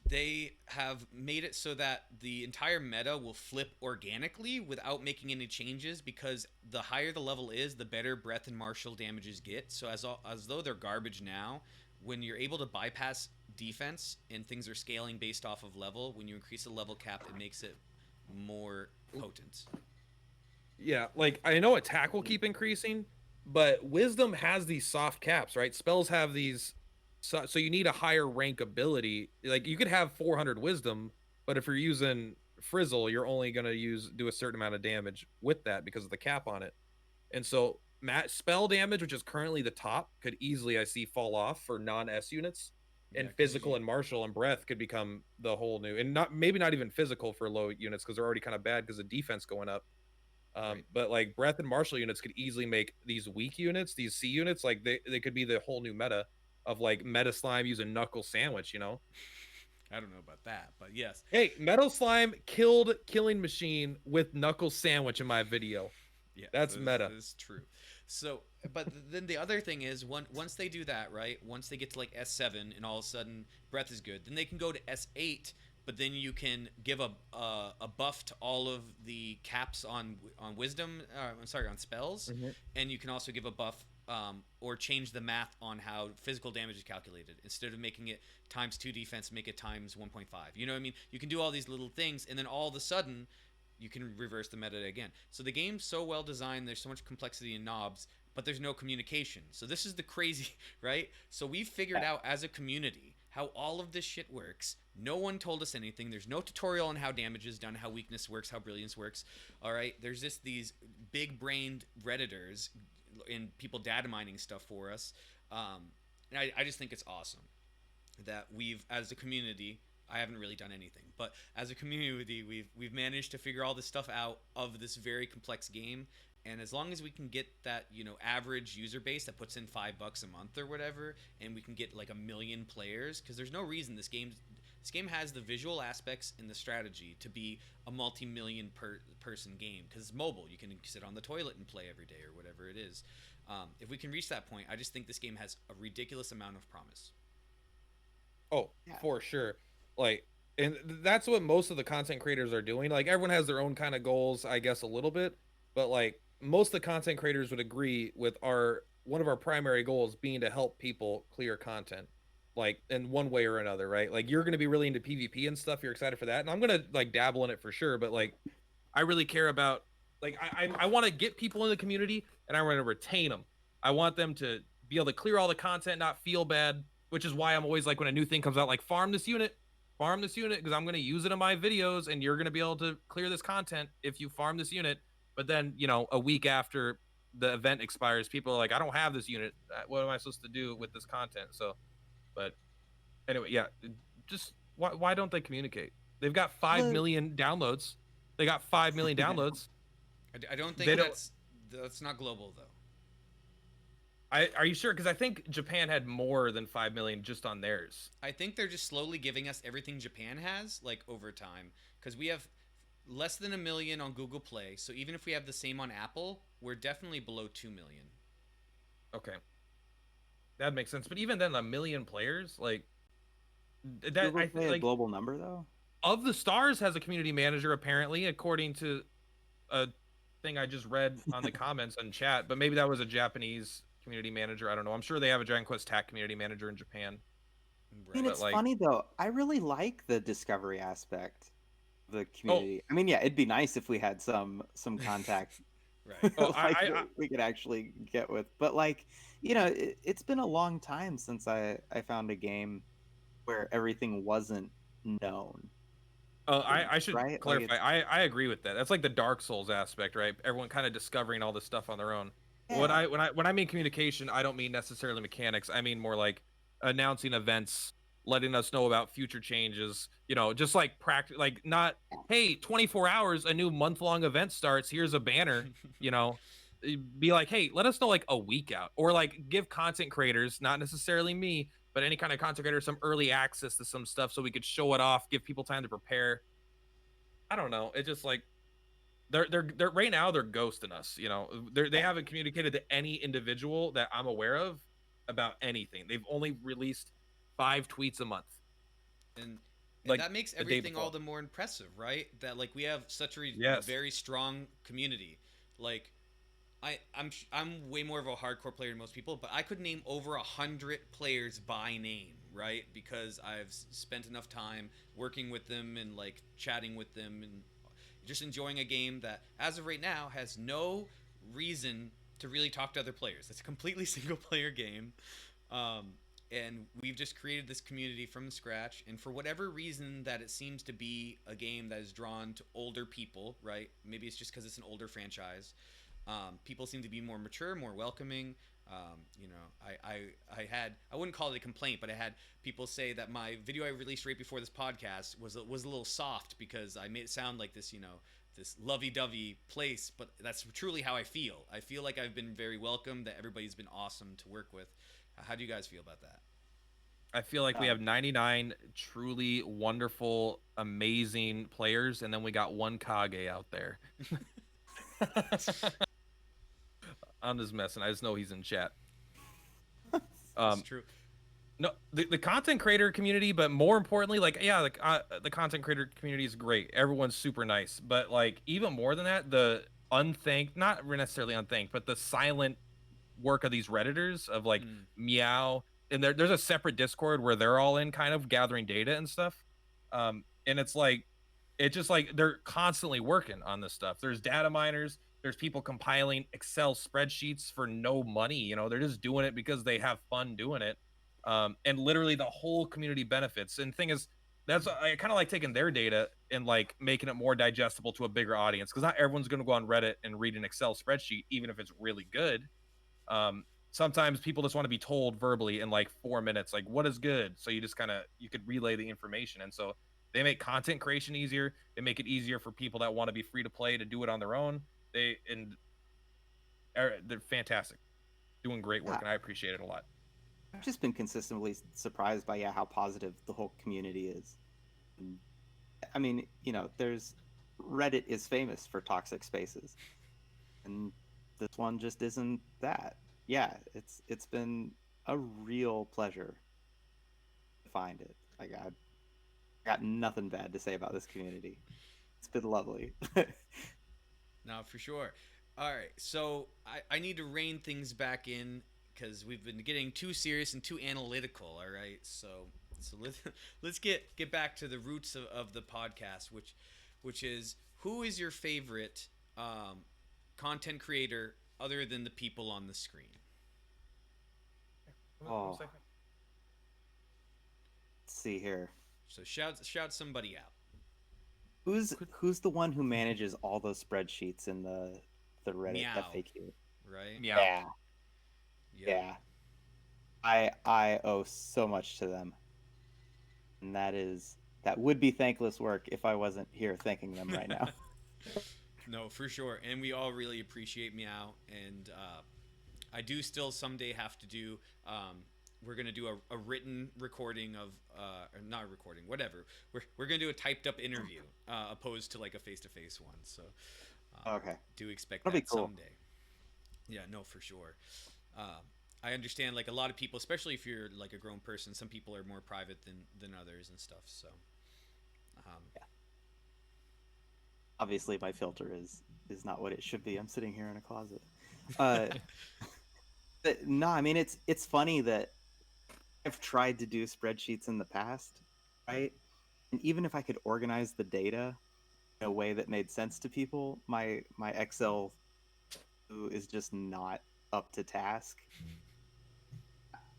they have made it so that the entire meta will flip organically without making any changes because the higher the level is, the better Breath and Martial damages get. So as though they're garbage now, when you're able to bypass defense and things are scaling based off of level, when you increase the level cap, it makes it more potent. Yeah, like I know attack will keep increasing, but wisdom has these soft caps, right? Spells have these, so you need a higher rank ability. Like you could have 400 wisdom, but if you're using Frizzle, you're only gonna do a certain amount of damage with that because of the cap on it. And so spell damage, which is currently the top, could easily I see fall off for non-S units. Yeah, And 'cause physical and martial and breath could become the whole new, and not even physical for low units because they're already kind of bad because of defense going up. Right. But like breath and martial units could easily make these weak units, these C units, like they could be the whole new meta of like meta slime using knuckle sandwich. I don't know about that, but yes. Hey, metal slime killed killing machine with knuckle sandwich in my video. Yeah, That's meta. That is true. So, but then the other thing is, once they do that, right? Once they get to like S7, and all of a sudden breath is good, then they can go to S8. But then you can give a buff to all of the caps on wisdom. I'm sorry, on spells, and you can also give a buff or change the math on how physical damage is calculated. Instead of making it ×2 defense, make it ×1.5. You know what I mean? You can do all these little things, and then all of a sudden you can reverse the meta again. So the game's so well designed, there's so much complexity in knobs, but there's no communication. So this is the crazy, right? So we've figured out as a community how all of this shit works. No one told us anything. There's no tutorial on how damage is done, how weakness works, how brilliance works. All right, there's just these big-brained Redditors and people data mining stuff for us. And I just think it's awesome that we've, as a community, I haven't really done anything, but as a community, we've managed to figure all this stuff out of this very complex game. And as long as we can get that, average user base that puts in $5 a month or whatever, and we can get like 1 million players, because there's no reason this game has the visual aspects and the strategy to be a multi-million person game, because it's mobile. You can sit on the toilet and play every day or whatever it is. If we can reach that point, I just think this game has a ridiculous amount of promise. Oh, Yeah. for sure. Like, and that's what most of the content creators are doing. Like, everyone has their own kind of goals, I guess, a little bit, but like most of the content creators would agree with one of our primary goals being to help people clear content, like in one way or another, right? Like you're going to be really into PvP and stuff. You're excited for that, and I'm going to like dabble in it for sure. But like, I really care about like I want to get people in the community, and I want to retain them. I want them to be able to clear all the content, not feel bad. Which is why I'm always like when a new thing comes out, like farm this unit, farm this unit because I'm going to use it in my videos, and you're going to be able to clear this content if you farm this unit. But then, you know, a week after the event expires, people are like, I don't have this unit. What am I supposed to do with this content? So, but anyway, yeah, just why don't they communicate? They've got 5 million downloads. They got 5 million downloads. I don't They think don't- that's not global though. Are you sure? Because I think Japan had more than 5 million just on theirs. I think they're just slowly giving us everything Japan has, like over time, because we have less than 1 million on Google Play. So even if we have the same on Apple, we're definitely below 2 million. Okay, that makes sense. But even then, 1 million players, like that, Google I Play think a like global number though. Of the Stars has a community manager apparently, according to a thing I just read on the comments on chat. But maybe that was a Japanese community manager. I don't know. I'm sure they have a Dragon Quest TAC community manager in Japan. I mean, But, it's like- funny though. I really like the discovery aspect of the Oh. community. I mean, yeah, it'd be nice if we had some contact Right. Oh, like I- that we could actually get with. But like, you know, it's been a long time since I found a game where everything wasn't known. I should Right? Like, clarify. I agree with that. That's like the Dark Souls aspect, right? Everyone kind of discovering all this stuff on their own. Yeah. When I mean communication, I don't mean necessarily mechanics. I mean more like announcing events, letting us know about future changes. You know, just like like not, hey, 24 hours, a new month-long event starts. Here's a banner. You know, be like, hey, let us know like a week out, or like give content creators, not necessarily me, but any kind of content creator, some early access to some stuff so we could show it off, give people time to prepare. I don't know. It's just like they're right now they're ghosting us. You know, they haven't communicated to any individual that I'm aware of about anything. They've only released 5 tweets a month. And Like, that makes the day everything all before. the more impressive, right? That like we have such a Yes. very strong community. Like I'm way more of a hardcore player than most people, but I could name over 100 players by name, right? Because I've spent enough time working with them and like chatting with them and just enjoying a game that, as of right now, has no reason to really talk to other players. It's a completely single player game. And we've just created this community from scratch, and for whatever reason that it seems to be a game that is drawn to older people, right? Maybe it's just because it's an older franchise. People seem to be more mature, more welcoming. You know, I wouldn't call it a complaint, but I had people say that my video I released right before this podcast was a little soft because I made it sound like this, you know, this lovey-dovey place, but that's truly how I feel. I feel like I've been very welcome, that everybody's been awesome to work with. How do you guys feel about that? I feel like we have 99 truly wonderful, amazing players, and then we got one Kage out there. I'm just messing. I just know he's in chat. That's true. No, the content creator community, but more importantly, like, yeah, the content creator community is great. Everyone's super nice, but like even more than that, the unthanked, not necessarily unthanked, but the silent work of these Redditors of like Meow, and there's a separate Discord where they're all in kind of gathering data and stuff. And it's just like they're constantly working on this stuff. There's data miners, there's people compiling Excel spreadsheets for no money. You know, they're just doing it because they have fun doing it. And literally the whole community benefits. And the thing is, I kind of like taking their data and like making it more digestible to a bigger audience, because not everyone's going to go on Reddit and read an Excel spreadsheet, even if it's really good. Sometimes people just want to be told verbally in like 4 minutes, like what is good. So you just you could relay the information. And so they make content creation easier. They make it easier for people that want to be free to play to do it on their own. They're fantastic, doing great work, and I appreciate it a lot. I've just been consistently surprised by how positive the whole community is. I mean, you know, Reddit is famous for toxic spaces, and this one just isn't that. Yeah, it's been a real pleasure to find it. Like, I got nothing bad to say about this community. It's been lovely. No, for sure. All right, so I need to rein things back in because we've been getting too serious and too analytical. All right, so let's get back to the roots of the podcast, which is, who is your favorite content creator other than the people on the screen? Oh. Let's see here. So shout somebody out. Who's the one who manages all those spreadsheets in the Reddit Meow. FAQ? Right? Yeah. Yeah, Yep. yeah. I owe so much to them, and that would be thankless work if I wasn't here thanking them right now. No, for sure. And we all really appreciate Meow. And I do still someday have to do. We're gonna do a written recording of, or not a recording, whatever. We're gonna do a typed up interview, opposed to like a face to face one. So, Okay. do expect That'll be that cool. someday. Yeah, no, for sure. I understand, like a lot of people, especially if you're like a grown person, some people are more private than others and stuff. So, Obviously, my filter is not what it should be. I'm sitting here in a closet. Uh, but no, I mean it's funny that I've tried to do spreadsheets in the past, right? And even if I could organize the data in a way that made sense to people, my Excel is just not up to task.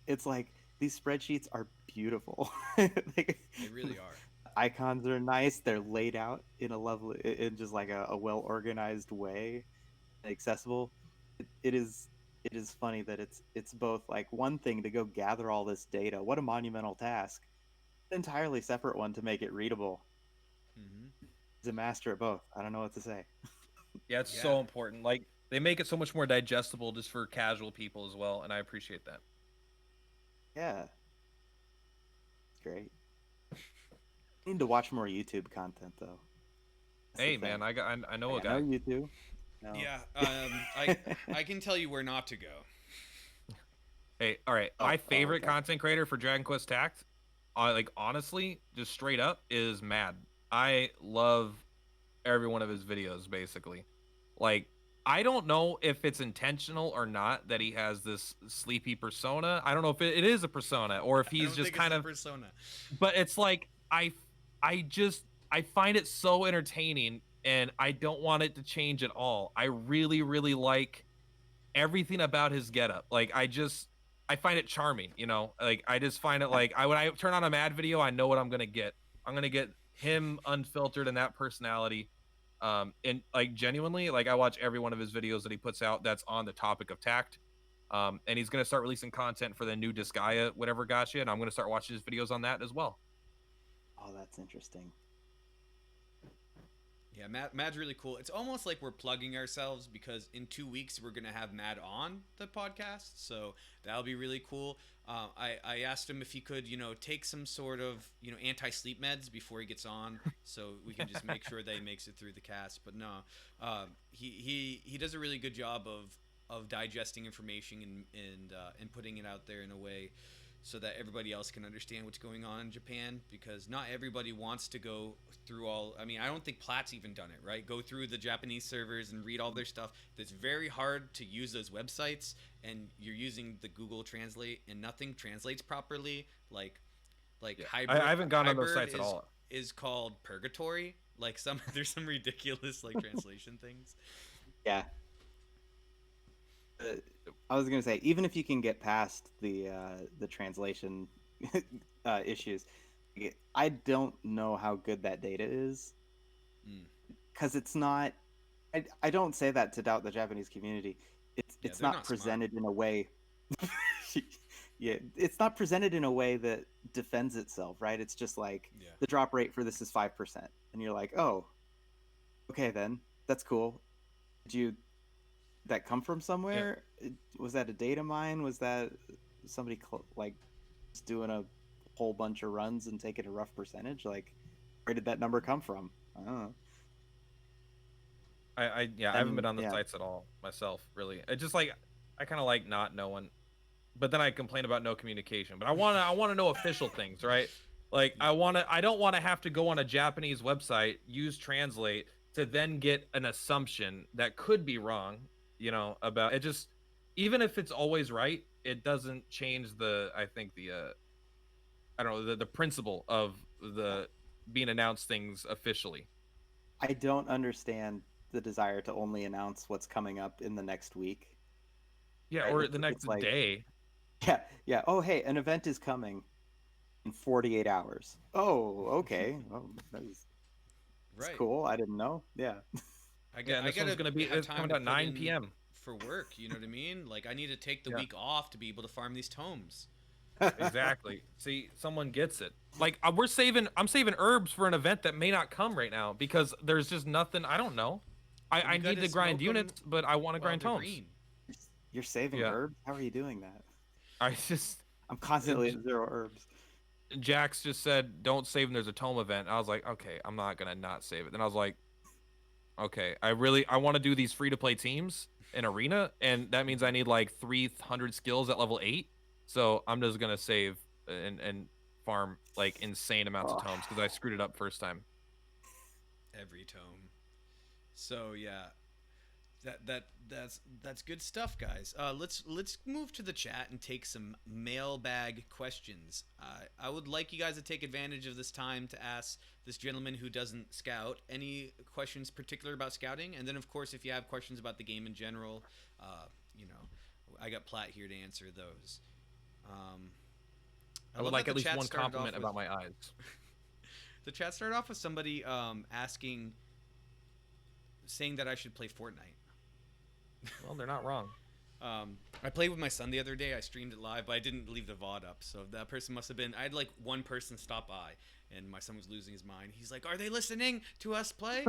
It's like these spreadsheets are beautiful. Like, they really are. icons are nice. They're laid out in a lovely, in just like a well organized way, accessible. It is funny that it's both like one thing to go gather all this data. What a monumental task! An entirely separate one to make it readable. Hmm. He's a master at both. I don't know what to say. Yeah, it's Yeah. so important. Like they make it so much more digestible just for casual people as well, and I appreciate that. Yeah, it's great. I need to watch more YouTube content though. That's the Hey thing. man, I know a Like, I guy. know you too. No. Yeah, I can tell you where not to go. Hey, all right. Oh, My favorite okay. content creator for Dragon Quest Tact, like honestly, just straight up, is Mad. I love every one of his videos, basically. Like, I don't know if it's intentional or not that he has this sleepy persona. I don't know if it is a persona or if I he's don't just think kind it's of. a persona. But it's like I find it so entertaining, and I don't want it to change at all. I really, really like everything about his getup. Like I find it charming, you know. Like I just find it like when I turn on a Mad video, I know what I'm gonna get. I'm gonna get him unfiltered and that personality. And like genuinely, like I watch every one of his videos that he puts out that's on the topic of tact. And he's gonna start releasing content for the new Disgaea, whatever gotcha, and I'm gonna start watching his videos on that as well. Oh, that's interesting. Yeah, Mad's really cool. It's almost like we're plugging ourselves because in 2 weeks we're gonna have Mad on the podcast, so that'll be really cool. I asked him if he could, take some sort of, anti-sleep meds before he gets on, so we can just make sure that he makes it through the cast. But no, he does a really good job of digesting information and putting it out there in a way so that everybody else can understand what's going on in Japan, because not everybody wants to go through all. I mean, I don't think Platt's even done it, right? Go through the Japanese servers and read all their stuff. It's very hard to use those websites, and you're using the Google Translate, and nothing translates properly. Like Yeah. hybrid. I haven't gone on those hybrid sites at all. Is called purgatory. Like there's some ridiculous like translation things. Yeah. I was gonna say, even if you can get past the translation issues, I don't know how good that data is, because it's not. I don't say that to doubt the Japanese community. It's they're not not smart. presented in a way. Yeah, it's not presented in a way that defends itself, right? It's just like Yeah. the drop rate for this is 5%, and you're like, oh, okay, then that's cool. Did that come from somewhere? Was that a data mine? Was that somebody like just doing a whole bunch of runs and taking a rough percentage? Like, where did that number come from? I don't know. I I haven't mean, been on the yeah. sites at all myself, really. It just like I kind of like not knowing, but then I complain about no communication. But I wanna know official things, right? Like I don't want to have to go on a Japanese website, use Translate to then get an assumption that could be wrong, about it. Just even if it's always right, it doesn't change I think I don't know, the principle of the being announced things officially. I don't understand the desire to only announce what's coming up in the next week. Yeah, Right? or the next It's like, day. yeah. Oh, hey, an event is coming. in 48 hours. Oh, okay. Oh, that's Right. cool. I didn't know. Yeah. Yeah, and I this one's gotta gonna be have it's time coming to at put 9 in p.m. for work. You know what I mean? Like I need to take the Yeah. week off to be able to farm these tomes. Exactly. See, someone gets it. Like I'm saving herbs for an event that may not come right now because there's just nothing. I don't know. Then I you need gotta to grind smoke 'em units, but I want to while grind they're tomes. green. You're saving Yeah. herbs? How are you doing that? I just I'm constantly at 0 herbs. Jax just said don't save them. There's a tome event. I was like, okay, I'm not gonna not save it. Then I was like, okay, I want to do these free to play teams in arena, and that means I need like 300 skills at level 8. So I'm just gonna save and farm like insane amounts of Oh. tomes because I screwed it up first time. Every tome. So yeah, that's good stuff, guys. Let's move to the chat and take some mailbag questions. I would like you guys to take advantage of this time to ask this gentleman who doesn't scout any questions particular about scouting, and then of course if you have questions about the game in general, you know, I got Platt here to answer those. I would love like that at the least chat one started off compliment with- about my eyes. The chat started off with somebody asking, saying that I should play Fortnite. Well, they're not wrong. I played with my son the other day. I streamed it live, but I didn't leave the VOD up. So that person must have been. I had like one person stop by, and my son was losing his mind. He's like, "Are they listening to us play?"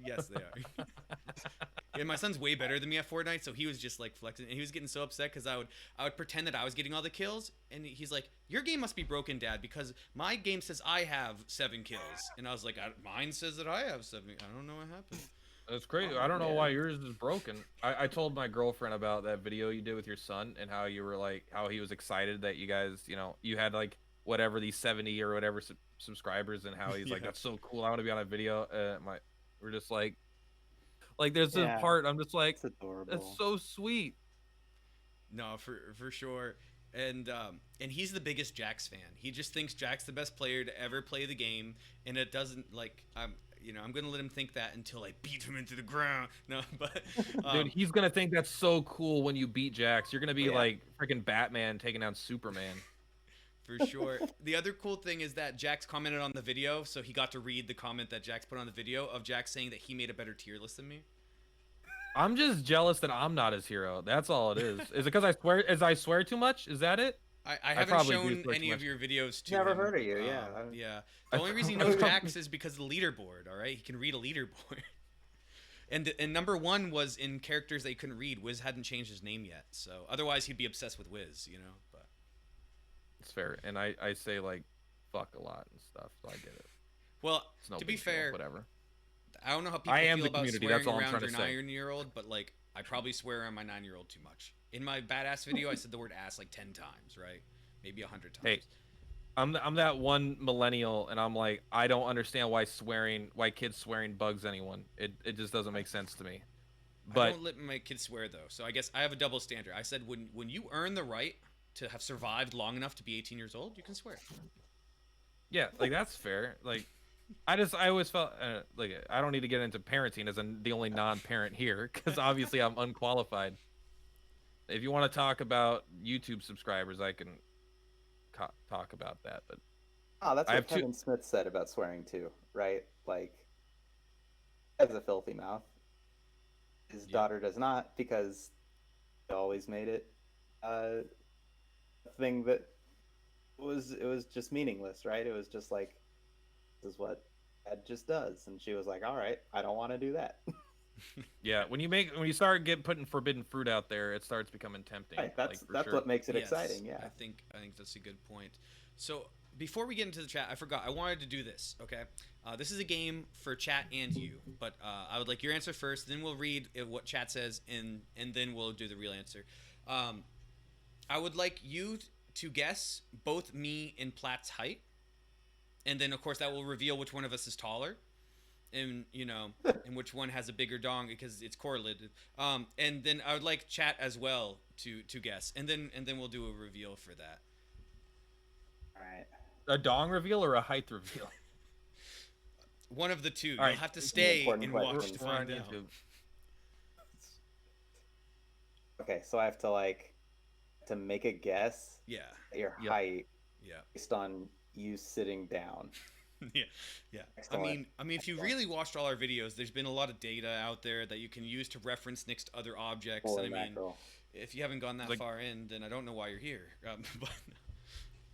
Yes, they are. And my son's way better than me at Fortnite, so he was just like flexing, and he was getting so upset because I would pretend that I was getting all the kills, and he's like, "Your game must be broken, Dad, because my game says I have 7 kills," and I was like, "Mine says that I have 7. I don't know what happened." That's crazy. I don't know why yours is broken. I told my girlfriend about that video you did with your son and how you were like, how he was excited that you guys, you know, you had like whatever these 70 or whatever subscribers, and how he's like, Yeah. that's so cool. I want to be on a video. We're just like there's this Yeah. part I'm just like, It's adorable. that's so sweet. No, for sure. And he's the biggest Jax fan. He just thinks Jack's the best player to ever play the game, and it doesn't like I'm gonna let him think that until I beat him into the ground. No, but Dude, he's gonna think that's so cool when you beat Jax. You're gonna be Yeah. like freaking Batman taking down Superman. for sure. The other cool thing is that Jax commented on the video, so he got to read the comment that Jax put on the video of Jax saying that he made a better tier list than me. I'm just jealous that I'm not his hero. That's all it is. Is it because I swear too much? Is that it? I haven't probably do shown swear too any of much. your videos to Never him. heard of you, yeah. Yeah. I The only reason he probably- knows Jax is because of the leaderboard, all right? He can read a leaderboard. And number 1 was in characters that he couldn't read. Wiz hadn't changed his name yet. So otherwise he'd be obsessed with Wiz, you know? But It's fair, and I say like fuck a lot and stuff, so I get it. well, It's no to be big deal, fair, whatever. I don't know how people I am feel the about community, swearing that's all I'm around trying your to say. 9-year-old, but like I probably swear around my 9-year-old too much. In my badass video, I said the word ass like 10 times, right? Maybe 100 times. Hey, I'm that one millennial, and I'm like, I don't understand why kids swearing bugs anyone. It just doesn't make sense to me. I But don't let my kids swear though, so I guess I have a double standard. I said when you earn the right to have survived long enough to be 18 years old, you can swear. yeah, like that's fair. Like I always felt like I don't need to get into parenting as the only non-parent here because obviously I'm unqualified. If you want to talk about YouTube subscribers, I can talk about that. But Oh, that's I what have two- Kevin Smith said about swearing too, right? Like, he has a filthy mouth. His daughter does not, because he always made it a thing that it was just meaningless, right? It was just like, this is what Dad just does, and she was like, all right, I don't want to do that. yeah, when you start putting forbidden fruit out there, it starts becoming tempting. Right, that's like, for that's sure. what makes it Yes, exciting. Yeah. I think that's a good point. So before we get into the chat, I forgot I wanted to do this. Okay, this is a game for chat and you, but I would like your answer first. Then we'll read what chat says, and then we'll do the real answer. I would like you to guess both me and Platt's height, and then of course that will reveal which one of us is taller, and and which one has a bigger dong because it's correlated. And then I would like chat as well to guess, and then we'll do a reveal for that. All right. A dong reveal or a height reveal? One of the two. All right. You'll have to This is an stay important and watch question. to We're on find out. YouTube. Okay, so I have to to make a guess Yeah, at your Yep. height yeah. based on you sitting down. Yeah, yeah. Excellent. I mean, if you Excellent. really watched all our videos, there's been a lot of data out there that you can use to reference next to other objects. Holy And I mean, mackerel. if you haven't gone that Like- far in, then I don't know why you're here. But,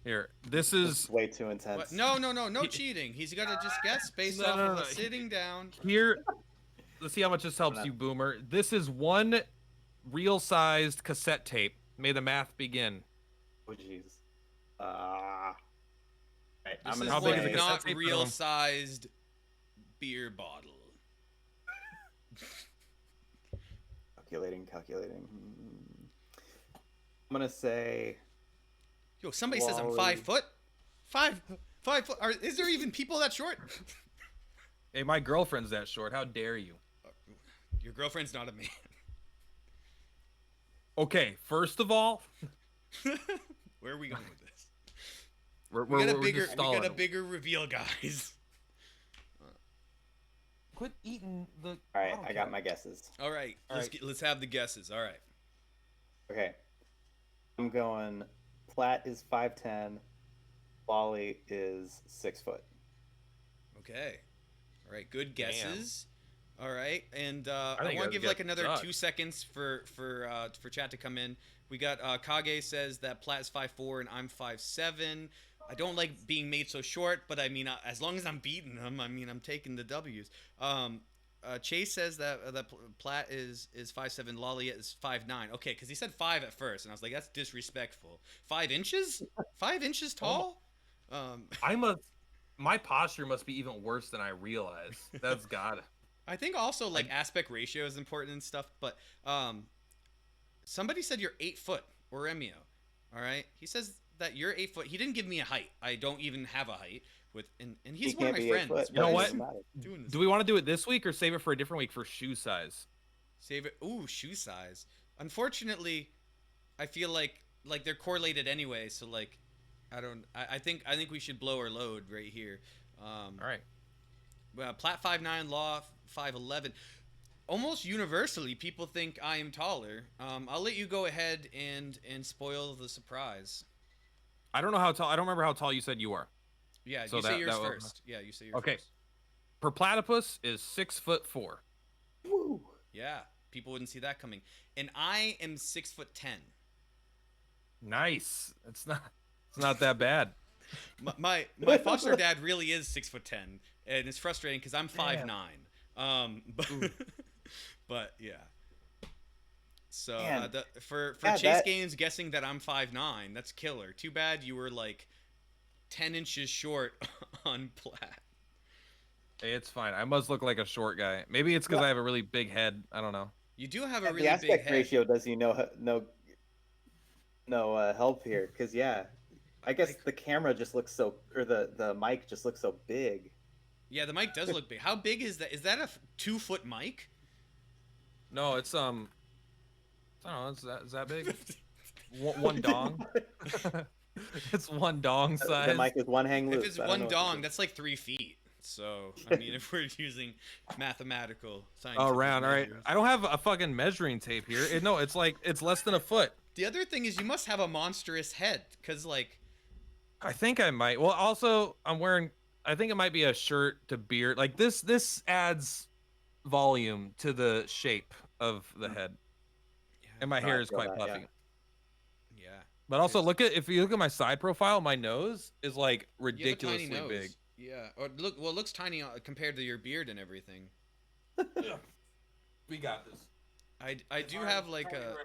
Here, this This is way too intense. but no cheating. He's got to just guess based No, off no, of no, a sitting down. here. Let's see how much this helps Hold on. you, Boomer. This is one real-sized cassette tape. May the math begin. Oh jeez. Right, This I'm is gonna How big is one the say cassette not tape? real-sized beer bottle. calculating. I'm gonna say Yo, somebody says I'm Wally. 5 foot. 5 foot. Is there even people that short? Hey, my girlfriend's that short. How dare you? Your girlfriend's not a man. Okay, first of all, Where are we going with this? we're We got a we're bigger, just we got a stalling. bigger reveal, guys. Quit eating the. all right. I got my guesses. All right, All right. let's have the guesses. All right. Okay. I'm going. Platt is 5'10". Wally is 6 foot. Okay. All right. Good Damn. guesses. All right, and I think want I to give got like another sucked. 2 seconds for chat to come in. We got Kage says that Platt is 5'4" and I'm 5'7". I don't like being made so short, but I mean, as long as I'm beating him, I mean, I'm taking the W's. Chase says that Platt is 5'7", Lolly is 5'9". Okay, because he said 5 at first, and I was like, that's disrespectful. 5 inches? 5 inches tall? My posture must be even worse than I realize. That's God. I think also like aspect ratio is important and stuff, but somebody said you're 8 foot, or Remio. All right, he says that you're 8 foot. He didn't give me a height. I don't even have a height. And he's He one of can't my be 8 friends. foot, You know but it what? doesn't matter. Doing this. Do we want to do it this week or save it for a different week for shoe size? Save it? Ooh, shoe size. Unfortunately, I feel like they're correlated anyway. So like, I think we should blow our load right here. All right. Platt 5'9", Law 5'11". Almost universally, people think I am taller. I'll let you go ahead and spoil the surprise. I don't know how tall. I don't remember how tall you said you are. Yeah, So you say that- yours that will- first. Yeah, you say yours Okay. first. Per platypus is 6'4". Woo. Yeah, people wouldn't see that coming. And I am 6'10". Nice. It's not that bad. My foster dad really is 6'10", and it's frustrating because I'm 5'9". But yeah. So Man. for Yeah, Chase that- Games guessing that I'm 5'9", that's killer. Too bad you were like 10 inches short on Platt. Hey, it's fine. I must look like a short guy. Maybe it's because I have a really big head. I don't know. You do have a Yeah, really the big aspect head. ratio does you no help here because I guess the camera just looks so, or the mic just looks so big. Yeah, the mic does look big. How big is that? Is that a 2-foot mic? No, it's I don't know. Is that big? one dong. It's one dong size. The mic is one hang loose. If it's I don't one know what to dong, do. that's like 3 feet. So I mean, if we're using mathematical Oh, scientific round. All right. measures. I don't have a fucking measuring tape here. No, it's less than a foot. The other thing is you must have a monstrous head, cause like I think I might. Well, also I'm wearing. I think it might be a shirt to beard. Like this adds volume to the shape of the head, and my No, hair I is feel quite that, yeah. puffy. yeah. But also There's- if you look at my side profile, my nose is like You have a tiny ridiculously nose. big. Yeah. Or it looks tiny compared to your beard and everything. We got this. I do have like a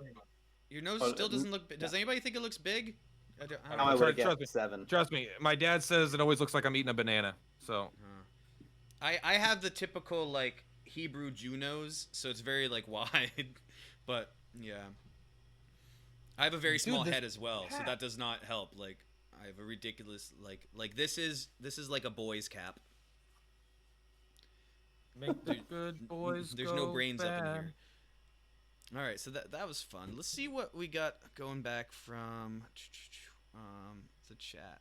your nose Oh, still doesn't look. Does anybody think it looks big? I don't Now I know. would Trust me. get 7. Trust me, my dad says it always looks like I'm eating a banana. So I have the typical like Hebrew Jew nose, so it's very like wide, but yeah. I have a very Dude, small this head as well, so hat- that does not help. Like I have a ridiculous like this is like a boy's cap. make the good boys. There's no go brains up in bad. here. All right, so that was fun. Let's see what we got going back from the chat.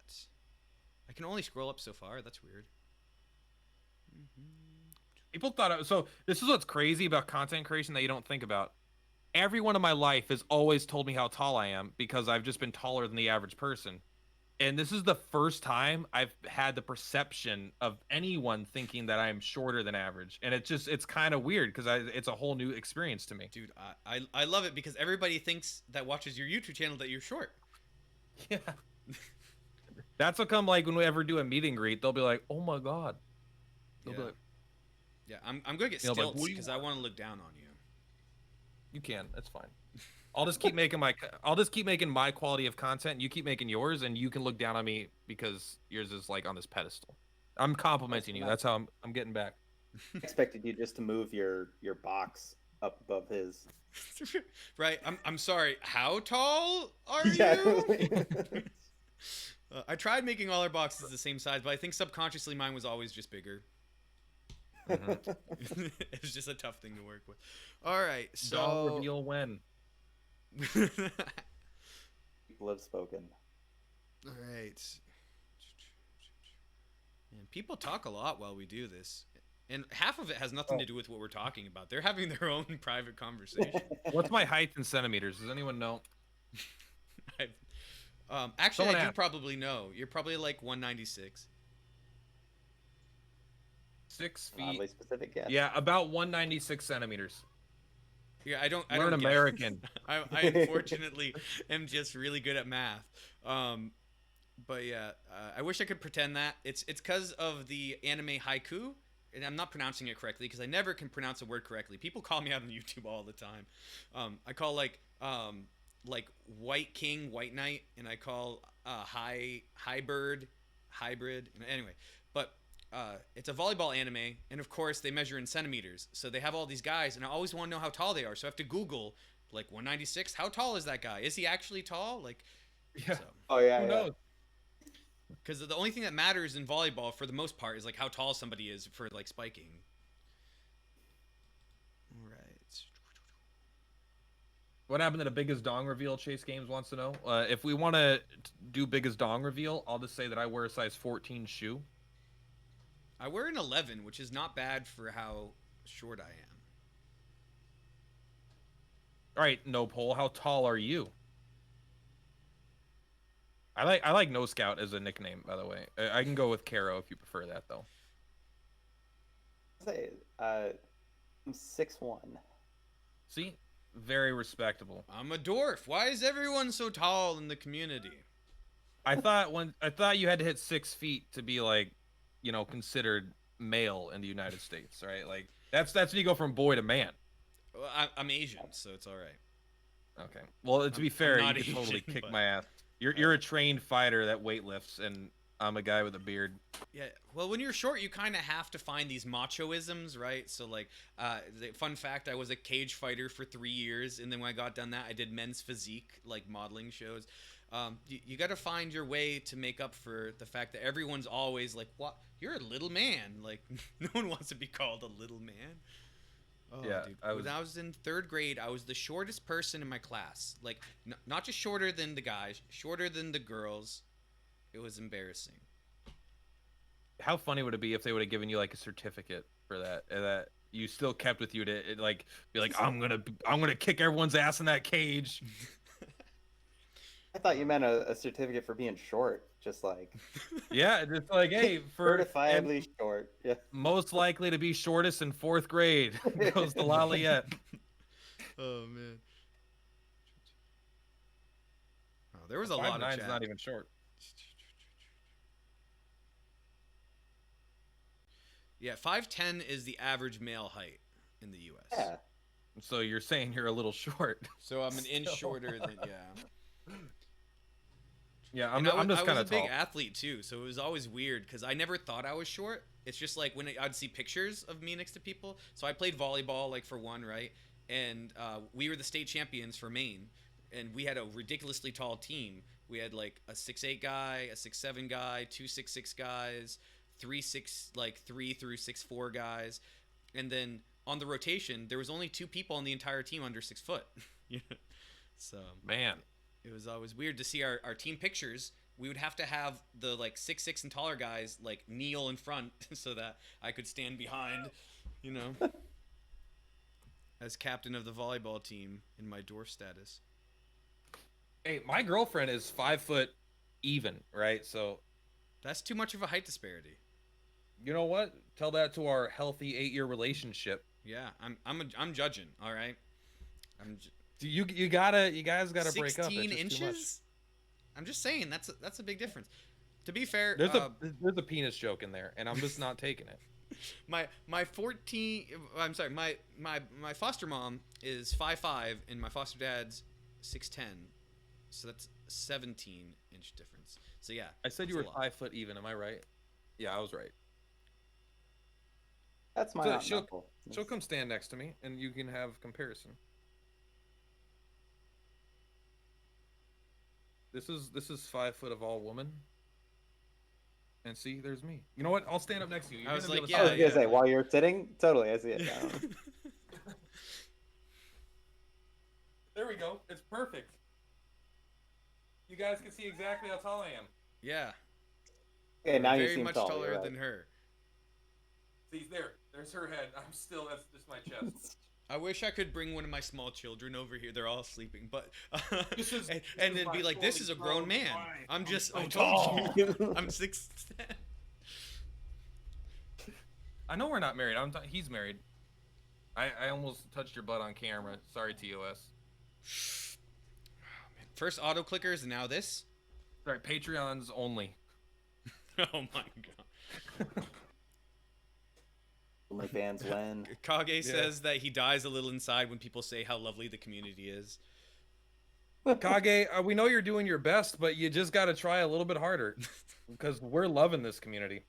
I can only scroll up so far. That's weird. People thought so. This is what's crazy about content creation that you don't think about. Everyone in my life has always told me how tall I am because I've just been taller than the average person. And this is the first time I've had the perception of anyone thinking that I'm shorter than average. And it's kind of weird because it's a whole new experience to me. Dude, I love it because everybody thinks that watches your YouTube channel that you're short. Yeah. That's how come, like, when we ever do a meet and greet, they'll be like, oh my God. They'll be like, Yeah, I'm going to get You know, like, stilts what do you because I want to look down on you. you can. That's fine. I'll just keep making my quality of content. You keep making yours, and you can look down on me because yours is like on this pedestal. I'm complimenting you. That's how I'm getting back. I expected you just to move your box up above his. Right? I'm sorry. How tall are Yeah. you? I tried making all our boxes the same size, but I think subconsciously mine was always just bigger. It was just a tough thing to work with. All right, so Don't reveal when. People have spoken. All right. And people talk a lot while we do this. And half of it has nothing to do with what we're talking about. They're having their own private conversation. What's my height in centimeters? Does anyone know? Actually, Someone I do asked. probably know. You're probably like 196. 6 Oddly feet. specific guess. Yeah, about 196 centimeters. Yeah, I don't Learn get it. American. I unfortunately am just really good at math. But yeah, I wish I could pretend that. It's because of the anime haiku, and I'm not pronouncing it correctly because I never can pronounce a word correctly. People call me out on YouTube all the time. I call like White King, White Knight, and I call High Bird, Hybrid. Anyway, but it's a volleyball anime, and of course they measure in centimeters. So they have all these guys, and I always want to know how tall they are. So I have to Google like 196. How tall is that guy? Is he actually tall? Like, Yeah. so. Oh yeah. Who yeah. knows? Because the only thing that matters in volleyball, for the most part, is like how tall somebody is for like spiking. All right. What happened to the biggest dong reveal? Chase Games wants to know. If we want to do biggest dong reveal, I'll just say that I wear a size 14 shoe. I wear an 11, which is not bad for how short I am. All right, no pole. How tall are you? I like No Scout as a nickname, by the way. I can go with Caro if you prefer that, though. Say, I'm 6'1". See, very respectable. I'm a dwarf. Why is everyone so tall in the community? I thought you had to hit 6 feet to be like, you know, considered male in the United States, right? Like that's when you go from boy to man. Well, I'm Asian, so it's all right. Okay. Well, to be fair, not you could totally Asian, kick but- my ass. You're a trained fighter that weightlifts, and I'm a guy with a beard. Yeah, well, when you're short, you kind of have to find these machoisms, right? So, like, fun fact, I was a cage fighter for 3 years, and then when I got done that, I did men's physique, like modeling shows. You got to find your way to make up for the fact that everyone's always like, "What? You're a little man." Like, no one wants to be called a little man. Oh, Yeah, dude. I was- When I was in 3rd grade, I was the shortest person in my class. Like, not just shorter than the guys, shorter than the girls. It was embarrassing. How funny would it be if they would have given you like a certificate for that, and that you still kept with you to like be like, I'm gonna kick everyone's ass in that cage. I thought you meant a certificate for being short, just like Yeah, just like, hey, for certifiably short. Yeah. most likely to be shortest in 4th grade goes to Laliette. Oh man. Oh, there was a lot of 5'9" chat. is not even short. Yeah, 5'10" is the average male height in the U.S. Yeah. So you're saying you're a little short. So I'm an inch Still. shorter than yeah. Yeah, And I'm just I kind was of a big tall. athlete too, so it was always weird because I never thought I was short. It's just like when I'd see pictures of me next to people. So I played volleyball, like for one, right? And we were the state champions for Maine, and we had a ridiculously tall team. We had like a 6'8" guy, a 6'7" guy, 2 6'6" guys, 3 through 6'4" guys, and then on the rotation there was only 2 people on the entire team under 6 foot. Yeah. So Man, it was always weird to see our team pictures. We would have to have the like 6'6" and taller guys like kneel in front so that I could stand behind, you know, as captain of the volleyball team in my dwarf status. hey, my girlfriend is 5'8" even, right? So, That's too much of a height disparity. you know what? Tell that to our healthy 8-year relationship. Yeah, I'm judging. All right, I'm You guys gotta break up. 16 It's just too much. inches. I'm just saying that's a big difference. To be fair, There's a penis joke in there, and I'm just not taking it. my 14. I'm sorry. My foster mom is 5'5" and my foster dad's 6'10", so that's 17-inch difference. So yeah, I said that's you were a lot. 5 foot even. Am I right? Yeah, I was right. That's my So aunt and she'll uncle. she'll come stand next to me, and you can have comparison. This is 5 foot of all woman. And see, there's me. You know what? I'll stand up next to you. You're I was gonna be like, able to I was see gonna it. say while you're sitting, totally, I see it now. There we go. It's perfect. You guys can see exactly how tall I am. Yeah. Okay, now you Very seem much tall. taller You're right. than her. See, there's her head. That's just my chest. I wish I could bring one of my small children over here. They're all sleeping, but This is- and this is then my be like, "This fully is a grown grown man." body. I'm just, so I told you, tall. I'm 6'10". I know we're not married. He's married. I almost touched your butt on camera. Sorry, TOS. First auto clickers, and now this. Sorry, Patreons only. Oh my god. Only fans win. Kage says that he dies a little inside when people say how lovely the community is. Kage, we know you're doing your best, but you just got to try a little bit harder because we're loving this community.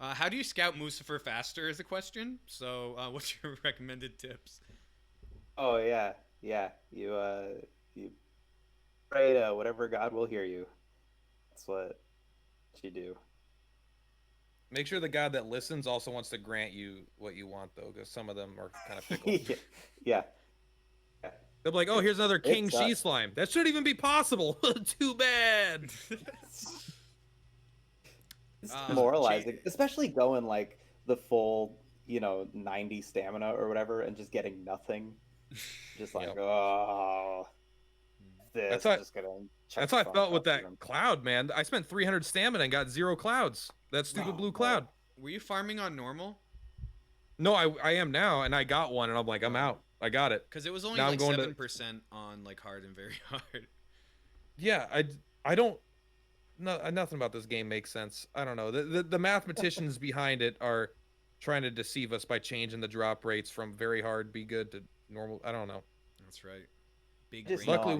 How do you scout Mustafa faster is a question. So what's your recommended tips? Oh yeah. You pray to whatever God will hear you. That's what you do. Make sure the God that listens also wants to grant you what you want, though, because some of them are kind of fickle. Yeah. They'll be like, "Oh, here's another King It's, She slime. That shouldn't even be possible. Too bad." It's demoralizing, especially going like the full, 90 stamina or whatever, and just getting nothing. Just like, Yep. oh, this That's how- I'm just gonna. check That's the how I phone felt with calls that and- cloud, man. I spent 300 stamina and got 0 clouds. That stupid blue cloud. Were you farming on normal? No, I am now, and I got one, and I'm like, I'm out. I got it. Because it was only Now I'm like going to- 7% on like hard and very hard. Yeah, I don't. No, nothing about this game makes sense. I don't know. The mathematicians behind it are trying to deceive us by changing the drop rates from very hard, be good to normal. I don't know. That's right. Big Just brain. know Luckily, I'm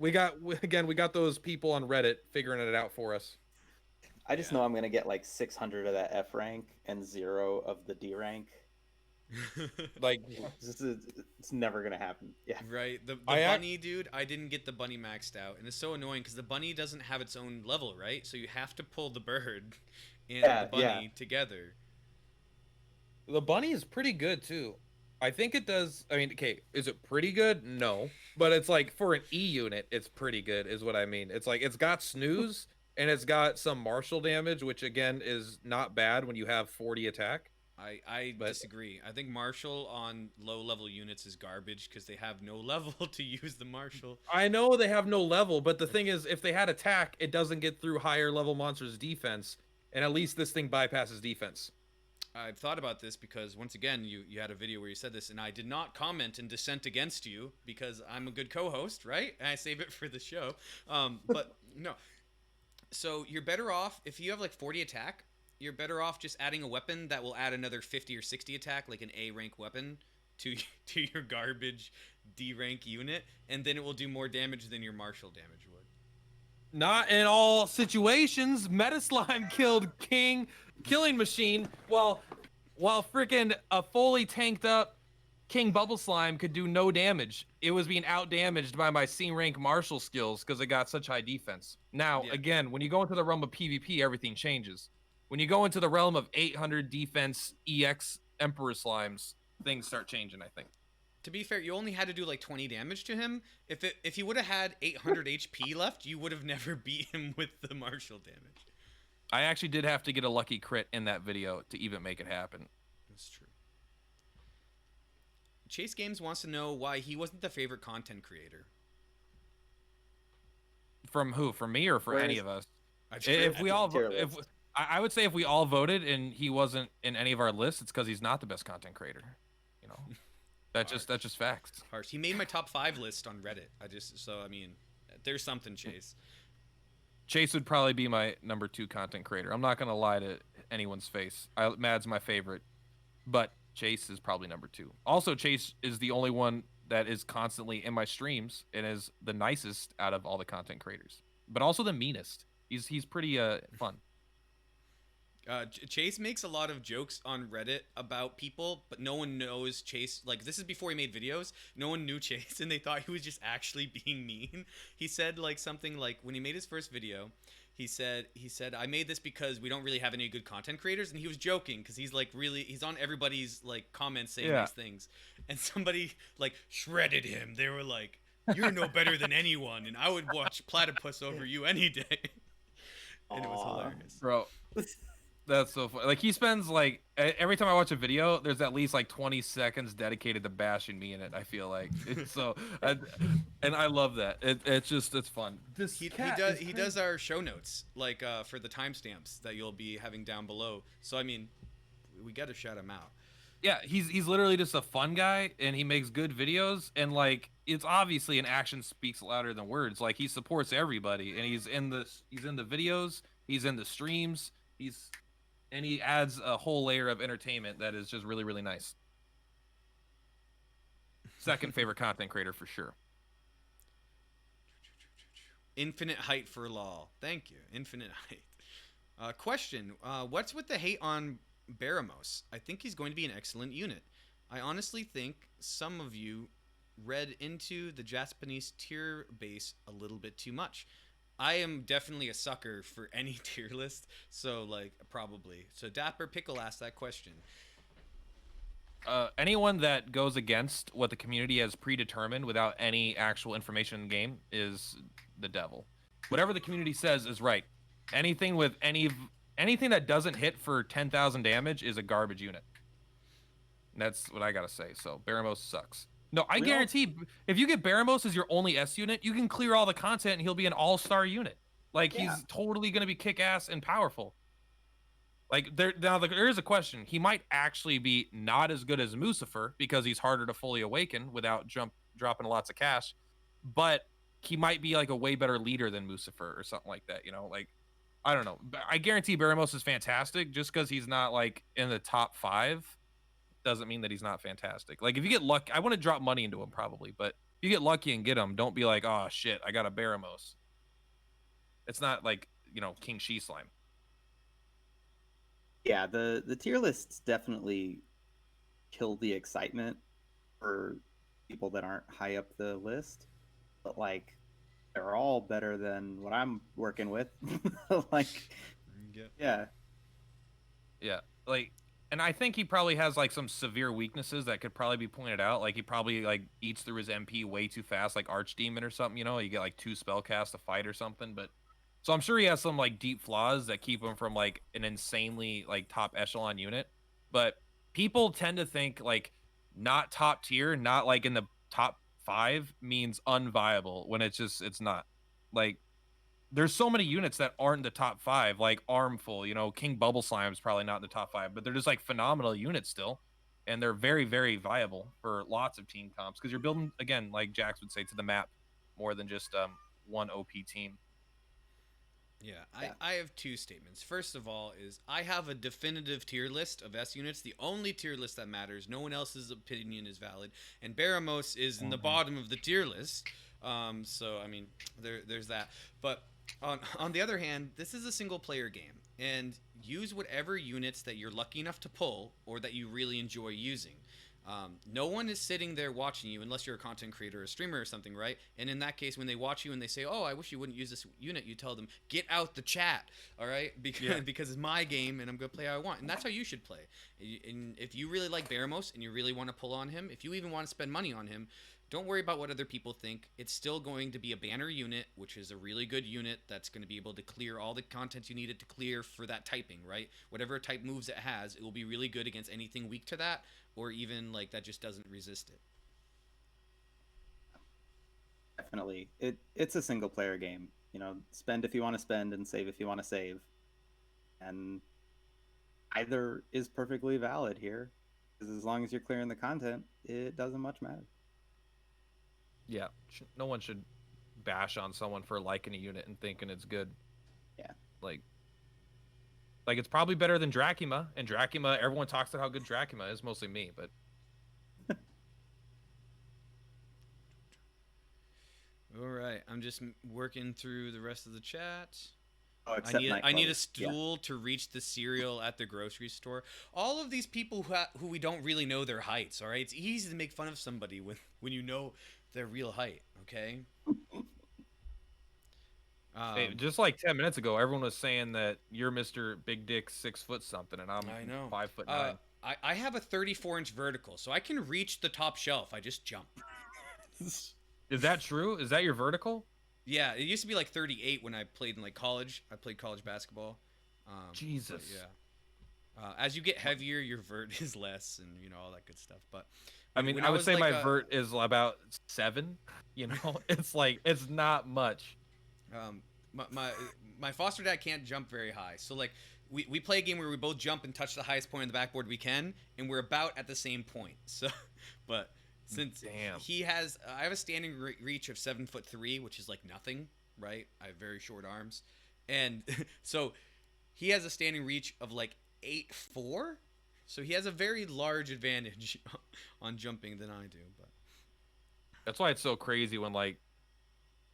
we gonna got those people on Reddit figuring it out for us. I just Yeah. know I'm gonna get like 600 of that F rank and 0 of the D rank. Like, It's never gonna happen. Yeah. Right. The I ac- bunny, dude, I didn't get the bunny maxed out. And it's so annoying because the bunny doesn't have its own level, right? So you have to pull the bird and Yeah, the bunny yeah. together. the bunny is pretty good too. I think it does. I mean, okay, is it pretty good? No, but it's like for an E unit, it's pretty good, is what I mean. It's like it's got snooze and it's got some martial damage, which again is not bad when you have 40 attack. I But- disagree. I think Marshall on low level units is garbage because they have no level to use the Marshall. I know they have no level, but the thing is, if they had attack, it doesn't get through higher level monsters' defense, and at least this thing bypasses defense. I've thought about this because once again, you had a video where you said this, and I did not comment and dissent against you because I'm a good co-host, right? And I save it for the show. But no. So you're better off if you have like 40 attack. You're better off just adding a weapon that will add another 50 or 60 attack, like an A rank weapon, to your garbage D rank unit, and then it will do more damage than your martial damage would. Not in all situations. Meta Slime killed Killing Machine, while freaking a fully tanked up King Bubble Slime could do no damage. It was being out damaged by my C rank martial skills because it got such high defense. Now, Yeah. again, when you go into the realm of PvP, everything changes. When you go into the realm of 800 defense EX Emperor Slimes, things start changing, I think. To be fair, you only had to do like 20 damage to him. If you would have had 800 HP left, you would have never beat him with the martial damage. I actually did have to get a lucky crit in that video to even make it happen. That's true. Chase Games wants to know why he wasn't the favorite content creator. From who? From me or for Where any is- of us? I just- If we all, tier if list. I would say if we all voted and he wasn't in any of our lists, it's because he's not the best content creator. You know, that's just facts. Harsh. He made my top 5 list on Reddit. I mean, there's something, Chase. Chase would probably be my number 2 content creator. I'm not gonna lie to anyone's face. Mad's my favorite, but Chase is probably number 2. Also, Chase is the only one that is constantly in my streams and is the nicest out of all the content creators, but also the meanest. He's pretty fun. Chase makes a lot of jokes on Reddit about people, but no one knows Chase. Like, this is before he made videos. No one knew Chase, and they thought he was just actually being mean. He said like something like, when he made his first video, he said I made this because we don't really have any good content creators, and he was joking because he's on everybody's like comments saying these things, and somebody like shredded him. They were like, "You're no better than anyone, and I would watch Platypus over you any day." And it was hilarious. Bro, that's so funny. Like, he spends like every time I watch a video, there's at least like 20 seconds dedicated to bashing me in it. I feel like it's so, and I love that. It's fun. He does our show notes like for the timestamps that you'll be having down below. So I mean, we got to shout him out. Yeah, he's literally just a fun guy, and he makes good videos, and like, it's obviously an action speaks louder than words. Like, he supports everybody, and he's in the videos, he's in the streams, and he adds a whole layer of entertainment that is just really, really nice. Second favorite content creator for sure. Infinite height for law. Thank you. Infinite height. Question. What's with the hate on Baramos? I think he's going to be an excellent unit. I honestly think some of you read into the Japanese tier base a little bit too much. I am definitely a sucker for any tier list, so like probably. So Dapper Pickle asked that question. Anyone that goes against what the community has predetermined without any actual information in the game is the devil. Whatever the community says is right. Anything that doesn't hit for 10,000 damage is a garbage unit. And that's what I gotta say. So Baramos sucks. No, I guarantee if you get Baramos as your only S unit, you can clear all the content and he'll be an all-star unit. Like, he's totally gonna be kick-ass and powerful. Like, there is a question. He might actually be not as good as Mucifer because he's harder to fully awaken without dropping lots of cash, but he might be like a way better leader than Mucifer or something like that. You know, like, I don't know. I guarantee Baramos is fantastic. Just because he's not like in the top 5 doesn't mean that he's not fantastic. Like, if you get lucky, I want to drop money into him probably, but if you get lucky and get him, don't be like, oh shit, I got a Baramos. It's not like, you know, King She Slime. Yeah, the tier lists definitely kill the excitement for people that aren't high up the list, but like, they're all better than what I'm working with. Like, yeah, like, and I think he probably has like some severe weaknesses that could probably be pointed out. Like, he probably like eats through his MP way too fast, like Archdemon or something. You know, you get like 2 spell casts a fight or something. But so I'm sure he has some like deep flaws that keep him from like an insanely like top echelon unit. But people tend to think like not top tier, not like in the top 5 means unviable when it's not. Like, there's so many units that aren't in the top 5, like Armful, you know, King Bubble Slime is probably not in the top 5, but they're just like phenomenal units still, and they're very, very viable for lots of team comps because you're building, again, like Jax would say, to the map more than just one OP team. Yeah, I have 2 statements. First of all is I have a definitive tier list of S units, the only tier list that matters. No one else's opinion is valid, and Baramos is in the bottom of the tier list. So I mean, there's that. But on the other hand, this is a single player game, and use whatever units that you're lucky enough to pull or that you really enjoy using. No one is sitting there watching you unless you're a content creator or a streamer or something, right? And in that case, when they watch you and they say, oh, I wish you wouldn't use this unit, you tell them, get out the chat, all right? Because it's my game and I'm going to play how I want. And that's how you should play. And if you really like Baramos and you really want to pull on him, if you even want to spend money on him, Don't worry about what other people think. It's still going to be a banner unit, which is a really good unit that's going to be able to clear all the content you need it to clear for that typing, right? Whatever type moves it has, it will be really good against anything weak to that, or even like that just doesn't resist it. Definitely. It's a single player game. You know, spend if you want to spend and save if you want to save. And either is perfectly valid here. Because as long as you're clearing the content, it doesn't much matter. Yeah, no one should bash on someone for liking a unit and thinking it's good. Yeah. Like it's probably better than Dracula, and Dracula, everyone talks about how good Dracula is, mostly me, but All right, I'm just working through the rest of the chat. Oh, I need a nightclubs. stool to reach the cereal at the grocery store. All of these people who we don't really know their heights, all right? It's easy to make fun of somebody when you know their real height, okay? hey, just like 10 minutes ago, everyone was saying that you're Mr. Big Dick 6 foot something, and I'm I know. 5'9". I have a 34-inch vertical, so I can reach the top shelf. I just jump. Is that true? Is that your vertical? Yeah, it used to be like 38 when I played in like college. I played college basketball. Jesus. Yeah. As you get heavier, your vert is less, and you know all that good stuff. But I mean, when I would was say like my vert is about 7. You know, it's not much. My foster dad can't jump very high, so like we play a game where we both jump and touch the highest point on the backboard we can, and we're about at the same point. So, but since Damn. I have a standing reach of 7'3", which is like nothing, right? I have very short arms, and so he has a standing reach of like 8'4", so he has a very large advantage on jumping than I do. But That's why it's so crazy when like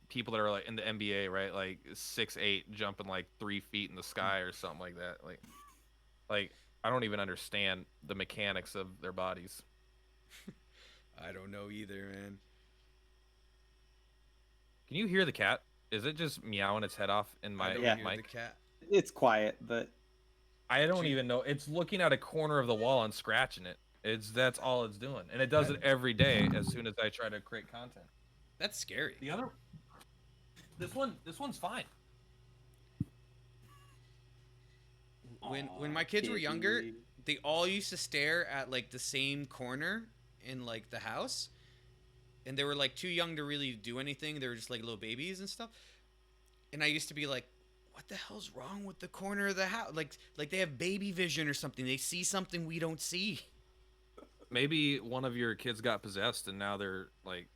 people that are like in the NBA, right? Like 6'8", jumping like 3 feet in the sky or something like that. Like I don't even understand the mechanics of their bodies. I don't know either, man. Can you hear the cat? Is it just meowing its head off in my I don't Yeah. hear mic? the cat. It's quiet, but I don't even know. It's looking at a corner of the wall and scratching it. That's all it's doing, and it does it every day. As soon as I try to create content. That's scary. This one's fine. When my kids were younger, they all used to stare at like the same corner in like the house, and they were like too young to really do anything. They were just like little babies and stuff. And I used to be like, what the hell's wrong with the corner of the house? Like they have baby vision or something. They see something we don't see. Maybe one of your kids got possessed, and now they're like,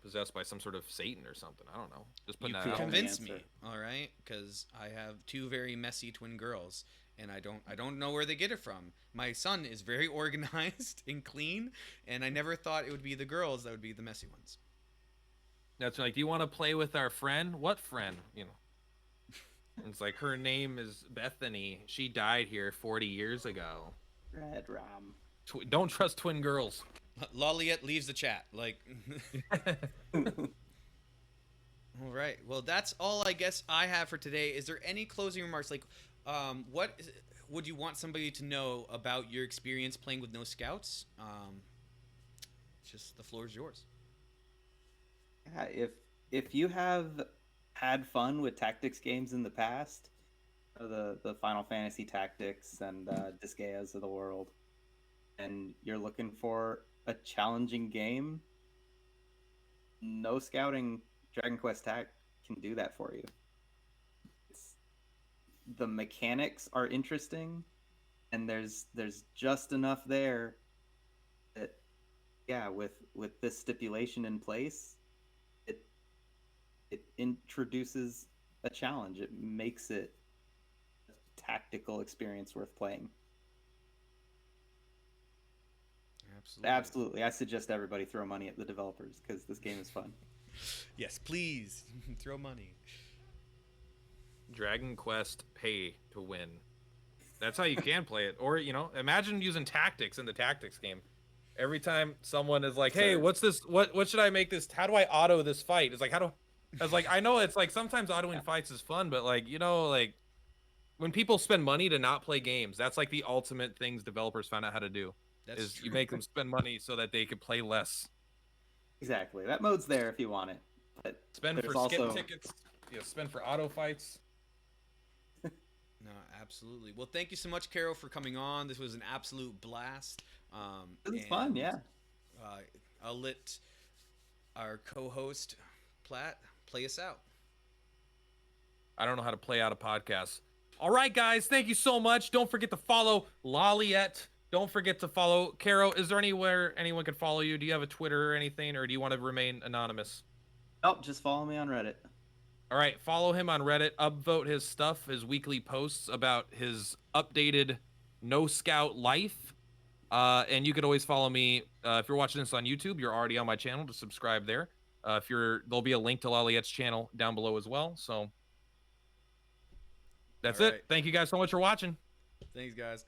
possessed by some sort of Satan or something. I don't know. Just putting You that could out. convince me, Answer. all right? Because I have 2 very messy twin girls, and I don't know where they get it from. My son is very organized and clean, and I never thought it would be the girls that would be the messy ones. That's like, do you want to play with our friend? What friend? And it's like, her name is Bethany. She died here 40 years ago. Red Rum. Don't trust twin girls. Loliet leaves the chat. Like, all right. Well, that's all I guess I have for today. Is there any closing remarks? Like, would you want somebody to know about your experience playing with no scouts? Just the floor is yours. Yeah, if you have had fun with tactics games in the past, the Final Fantasy Tactics and Disgaeas of the world, and you're looking for a challenging game, no scouting Dragon Quest Tac can do that for you. The mechanics are interesting, and there's just enough there that, yeah, with this stipulation in place, it introduces a challenge. It makes it a tactical experience worth playing. Absolutely. I suggest everybody throw money at the developers because this game is fun. Yes, please throw money. Dragon Quest pay to win. That's how you can play it. Or, imagine using tactics in the tactics game. Every time someone is like, hey, what's this? What should I make this? How do I auto this fight? It's like, I know it's like sometimes autoing fights is fun, but like, when people spend money to not play games, that's like the ultimate things developers found out how to do. That's is true. you make them spend money so that they can play less. Exactly. That mode's there if you want it. But Spend there's for also skip tickets. Yeah, spend for auto fights. No, absolutely. Well, thank you so much, Carol, for coming on. This was an absolute blast. it was fun, yeah. I'll let our co-host Platt play us out. I don't know how to play out a podcast. All right, guys, thank you so much. Don't forget to follow Laliette. Don't forget to follow Caro. Is there anywhere anyone can follow you? Do you have a Twitter or anything, or do you want to remain anonymous? Nope, just follow me on Reddit. All right, follow him on Reddit. Upvote his stuff, his weekly posts about his updated No Scout life. And you could always follow me if you're watching this on YouTube. You're already on my channel. To subscribe there. There'll be a link to Laliette's channel down below as well. So that's All it. right. Thank you guys so much for watching. Thanks, guys.